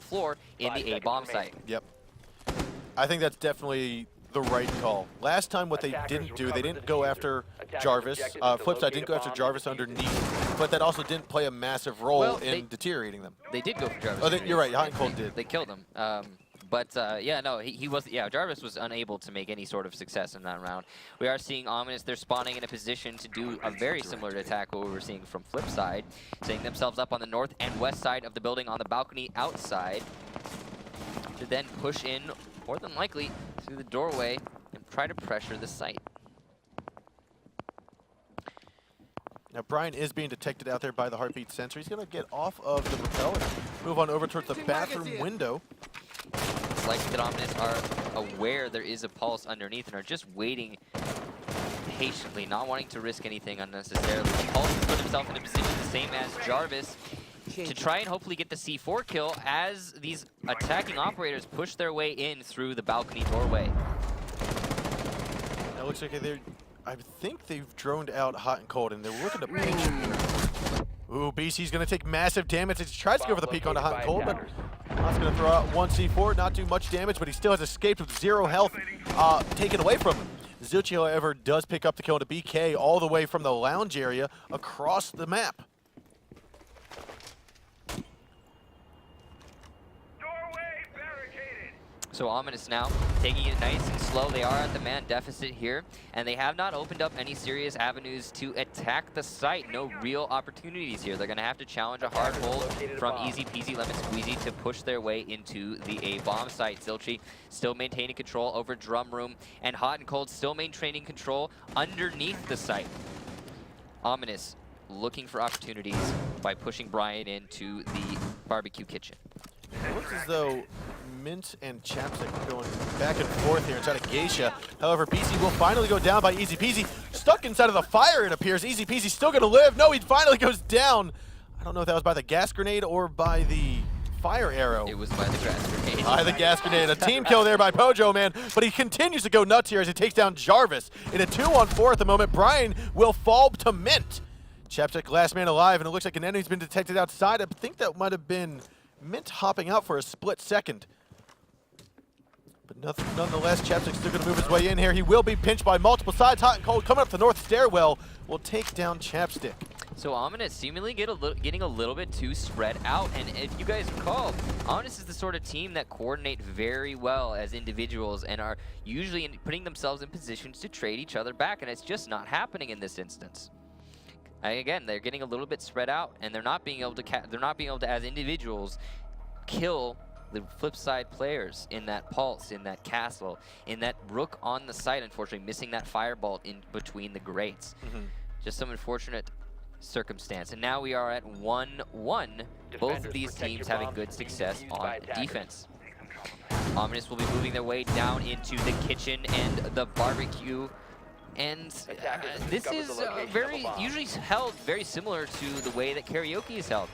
floor in the A bomb site. Yep. I think that's definitely the right call. Last time what they didn't do, they didn't go after Jarvis. FlipSid didn't go after Jarvis underneath, but that also didn't play a massive role in deteriorating them. They did go for Jarvis. Oh, you're right, Hot and Cold did. They killed him. Yeah, no, he was, yeah, Jarvis was unable to make any sort of success in that round. We are seeing Ominous, they're spawning in a position to do a very similar attack what we were seeing from FlipSid, setting themselves up on the north and west side of the building on the balcony outside to then push in, more than likely, through the doorway and try to pressure the site. Now Brian is being detected out there by the heartbeat sensor. He's going to get off of the rappel and move on over towards the bathroom window. It's likely that Ominous are aware there is a pulse underneath and are just waiting patiently, not wanting to risk anything unnecessarily. Pulse has put himself in a position the same as Jarvis to try and hopefully get the C4 kill as these attacking operators push their way in through the balcony doorway. Now it looks like I think they've droned out Hot and Cold, and they're looking to pinch him here. Ooh, BC's going to take massive damage. He tries to go for the peek onto Hot and Cold, but Hot's going to throw out one C4, not do much damage, but he still has escaped with 0 health taken away from him. Zilchi, however, does pick up the kill to BK all the way from the lounge area across the map. So Ominous now taking it nice and slow. They are at the man deficit here, and they have not opened up any serious avenues to attack the site. No real opportunities here. They're going to have to challenge a hard hold from easy peasy lemon squeezy to push their way into the A bomb site. Zilchi still maintaining control over drum room, and Hot and Cold still maintaining control underneath the site. Ominous looking for opportunities by pushing Brian into the barbecue kitchen. It looks as though Mint and Chapstick are going back and forth here inside of Geisha. However, BC will finally go down by Easy Peasy. Stuck inside of the fire, it appears. Easy Peasy still going to live. No, he finally goes down. I don't know if that was by the gas grenade or by the fire arrow. It was by the gas grenade. By the gas grenade. A team kill there by Pojo Man, but he continues to go nuts here as he takes down Jarvis. In a 2-on-4 at the moment, Brian will fall to Mint. Chapstick last man alive, and it looks like an enemy's been detected outside. I think that might have been Mint hopping out for a split second. But nonetheless, Chapstick's still going to move his way in here. He will be pinched by multiple sides. Hot and Cold coming up the north stairwell will take down Chapstick. So Ominous seemingly getting a little bit too spread out. And if you guys recall, Ominous is the sort of team that coordinate very well as individuals and are usually putting themselves in positions to trade each other back. And it's just not happening in this instance. Again, they're getting a little bit spread out, and they're not being able to as individuals kill the flip side players in that pulse, in that castle, in that rook on the site, unfortunately missing that firebolt in between the grates. Just some unfortunate circumstance. And now we are at 1-1. Both of these teams having good success on defense. Ominous will be moving their way down into the kitchen and the barbecue. And this is usually held very similar to the way that karaoke is held.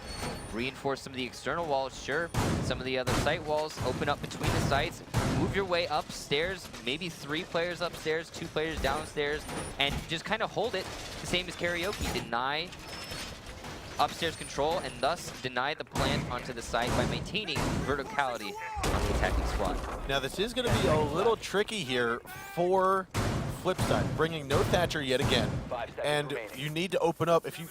Reinforce some of the external walls, sure. Some of the other site walls, open up between the sites, move your way upstairs, maybe 3 players upstairs, 2 players downstairs, and just kind of hold it the same as karaoke. Deny upstairs control and thus deny the plant onto the site by maintaining verticality on the attacking squad. Now this is going to be a little tricky here for FlipSid, bringing no Thatcher yet again, and you need to open up. If you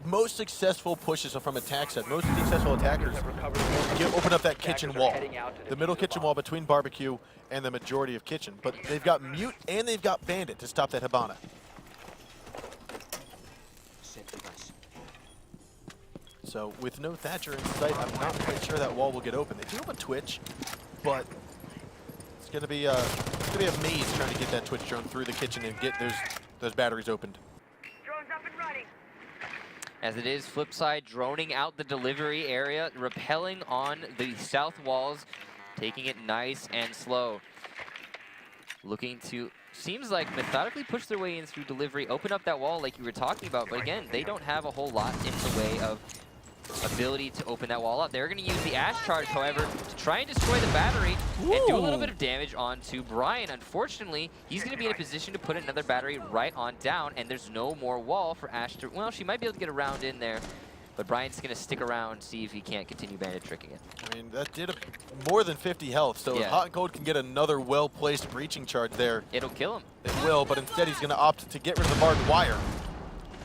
most successful pushes from attack side, most successful attackers open up that kitchen wall, the middle kitchen wall between barbecue and the majority of kitchen. But they've got mute and they've got bandit to stop that Hibana. So with no Thatcher in sight, I'm not quite sure that wall will get open. They do have a Twitch, but it's gonna be a maze trying to get that Twitch drone through the kitchen and get those batteries opened. Drone's up and running. As it is, FlipSid droning out the delivery area, repelling on the south walls, taking it nice and slow. Looking to, seems like, methodically push their way in through delivery, open up that wall like you were talking about, but again, they don't have a whole lot in the way of ability to open that wall up. They're going to use the Ash Charge, however, to try and destroy the battery and do a little bit of damage onto Brian. Unfortunately, he's going to be in a position to put another battery right on down, and there's no more wall for Ash to... Well, she might be able to get around in there, but Brian's going to stick around, see if he can't continue bandit tricking it. I mean, that did more than 50 health, so if Hot and Cold can get another well-placed breaching charge there... It'll kill him. It will, but instead he's going to opt to get rid of the barbed wire.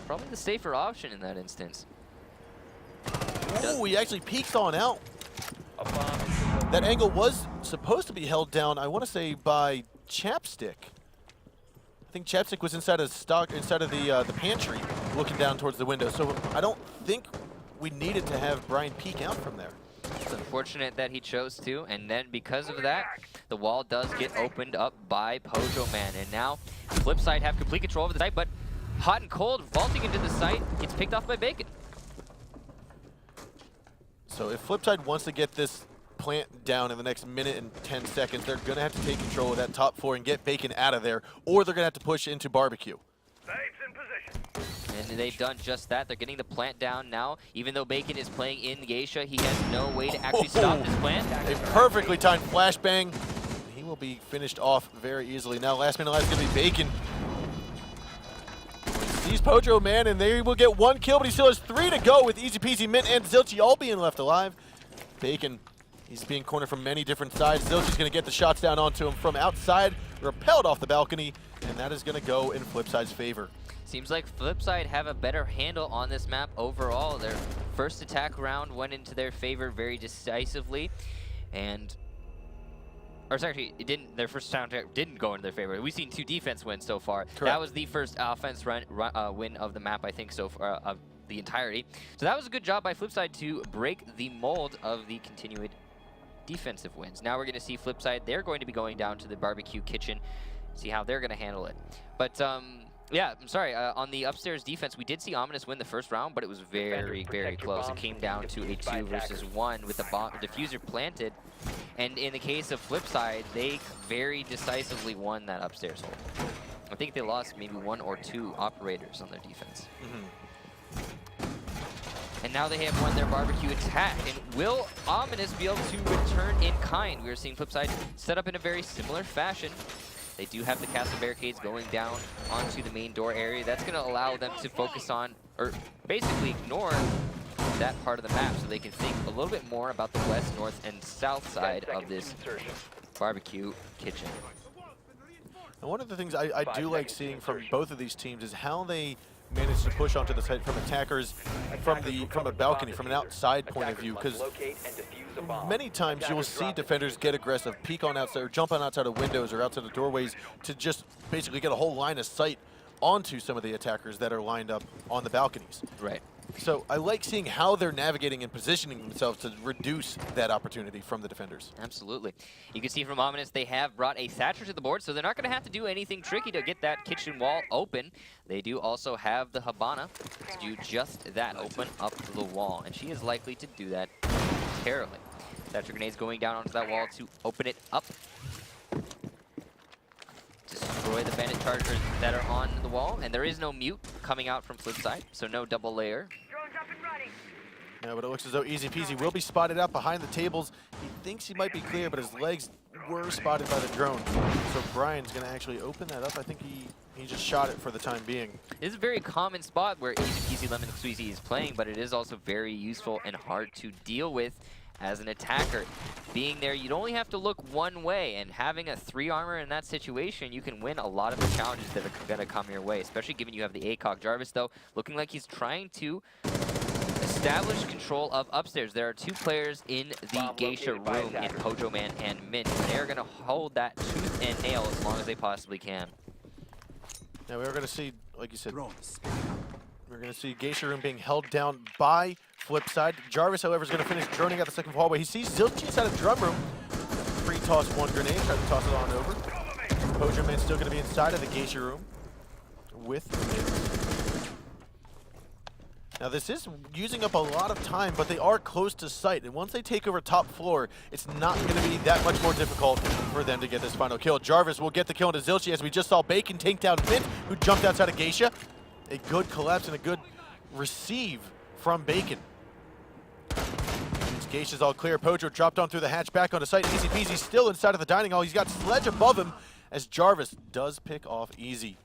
Probably the safer option in that instance. Ooh, he actually peeks on out. That angle was supposed to be held down, I want to say, by Chapstick. I think Chapstick was inside of the pantry, looking down towards the window. So I don't think we needed to have Brian peek out from there. It's unfortunate that he chose to, and then because of that, the wall does get opened up by Pojo Man. And now FlipSid have complete control over the site, but Hot and Cold vaulting into the site gets picked off by Bacon. So if FlipSid wants to get this plant down in the next minute and 10 seconds, they're going to have to take control of that top floor and get Bacon out of there, or they're going to have to push into barbecue. And they've done just that. They're getting the plant down now. Even though Bacon is playing in Geisha, he has no way to actually stop this plant. A perfectly timed flashbang. He will be finished off very easily. Now last man alive is going to be Bacon. Sees Pojo Man, and they will get 1 kill, but he still has 3 to go with Easy Peasy, Mint, and Zilchi all being left alive. Bacon, he's being cornered from many different sides. Zilchi's going to get the shots down onto him from outside, repelled off the balcony, and that is going to go in FlipSid's favor. Seems like FlipSid have a better handle on this map overall. Their first attack round went into their favor very decisively, and... Or sorry, it didn't. Their first attack didn't go in their favor. We've seen 2 defense wins so far. Correct. That was the first offense win of the map, I think, so far, of the entirety. So that was a good job by FlipSid to break the mold of the continued defensive wins. Now we're going to see FlipSid. They're going to be going down to the barbecue kitchen, see how they're going to handle it. But yeah, I'm sorry. On the upstairs defense, we did see Ominous win the first round, but it was very, very close. It came down to a 2 versus 1 with the bomb diffuser planted. And in the case of FlipSid, they very decisively won that upstairs hold. I think they lost maybe 1 or 2 operators on their defense. And now they have won their barbecue attack. And will Ominous be able to return in kind? We are seeing FlipSid set up in a very similar fashion. They do have the castle barricades going down onto the main door area. That's going to allow them to focus on, or basically ignore that part of the map so they can think a little bit more about the west, north, and south side of this barbecue kitchen. And one of the things I do like seeing from both of these teams is how they manage to push onto the site from attackers from a balcony, from an outside point of view, because many times you will see defenders get aggressive, peek on outside, or jump on outside of windows or outside of doorways to just basically get a whole line of sight onto some of the attackers that are lined up on the balconies. Right. So I like seeing how they're navigating and positioning themselves to reduce that opportunity from the defenders. Absolutely. You can see from Ominous, they have brought a Thatcher to the board, so they're not going to have to do anything tricky to get that kitchen wall open. They do also have the Habana to do just that, open up the wall. And she is likely to do that terribly. Thatcher grenades going down onto that wall to open it up. Destroy the bandit chargers that are on the wall. And there is no mute coming out from FlipSid, so no double layer. Drone's up and running. Yeah, but it looks as though Easy Peasy will be spotted out behind the tables. He thinks he might be clear, but his legs were spotted by the drone. So Brian's going to actually open that up. I think he just shot it for the time being. It is a very common spot where Easy Peasy Lemon Squeezy is playing, but it is also very useful and hard to deal with as an attacker. Being there, you'd only have to look one way, and having a 3 armor in that situation, you can win a lot of the challenges that are going to come your way, especially given you have the ACOG. Jarvis, though, looking like he's trying to establish control of upstairs. There are 2 players in the Geisha room in Pojo Man and Mint, and they are going to hold that tooth and nail as long as they possibly can. Now we are going to see, like you said, we're going to see Geisha room being held down by FlipSid. Jarvis, however, is going to finish droning out the second hallway. He sees Zilch inside of drum room. Pre-toss 1 grenade, try to toss it on over. Pojo Man still going to be inside of the Geisha room with Mint. Now this is using up a lot of time, but they are close to site, and once they take over top floor, it's not going to be that much more difficult for them to get this final kill. Jarvis will get the kill into Zilchi, as we just saw Bacon take down Mint, who jumped outside of Geisha. A good collapse and a good receive from Bacon. Geisha's all clear. Pojo dropped on through the hatch back onto site. Easy Peasy still inside of the dining hall. He's got Sledge above him as Jarvis does pick off Easy.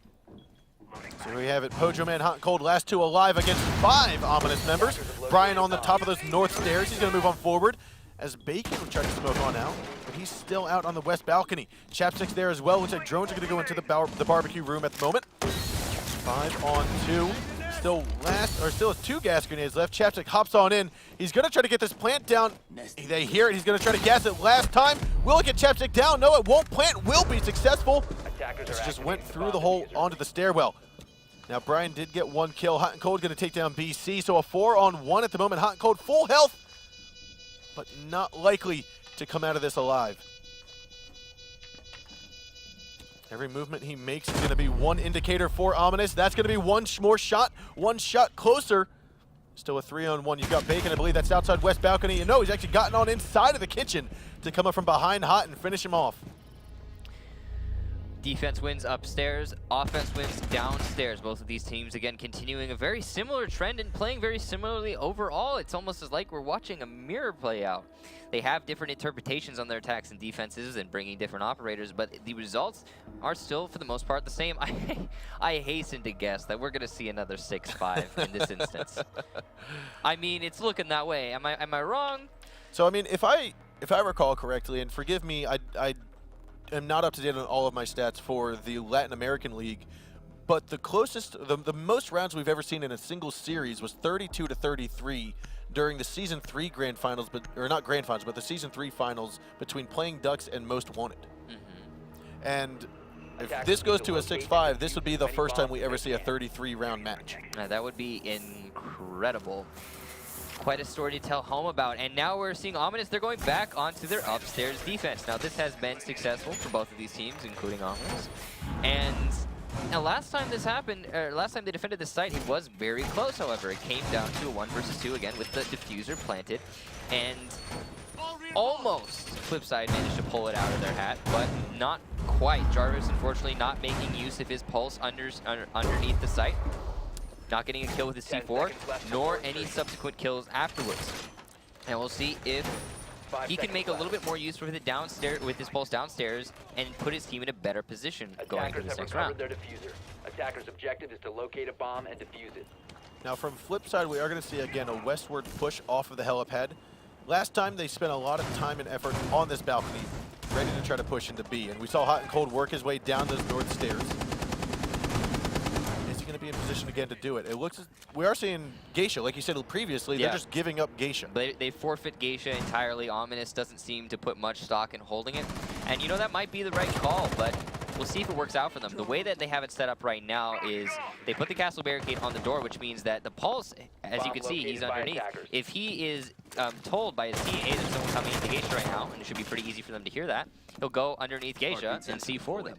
So here we have it. Pojo Man hot and cold. Last 2 alive against 5 Ominous members. Brian on the top of those north stairs. He's going to move on forward as Bacon will try to smoke on out, but he's still out on the west balcony. Chapstick's there as well. Looks like drones are going to go into the barbecue room at the moment. 5 on 2. Still has 2 gas grenades left. Chapstick hops on in. He's going to try to get this plant down. They hear it. He's going to try to gas it last time. Will it get Chapstick down? No, it won't. Plant will be successful. This just went through the hole onto the stairwell. Now, Brian did get 1 kill. Hot and Cold going to take down BC. So a 4 on 1 at the moment. Hot and Cold full health, but not likely to come out of this alive. Every movement he makes is going to be 1 indicator for Ominous. That's going to be 1 more shot, 1 shot closer. Still a 3 on 1. You've got Bacon, I believe that's outside west balcony. And no, he's actually gotten on inside of the kitchen to come up from behind Hot and finish him off. Defense wins upstairs, offense wins downstairs. Both of these teams, again, continuing a very similar trend and playing very similarly overall. It's almost as like we're watching a mirror play out. They have different interpretations on their attacks and defenses and bringing different operators, but the results are still, for the most part, the same. I hasten to guess that we're going to see another 6-5 in this instance. I mean, it's looking that way. Am I wrong? So, I mean, if I recall correctly, and forgive me, I am not up to date on all of my stats for the Latin American League, but the closest, the most rounds we've ever seen in a single series was 32-33 during the Season 3 Grand Finals, or not Grand Finals, but the Season 3 Finals between Playing Ducks and Most Wanted. And if this goes to a 6-5, this would be the first time we ever see a 33-round match. That would be incredible. Quite a story to tell home about. And now we're seeing Ominous, they're going back onto their upstairs defense. Now this has been successful for both of these teams, including Ominous. And now last time this happened, last time they defended this site, it was very close, however. It came down to a 1 versus 2 again with the diffuser planted. And almost FlipSid managed to pull it out of their hat, but not quite. Jarvis, unfortunately, not making use of his pulse underneath the site. Not getting a kill with his C4, nor any subsequent kills afterwards. And we'll see if he can make a little bit more use with it downstairs, with his pulse downstairs, and put his team in a better position going into this next round. Their diffuser. Attacker's objective is to locate a bomb and defuse it. Now from FlipSid, we are going to see again a westward push off of the helipad. Last time they spent a lot of time and effort on this balcony, ready to try to push into B, and we saw Hot and Cold work his way down those north stairs. Going to be in position again to do it. It looks, we are seeing Geisha, like you said previously, they're just giving up Geisha. They forfeit Geisha entirely. Ominous doesn't seem to put much stock in holding it. And you know, that might be the right call, but We'll see if it works out for them. The way that they have it set up right now is they put the castle barricade on the door, which means that the Pulse, as you can see, he's underneath. If he is told by his team, hey, there's someone coming into Geisha right now, and it should be pretty easy for them to hear that, he'll go underneath Geisha and see for them.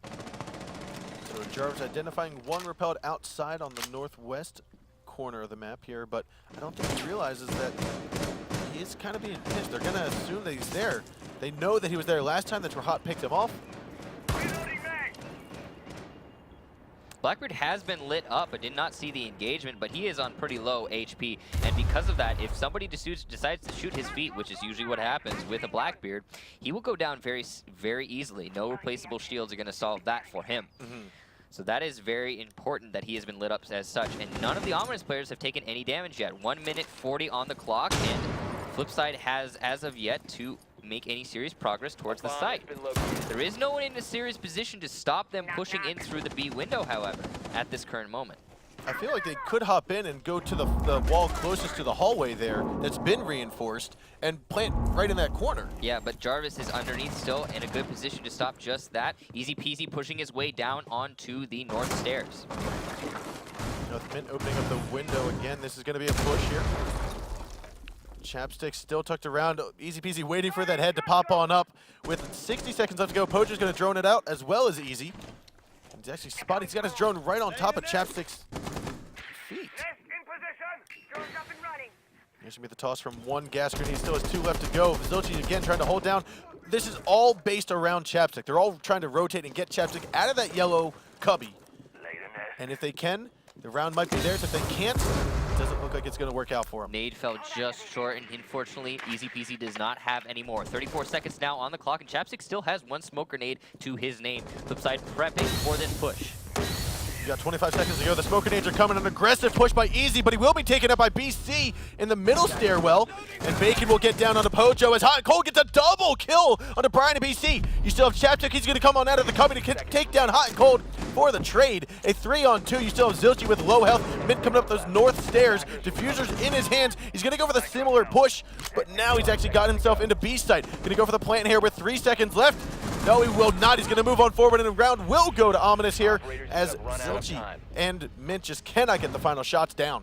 So Jarvis identifying one repelled outside on the northwest corner of the map here, but I don't think he realizes that he is kind of being pinched. They're going to assume that he's there. They know that he was there last time. That's where Hot picked him off. Blackbeard has been lit up, but did not see the engagement, but he is on pretty low HP. And because of that, if somebody decides to shoot his feet, which is usually what happens with a Blackbeard, he will go down very, very easily. No replaceable shields are going to solve that for him. So that is very important that he has been lit up as such. And none of the Ominous players have taken any damage yet. 1 minute 40 on the clock, and FlipSid has, as of yet, to make any serious progress towards the site. There is no one in a serious position to stop them pushing in through the B window, however, at this current moment. I feel like they could hop in and go to the wall closest to the hallway there that's been reinforced and plant right in that corner. Yeah, but Jarvis is underneath still in a good position to stop just that. Easy peasy pushing his way down onto the north stairs. Mint opening up the window again. This is going to be a push here. Chapstick still tucked around. Easy peasy waiting for that head to pop on up. With 60 seconds left to go, Poacher's going to drone it out as well as Easy. He's actually spotted. He's got his drone right on top of Chapstick's feet. In position. Drone's up and running. Here's going to be the toss from one gas grenade. Still has 2 left to go. Zilchi again trying to hold down. This is all based around Chapstick. They're all trying to rotate and get Chapstick out of that yellow cubby. And if they can, the round might be theirs. If they can't, it doesn't look like it's going to work out for him. Nade fell just short, and unfortunately, Easy Peasy does not have any more. 34 seconds now on the clock, and Chapstick still has 1 smoke grenade to his name. FlipSid prepping for this push. You got 25 seconds to go. The smoke grenades are coming. An aggressive push by Easy, but he will be taken up by BC in the middle stairwell. And Bacon will get down onto Pojo as Hot and Cold gets a double kill onto Brian and BC. You still have Chapstick. He's going to come on out of the cubby to take down Hot and Cold for the trade. A 3-on-2. You still have Zilchi with low health. Mint coming up those north stairs. Diffuser's in his hands. He's going to go for the similar push, but now he's actually got himself into B site. Going to go for the plant here with 3 seconds left. No, he will not. He's going to move on forward, and the round will go to Ominous here as Zilchi and Mint just cannot get the final shots down.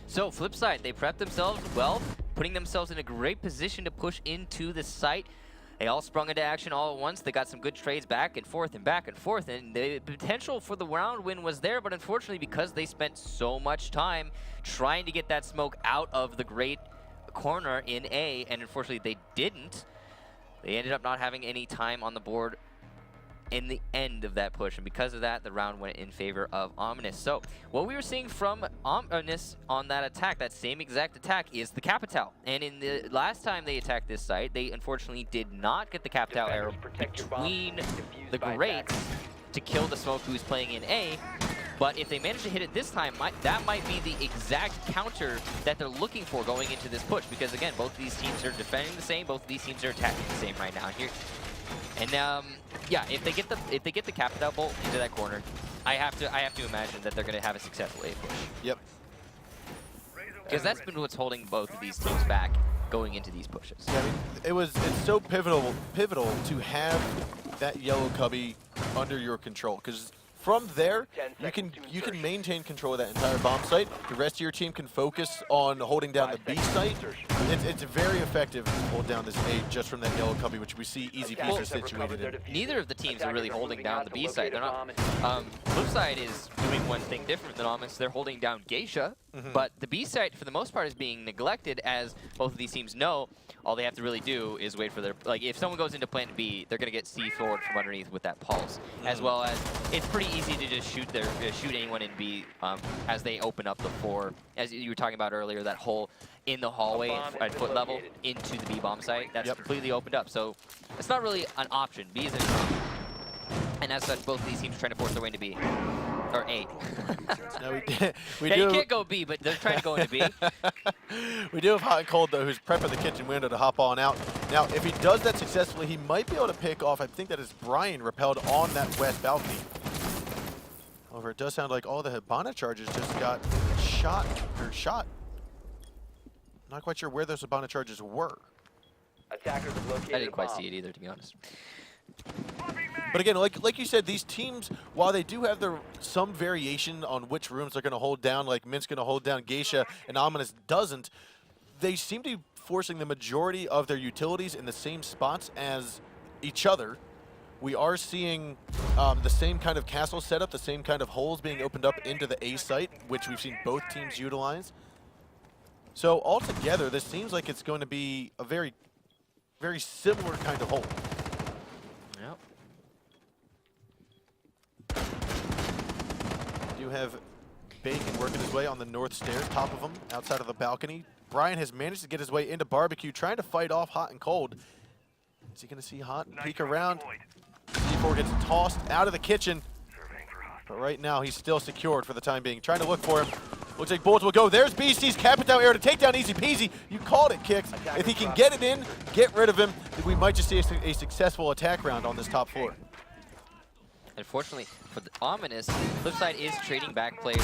So FlipSid, they prepped themselves well, putting themselves in a great position to push into the site. They all sprung into action all at once. They got some good trades back and forth, and the potential for the round win was there, but unfortunately, because they spent so much time trying to get that smoke out of the great corner in A, and unfortunately they didn't, they ended up not having any time on the board in the end of that push, and because of that, the round went in favor of Ominous. So what we were seeing from Ominous on that attack, that same exact attack, is the Capital. And in the last time they attacked this site, they unfortunately did not get the Capital arrow between the grates to kill the Smoke who's playing in A. But if they manage to hit it this time, that might be the exact counter that they're looking for going into this push. Because again, both of these teams are defending the same, both of these teams are attacking the same right now. And yeah, if they get the Capital bolt into that corner, I have to imagine that they're going to have a successful A push. Yep. Because that's been what's holding both of these teams back going into these pushes. Yeah, I mean, it's so pivotal to have that yellow cubby under your control, because from there, you can maintain control of that entire bomb site. The rest of your team can focus on holding down the B site. It's very effective to hold down this A just from that yellow cubby, which we see Easy Peasy situated in. Neither of the teams are really holding down the B site. They're not. FlipSid is doing one thing different than Ominous. They're holding down Geisha, but the B site, for the most part, is being neglected, as both of these teams know. All they have to really do is wait for their, like, if someone goes into plant B, they're going to get C forward from underneath with that pulse, as well as it's pretty easy to just shoot anyone in B as they open up the 4, as you were talking about earlier, that hole in the hallway at foot level into the B bomb site. That's completely opened up, so it's not really an option. B is an option. And as such, both of these teams are trying to force their way into B. Or A. No, you can't go B, but they're trying to go into B. We do have Hot and Cold, though, who's prepping the kitchen window to hop on out. Now, if he does that successfully, he might be able to pick off, I think that is Brian repelled on that west balcony. However, it does sound like all the Hibana charges just got shot. Not quite sure where those Hibana charges were. Attackers have located I didn't quite see it either, to be honest. But again, like you said, these teams, while they do have some variation on which rooms they're going to hold down, like Mint's going to hold down Geisha and Ominous doesn't, they seem to be forcing the majority of their utilities in the same spots as each other. We are seeing the same kind of castle setup, the same kind of holes being opened up into the A site, which we've seen both teams utilize. So altogether, this seems like it's going to be a very, very similar kind of hole. Yep. You have Bacon working his way on the north stairs, top of him, outside of the balcony. Brian has managed to get his way into Barbecue, trying to fight off Hot and Cold. Is he going to see Hot peek around? C4 gets tossed out of the kitchen. But right now, he's still secured for the time being. Trying to look for him. Looks like bullets will go. There's BC's Capitao arrow to take down easy peasy. You called it, Kicks. If he can get it in, get rid of him, we might just see a successful attack round on this top floor. Unfortunately, for the Ominous, FlipSid is trading back players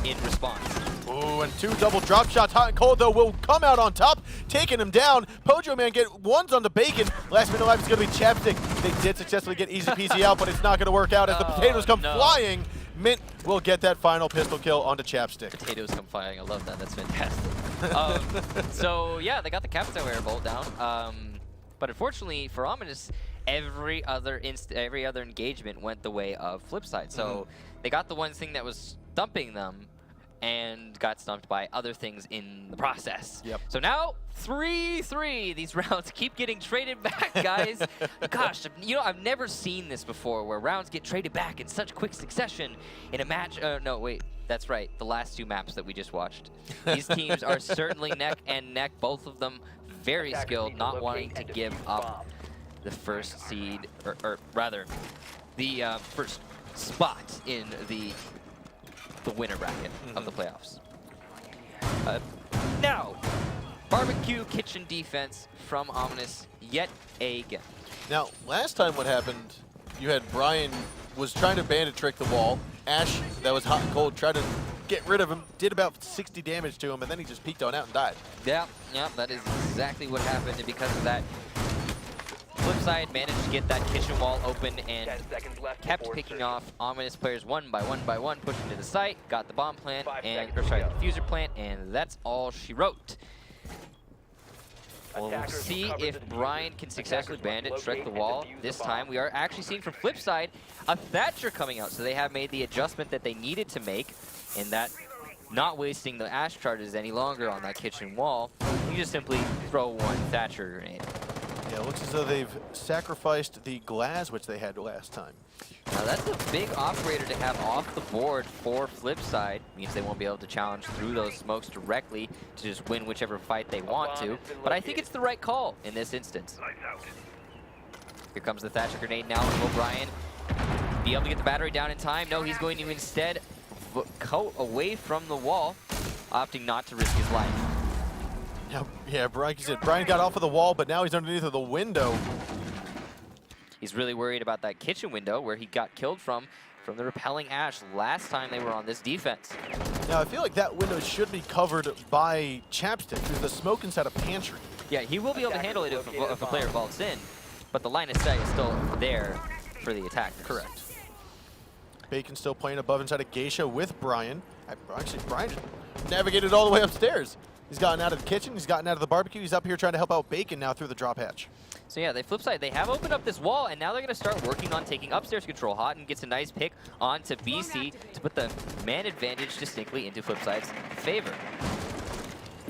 in response. Ooh, and 2 double drop shots. Hot and Cold, though, will come out on top, taking him down. Pojo Man get ones on the Bacon. Last minute life is going to be Chapstick. They did successfully get easy peasy out, but it's not going to work out as the potatoes come flying. Mint will get that final pistol kill onto Chapstick. Potatoes come flying. I love that. That's fantastic. So, yeah, they got the Capitao air bolt down. But unfortunately for Ominous, every other engagement went the way of FlipSid. So they got the one thing that was stumping them and got stumped by other things in the process. Yep. So now 3-3. These rounds keep getting traded back, guys. Gosh, you know, I've never seen this before where rounds get traded back in such quick succession in a match. No, wait. That's right. The last 2 maps that we just watched. These teams are certainly neck and neck. Both of them very skilled, not wanting to give up the first seed, or rather, the first spot in the winner bracket of the playoffs. Now, Barbecue kitchen defense from Ominous yet again. Now, last time what happened, you had Brian was trying to bandit trick the wall. Ash, that was Hot and Cold, tried to get rid of him, did about 60 damage to him, and then he just peeked on out and died. Yeah, that is exactly what happened, and because of that, FlipSid managed to get that kitchen wall open and kept picking off Ominous players one by one, pushing to the site, got the bomb plant, the diffuser plant, and that's all she wrote. Well, we'll see if Brian can successfully bandit trick the wall. This time, we are actually seeing from FlipSid a Thatcher coming out, so they have made the adjustment that they needed to make, in that not wasting the Ash charges any longer on that kitchen wall. You just simply throw one Thatcher grenade. Yeah, it looks as though they've sacrificed the glass, which they had last time. Now that's a big operator to have off the board for FlipSid. Means they won't be able to challenge through those smokes directly to just win whichever fight they want to. But I think it's the right call in this instance. Here comes the Thatcher grenade now. Will Brian be able to get the battery down in time? No, he's going to instead go away from the wall, opting not to risk his life. Yeah, Brian said Brian got off of the wall, but now he's underneath of the window. He's really worried about that kitchen window where he got killed from the repelling Ash last time they were on this defense. Now, I feel like that window should be covered by Chapstick, because the smoke inside a pantry. Yeah, he will be able to handle it if a player vaults in, but the line of sight is still there for the attack. Correct. Bacon still playing above inside of Geisha with Brian. Actually, Brian just navigated all the way upstairs. He's gotten out of the kitchen, he's gotten out of the barbecue, he's up here trying to help out Bacon now through the drop hatch. So yeah, FlipSid, they have opened up this wall, and now they're going to start working on taking upstairs control. Houghton gets a nice pick onto BC to put the man advantage distinctly into FlipSid's favor.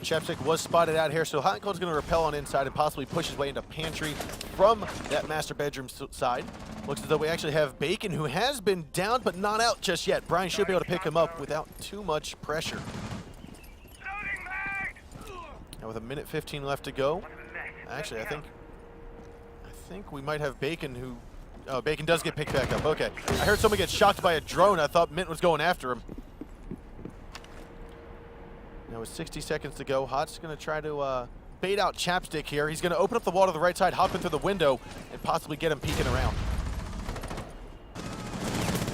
Chapstick was spotted out here, so Hot and Cold's going to repel on inside and possibly push his way into pantry from that master bedroom side. Looks as though we actually have Bacon, who has been down but not out just yet. Brian should be able to pick him up without too much pressure. Now with 1:15 left to go, actually I think we might have Bacon who, oh, Bacon does get picked back up. Okay, I heard someone get shocked by a drone. I thought Mint was going after him. Now with 60 seconds to go, Hot's going to try to bait out Chapstick here. He's going to open up the wall to the right side, hop in through the window, and possibly get him peeking around.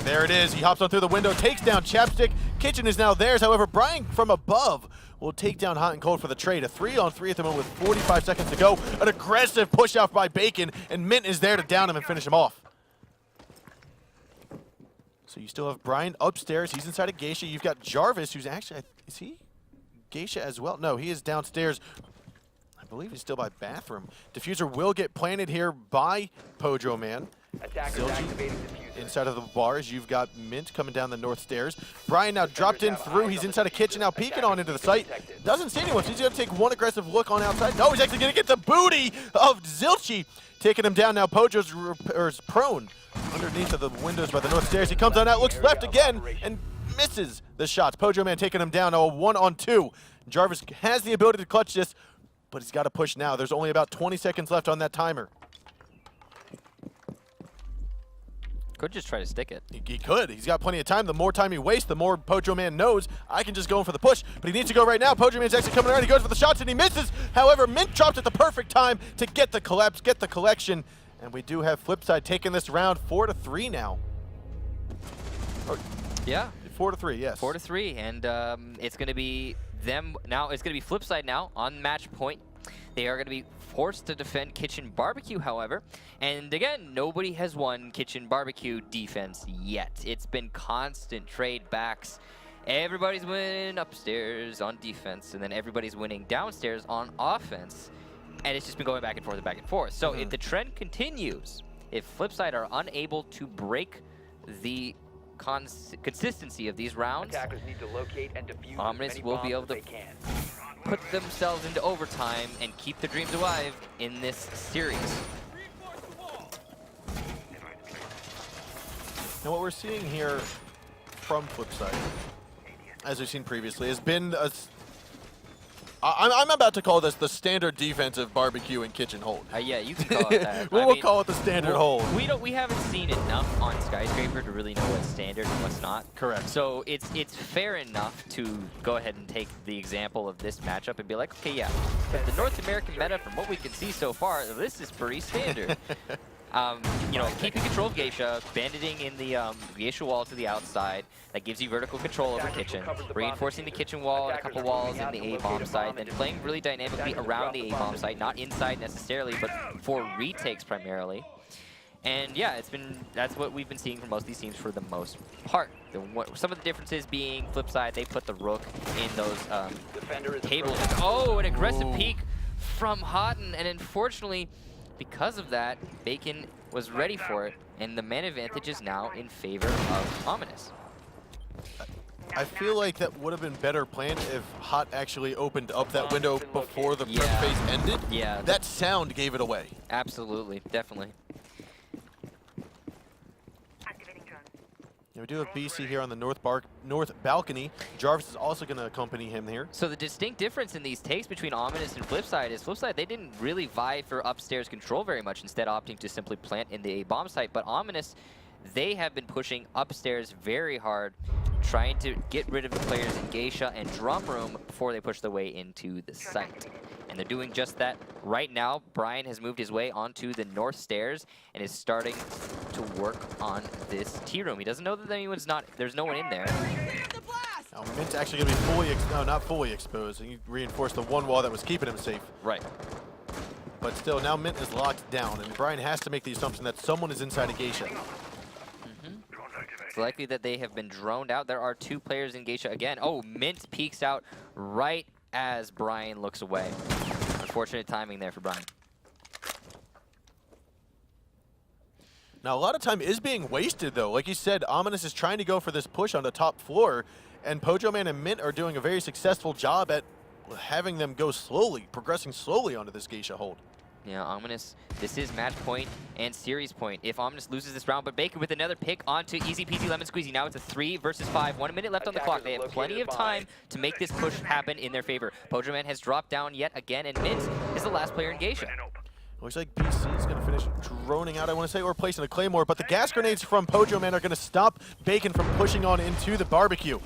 There it is. He hops on through the window, takes down Chapstick. Kitchen is now theirs. However, Brian from above will take down Hot and Cold for the trade. A 3-on-3 at the moment with 45 seconds to go. An aggressive push out by Bacon, and Mint is there to down him and finish him off. So you still have Brian upstairs. He's inside of Geisha. You've got Jarvis, who's actually, is he Geisha as well? No, he is downstairs. I believe he's still by bathroom. Diffuser will get planted here by Pojo Man. Attackers activating diffuser. Inside of the bars, you've got Mint coming down the north stairs. Brian now dropped in through. He's inside a kitchen now, peeking on into the site. Doesn't see anyone, so he's going to take one aggressive look on outside. No, he's actually going to get the booty of Zilchi, taking him down now. Pojo's prone underneath of the windows by the north stairs. He comes on out, looks left again, and misses the shots. Pojo Man taking him down now, a 1-on-2. Jarvis has the ability to clutch this, but he's got to push now. There's only about 20 seconds left on that timer. Could just try to stick it. He could. He's got plenty of time. The more time he wastes, the more Pojo Man knows I can just go in for the push. But he needs to go right now. Pojo Man's actually coming around. He goes for the shots and he misses. However, Mint dropped at the perfect time to get the collapse, get the collection. And we do have FlipSid taking this round 4-3 now. Or, Yeah. 4-3, yes. 4-3, and it's going to be them now. It's going to be FlipSid now on match point. They are going to be forced to defend Kitchen Barbecue, however. And again, nobody has won Kitchen Barbecue defense yet. It's been constant trade backs. Everybody's winning upstairs on defense, and then everybody's winning downstairs on offense. And it's just been going back and forth and back and forth. So if the trend continues, if FlipSid are unable to break the consistency of these rounds, Attackers need to locate and defuse Ominous as many will be bombs able as to they can. put themselves into overtime and keep the dreams alive in this series. Now what we're seeing here from FlipSid, as we've seen previously, has been a... I'm about to call this the standard defensive barbecue and kitchen hold. Yeah, you can call it that. We'll call it the standard hold. We haven't seen enough on Skyscraper to really know what's standard and what's not. Correct. So it's fair enough to go ahead and take the example of this matchup and be like, okay, yeah, but the North American meta, from what we can see so far, this is pretty standard. You know, keeping control of Geisha, banditing in the Geisha wall to the outside. That gives you vertical control over kitchen. Reinforcing the kitchen wall and a couple walls in the A-bomb site. Then playing really dynamically around the A-bomb site, not inside necessarily, but for retakes primarily. And yeah, that's what we've been seeing from most of these teams for the most part. Some of the differences being FlipSid, they put the rook in those tables. Oh, an aggressive peek from Houghton, and unfortunately, because of that, Bacon was ready for it, and the man advantage is now in favor of Ominous. I feel like that would have been better planned if Hot actually opened up that window before the prep phase ended. Yeah. That sound gave it away. Absolutely, definitely. Yeah, we do have BC here on the north balcony. Jarvis is also going to accompany him here. So the distinct difference in these takes between Ominous and FlipSid is FlipSid, they didn't really vie for upstairs control very much, instead opting to simply plant in the A-bomb site. But Ominous, they have been pushing upstairs very hard, trying to get rid of the players in Geisha and Drum Room before they push their way into the site. And they're doing just that right now. Brian has moved his way onto the north stairs and is starting to work on this T-room. He doesn't know that there's no one in there. Now, Mint's actually going to be fully, not fully exposed. He reinforced the one wall that was keeping him safe. Right. But still, now Mint is locked down, and Brian has to make the assumption that someone is inside of Geisha. It's likely that they have been droned out. There are two players in Geisha again. Oh, Mint peeks out right as Brian looks away. Unfortunate timing there for Brian. Now, a lot of time is being wasted, though. Like you said, Ominous is trying to go for this push on the top floor, and Pojo Man and Mint are doing a very successful job at having them go slowly, progressing slowly onto this Geisha hold. Yeah, Ominous, this is match point and series point. If Ominous loses this round, but Bacon with another pick onto easy peasy lemon squeezy. Now it's a 3 versus 5. 1 minute left on the clock. They have plenty of time to make this push happen in their favor. Pojo Man has dropped down yet again, and Mint is the last player in Geisha. Looks like BC is going to finish droning out, I want to say, or placing a Claymore, but the gas grenades from Pojo Man are going to stop Bacon from pushing on into the barbecue.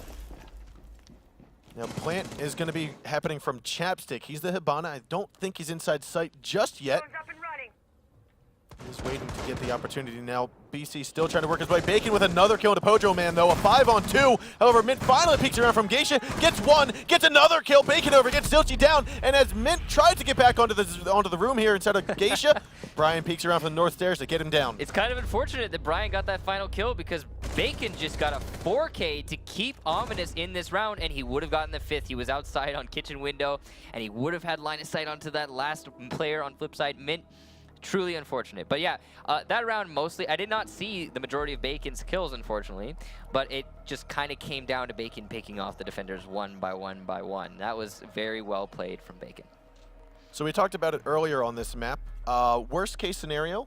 Now, plant is going to be happening from Chapstick. He's the Hibana. I don't think he's inside sight just yet. He's waiting to get the opportunity now. BC still trying to work his way. Bacon with another kill into Pojo Man, though. A 5-on-2. However, Mint finally peeks around from Geisha. Gets one. Gets another kill. Bacon over. Gets Zilchi down. And as Mint tries to get back onto the room here inside of Geisha, Brian peeks around from the north stairs to get him down. It's kind of unfortunate that Brian got that final kill because Bacon just got a 4K to keep Ominous in this round, and he would have gotten the 5th. He was outside on kitchen window, and he would have had line of sight onto that last player on FlipSid. Mint, truly unfortunate. But yeah, that round mostly, I did not see the majority of Bacon's kills, unfortunately, but it just kind of came down to Bacon picking off the defenders one by one by one. That was very well played from Bacon. So we talked about it earlier on this map. Worst case scenario,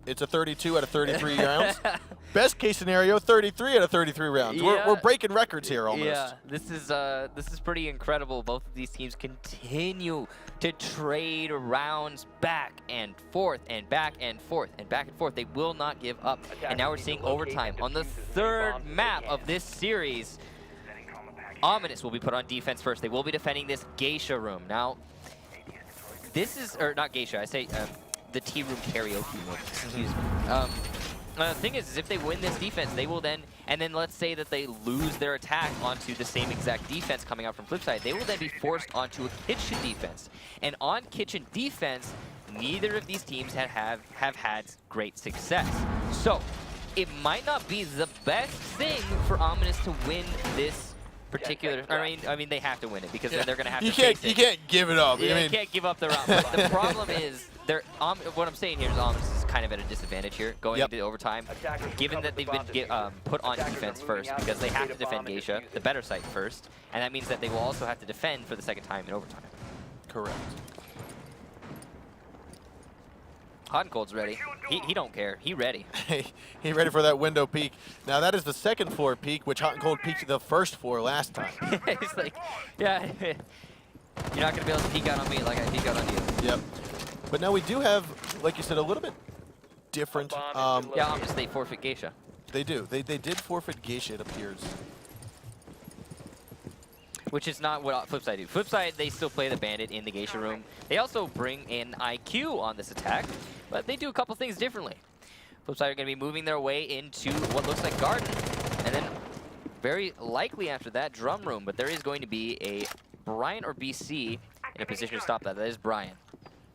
it's a 32 out of 33 rounds. Best case scenario, 33 out of 33 rounds. Yeah. We're breaking records here almost. Yeah, this is pretty incredible. Both of these teams continue to trade rounds back and forth and back and forth and back and forth. They will not give up. And now we're seeing overtime on the 3rd map of this series. Ominous will be put on defense first. They will be defending this Geisha room. Now, this is, or not Geisha, I say the tea room karaoke room, excuse me. The thing is if they win this defense, they will then, and then let's say that they lose their attack onto the same exact defense coming out from FlipSid, they will then be forced onto a kitchen defense. And on kitchen defense, neither of these teams have had great success. So, it might not be the best thing for Ominous to win this particular, I mean, they have to win it because then they're going to have to face it. You can't give it up. Yeah, you can't give up the round. But the problem is, what I'm saying here is Ominous is kind of at a disadvantage here going into overtime, given that they've been put on defense first because they have to defend Geisha, the better site first, and that means that they will also have to defend for the 2nd time in overtime. Correct. Hot and Cold's ready. He don't care. He ready. He ready for that window peek. Now that is the 2nd floor peek, which Hot and Cold peeked the 1st floor last time. He's like, yeah, you're not going to be able to peek out on me like I peek out on you. Yep. But now we do have, like you said, a little bit different. Yeah, Ominous, they forfeit Geisha. They do. They did forfeit Geisha, it appears. Which is not what FlipSid do. FlipSid, they still play the Bandit in the Geisha room. They also bring in IQ on this attack, but they do a couple things differently. FlipSid are going to be moving their way into what looks like Garden, and then very likely after that, Drum Room, but there is going to be a Brian or BC in a position to stop that. That is Brian.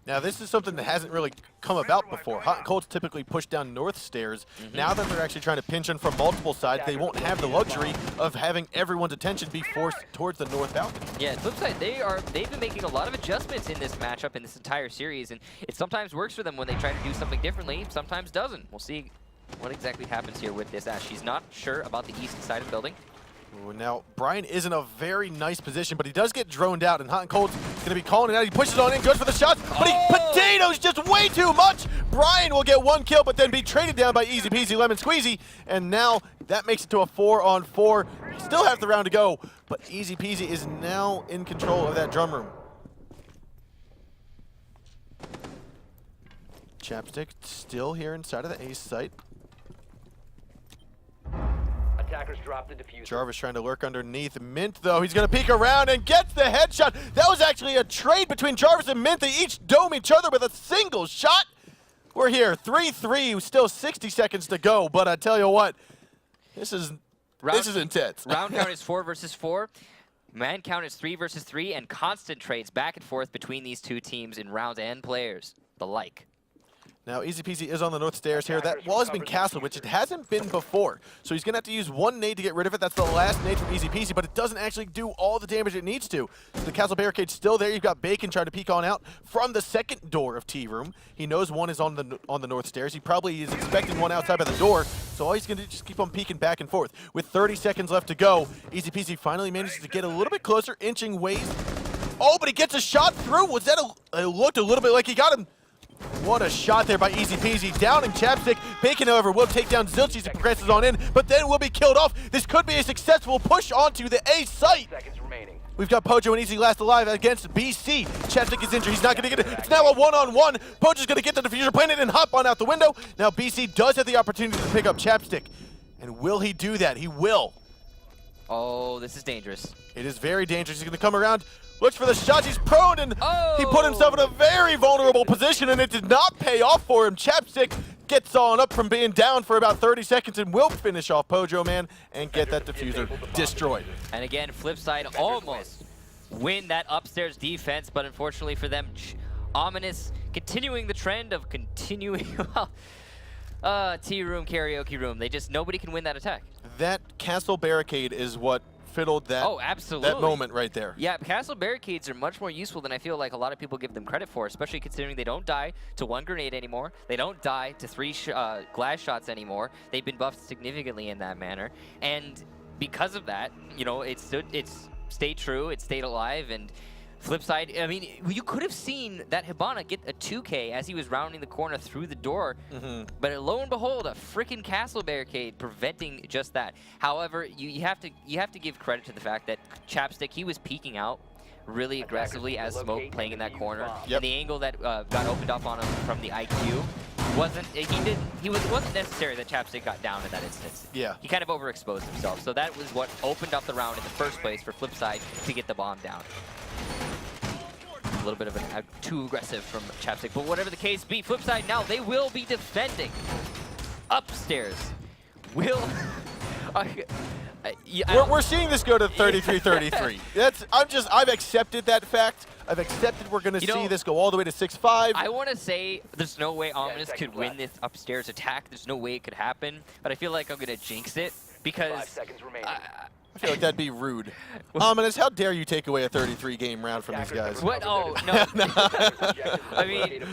Now this is something that hasn't really come about before. Hot and Cold's typically push down north stairs. Now that they're actually trying to pinch in from multiple sides, they won't have the luxury of having everyone's attention be forced towards the north balcony. Yeah, FlipSid, they've been making a lot of adjustments in this matchup, in this entire series, and it sometimes works for them when they try to do something differently, sometimes doesn't. We'll see what exactly happens here with this Ash. She's not sure about the east side of the building. Ooh, now, Brian is in a very nice position, but he does get droned out, and Hot and Cold's going to be calling it out. He pushes on in, goes for the shots, but he potatoes just way too much. Brian will get 1 kill, but then be traded down by Easy Peasy Lemon Squeezy, and now that makes it to a 4-on-4. Still have the round to go, but Easy Peasy is now in control of that drum room. Chapstick still here inside of the ace site. Attackers drop the diffuser. Jarvis trying to lurk underneath. Mint, though, he's going to peek around and gets the headshot. That was actually a trade between Jarvis and Mint. They each dome each other with a single shot. We're here, 3-3, still 60 seconds to go. But I tell you what, this is intense. Round count is 4 versus 4. Man count is 3 versus 3, and constant trades back and forth between these two teams in rounds and players. The like. Now, Easy Peasy is on the north stairs here. That wall has been castled, which it hasn't been before. So he's going to have to use 1 nade to get rid of it. That's the last nade from Easy Peasy, but it doesn't actually do all the damage it needs to. So the castle barricade's still there. You've got Bacon trying to peek on out from the 2nd door of Tea Room. He knows one is on the north stairs. He probably is expecting one outside by the door. So all he's going to do is just keep on peeking back and forth. With 30 seconds left to go, Easy Peasy finally manages to get a little bit closer, inching ways. Oh, but he gets a shot through. Was that it looked a little bit like he got him. What a shot there by Easy Peasy. Downing Chapstick. Bacon, however, will take down Zilch as he progresses on in, but then will be killed off. This could be a successful push onto the A site. Seconds remaining. We've got Pojo and Easy last alive against BC. Chapstick is injured. He's not going to get it. It's now a 1-on-1. Pojo's going to get the diffuser, plant it, and hop on out the window. Now BC does have the opportunity to pick up Chapstick. And will he do that? He will. Oh, this is dangerous. It is very dangerous. He's going to come around. Looks for the shots, he's prone, and he put himself in a very vulnerable position, and it did not pay off for him. Chapstick gets on up from being down for about 30 seconds and will finish off Pojo Man and get that diffuser destroyed. And again, FlipSid almost win that upstairs defense, but unfortunately for them, Ominous continuing the trend of continuing, well, Tea room, karaoke room. Nobody can win that attack. That castle barricade is what fiddled that, Oh, absolutely. that moment right there. Yeah, castle barricades are much more useful than I feel like a lot of people give them credit for, especially considering they don't die to 1 grenade anymore. They don't die to 3 glass shots anymore. They've been buffed significantly in that manner. And because of that, you know, it's stayed true, it stayed alive, and FlipSid, I mean, you could have seen that Hibana get a 2K as he was rounding the corner through the door, but lo and behold, a freaking castle barricade preventing just that. However, you have to give credit to the fact that Chapstick, he was peeking out really aggressively as Smoke playing in that corner. And the angle that got opened up on him from the IQ wasn't necessary that Chapstick got down in that instance. Yeah. He kind of overexposed himself. So that was what opened up the round in the first place for FlipSid to get the bomb down. A little bit of too aggressive from Chapstick, but whatever the case be, FlipSid now, they will be defending upstairs. Will we're seeing this go to 33-33. I've accepted that fact. I've accepted we're going to see this go all the way to 6-5. I want to say there's no way Ominous could win this upstairs attack. There's no way it could happen, but I feel like I'm going to jinx it because 5 seconds remaining. I feel like that'd be rude. Ominous, how dare you take away a 33-game round from these guys? What? Oh, no. I mean,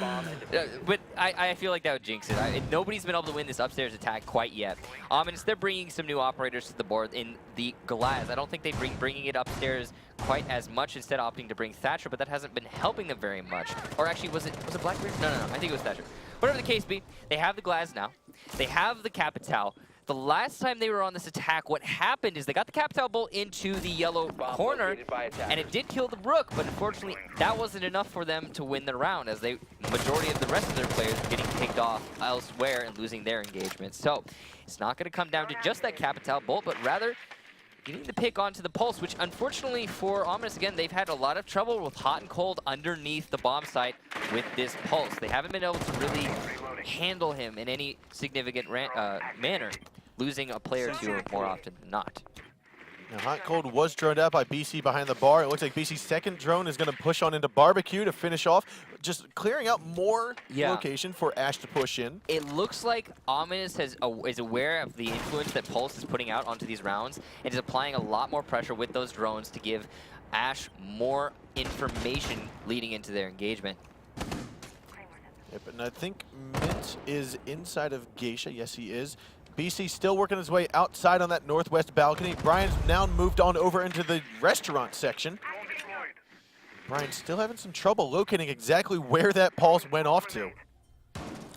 but I feel like that would jinx it. Nobody's been able to win this upstairs attack quite yet. Ominous, they're bringing some new operators to the board in the glass. I don't think they're bringing it upstairs quite as much, instead opting to bring Thatcher, but that hasn't been helping them very much. Or actually, was it Blackbeard? No, I think it was Thatcher. Whatever the case be, they have the glass now. They have the Capital. The last time they were on this attack, what happened is they got the Capital Bolt into the yellow corner, and it did kill the Rook, but unfortunately, that wasn't enough for them to win the round, as the majority of the rest of their players were getting picked off elsewhere and losing their engagement. So it's not going to come down to just that Capital Bolt, but rather getting the pick onto the Pulse, which unfortunately for Ominous, again, they've had a lot of trouble with hot and cold underneath the bomb site with this Pulse. They haven't been able to really handle him in any significant manner, losing a player or two more often than not. Now, Hot and Cold was droned out by BC behind the bar. It looks like BC's second drone is going to push on into Barbecue to finish off, just clearing out more location for Ash to push in. It looks like Ominous is aware of the influence that Pulse is putting out onto these rounds, and is applying a lot more pressure with those drones to give Ash more information leading into their engagement. Yep, and I think Mint is inside of Geisha. Yes, he is. BC still working his way outside on that northwest balcony. Brian's now moved on over into the restaurant section. Brian's still having some trouble locating exactly where that Pulse went off to.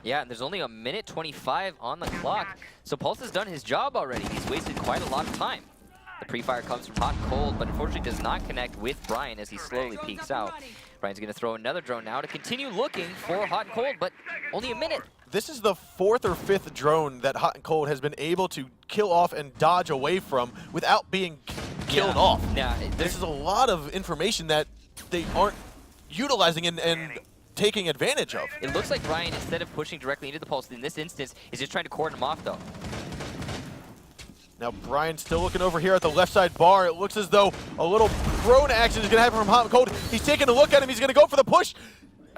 Yeah, and there's only 1:25 on the clock, so Pulse has done his job already. He's wasted quite a lot of time. The pre-fire comes from Hot and Cold, but unfortunately does not connect with Brian as he slowly peeks out. Brian's going to throw another drone now to continue looking for Hot and Cold, but only a minute. This is the 4th or 5th drone that Hot and Cold has been able to kill off and dodge away from without being killed off. Yeah, this is a lot of information that they aren't utilizing and taking advantage of. It looks like Brian, instead of pushing directly into the Pulse in this instance, is just trying to cordon him off, though. Now Brian's still looking over here at the left side bar. It looks as though a little prone action is going to happen from Hot and Cold. He's taking a look at him. He's going to go for the push.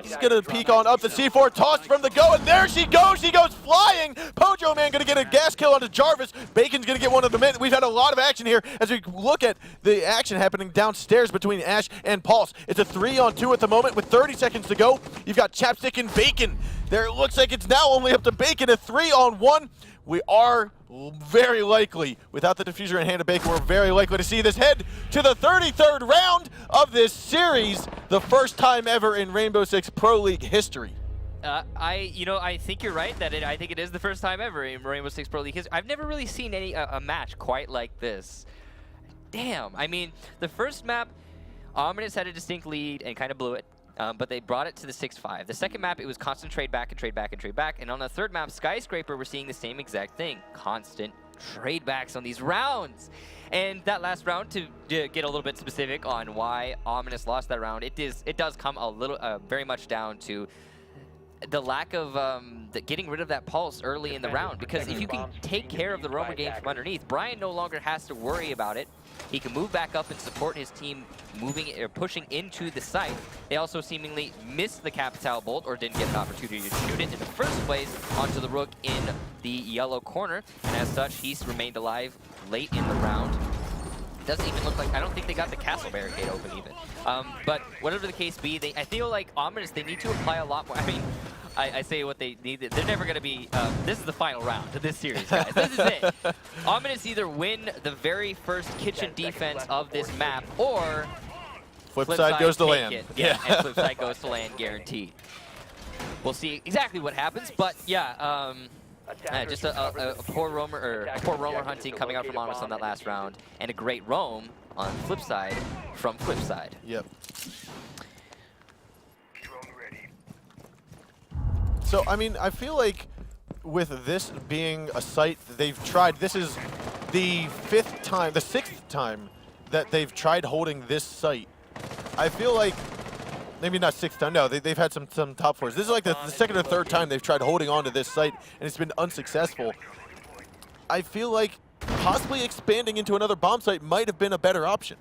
He's going to peek on up the C4, tossed from the go, and there she goes. She goes flying. Pojo Man going to get a gas kill onto Jarvis. Bacon's going to get one of the men. We've had a lot of action here as we look at the action happening downstairs between Ash and Pulse. It's a 3-on-2 at the moment with 30 seconds to go. You've got Chapstick and Bacon. There it looks like it's now only up to Bacon, a 3-on-1. We are very likely, without the diffuser in hand of Bacon, we're very likely to see this head to the 33rd round of this series, the first time ever in Rainbow Six Pro League history. I think you're right that I think it is the first time ever in Rainbow Six Pro League history. I've never really seen a match quite like this. Damn, I mean, the first map, Ominous had a distinct lead and kind of blew it. But they brought it to the 6-5. The second map, it was constant trade back and trade back and trade back. And on the third map, Skyscraper, we're seeing the same exact thing. Constant trade backs on these rounds. And that last round, to get a little bit specific on why Ominous lost that round, it does come a little, very much down to the lack of getting rid of that pulse early in the round, because if you can take care of the roamer game from underneath, Brian no longer has to worry about it. He can move back up and support his team moving or pushing into the site. They also seemingly missed the Capital Bolt or didn't get an opportunity to shoot it in the first place onto the Rook in the yellow corner, and as such, he's remained alive late in the round. Doesn't even look like, I don't think they got the castle barricade open even. But whatever the case be, I feel like Ominous, they need to apply a lot more. I mean, I say what they need. They're never going to be, this is the final round of this series, guys. This is it. Ominous either win the very first kitchen defense of this map, or FlipSid goes to land. Yeah, and FlipSid goes to land guaranteed. We'll see exactly what happens, but yeah, just a poor roamer, or a poor roamer hunting coming out from Ominous on that last round, and a great roam on FlipSid from FlipSid. Yep. So, I mean, I feel like with this being a site that they've tried, this is the sixth time that they've tried holding this site. I feel like, maybe not sixth time, no, they've had some top fours. This is like the second or third time they've tried holding on to this site, and it's been unsuccessful. I feel like possibly expanding into another bomb site might have been a better option.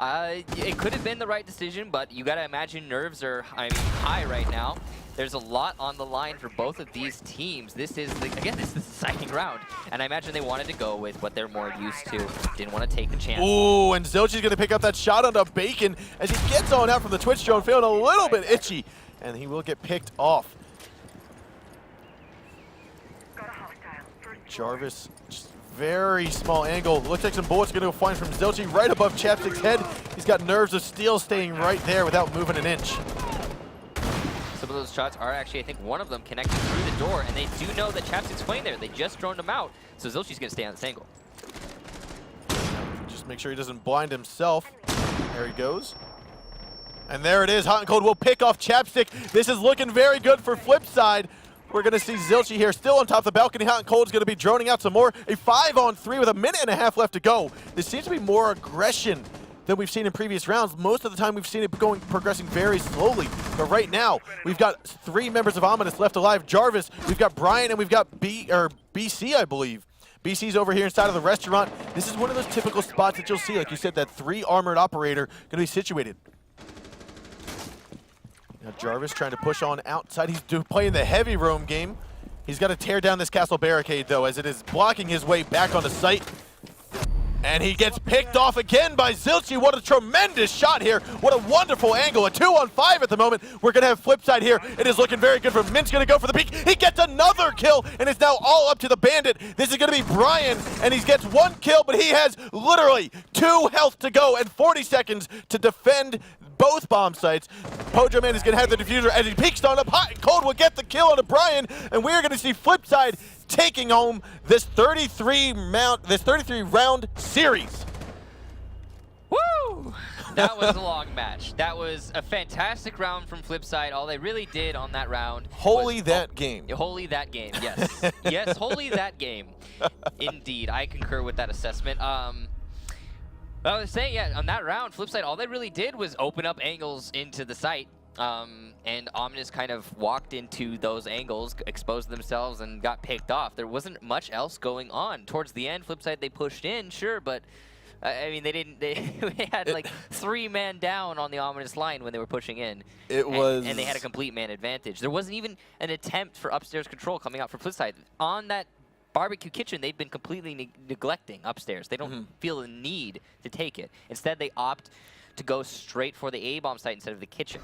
It could have been the right decision, but you got to imagine nerves are, high right now. There's a lot on the line for both of these teams. This is, again, this is the deciding round, and I imagine they wanted to go with what they're more used to. Didn't want to take the chance. Ooh, and Zilchi's going to pick up that shot onto Bacon as he gets on out from the Twitch drone, feeling a little bit itchy, and he will get picked off. Jarvis, just very small angle. Looks like some bullets are going to go flying from Zilchi right above Chapstick's head. He's got nerves of steel staying right there without moving an inch. Some of those shots are actually, I think, one of them connecting through the door, and they do know that Chapstick's playing there. They just droned him out, so Zilchi's going to stay on this angle. Just make sure he doesn't blind himself. There he goes. And there it is. Hot and Cold will pick off Chapstick. This is looking very good for FlipSid. We're going to see Zilchi here still on top of the balcony. Hot and Cold is going to be droning out some more. A 5-on-3 with a minute and a half left to go. This seems to be more aggression than we've seen in previous rounds. Most of the time we've seen it progressing very slowly. But right now, we've got 3 members of Ominous left alive. Jarvis, we've got Brian, and we've got BC, I believe. BC's over here inside of the restaurant. This is one of those typical spots that you'll see, like you said, that 3 armored operator going to be situated. Now Jarvis trying to push on outside. He's playing the heavy roam game. He's got to tear down this castle barricade, though, as it is blocking his way back on the site. And he gets picked off again by Zilchi. What a tremendous shot here. What a wonderful angle. A 2-on-5 at the moment. We're going to have FlipSid here. It is looking very good for Mint's going to go for the peek. He gets another kill, and it's now all up to the Bandit. This is going to be Brian, and he gets 1 kill, but he has literally 2 health to go and 40 seconds to defend both bomb sites. Pojo Man is going to have the diffuser as he peeks on up. Hot and Cold will get the kill on Brian, and we're going to see FlipSid taking home this 33-round series. Woo! That was a long match. That was a fantastic round from FlipSid. All they really did on that round Holy that game. Holy that game, yes. Yes, holy that game. Indeed, I concur with that assessment. I was saying, yeah, on that round, FlipSid, all they really did was open up angles into the site. And Ominous kind of walked into those angles, exposed themselves, and got picked off. There wasn't much else going on. Towards the end, FlipSid, they pushed in, sure, but I mean, they had like 3 man down on the Ominous line when they were pushing in. And they had a complete man advantage. There wasn't even an attempt for upstairs control coming out for FlipSid. On that barbecue kitchen, they've been completely neglecting upstairs. They don't feel the need to take it. Instead, they opt to go straight for the A-bomb site instead of the kitchen.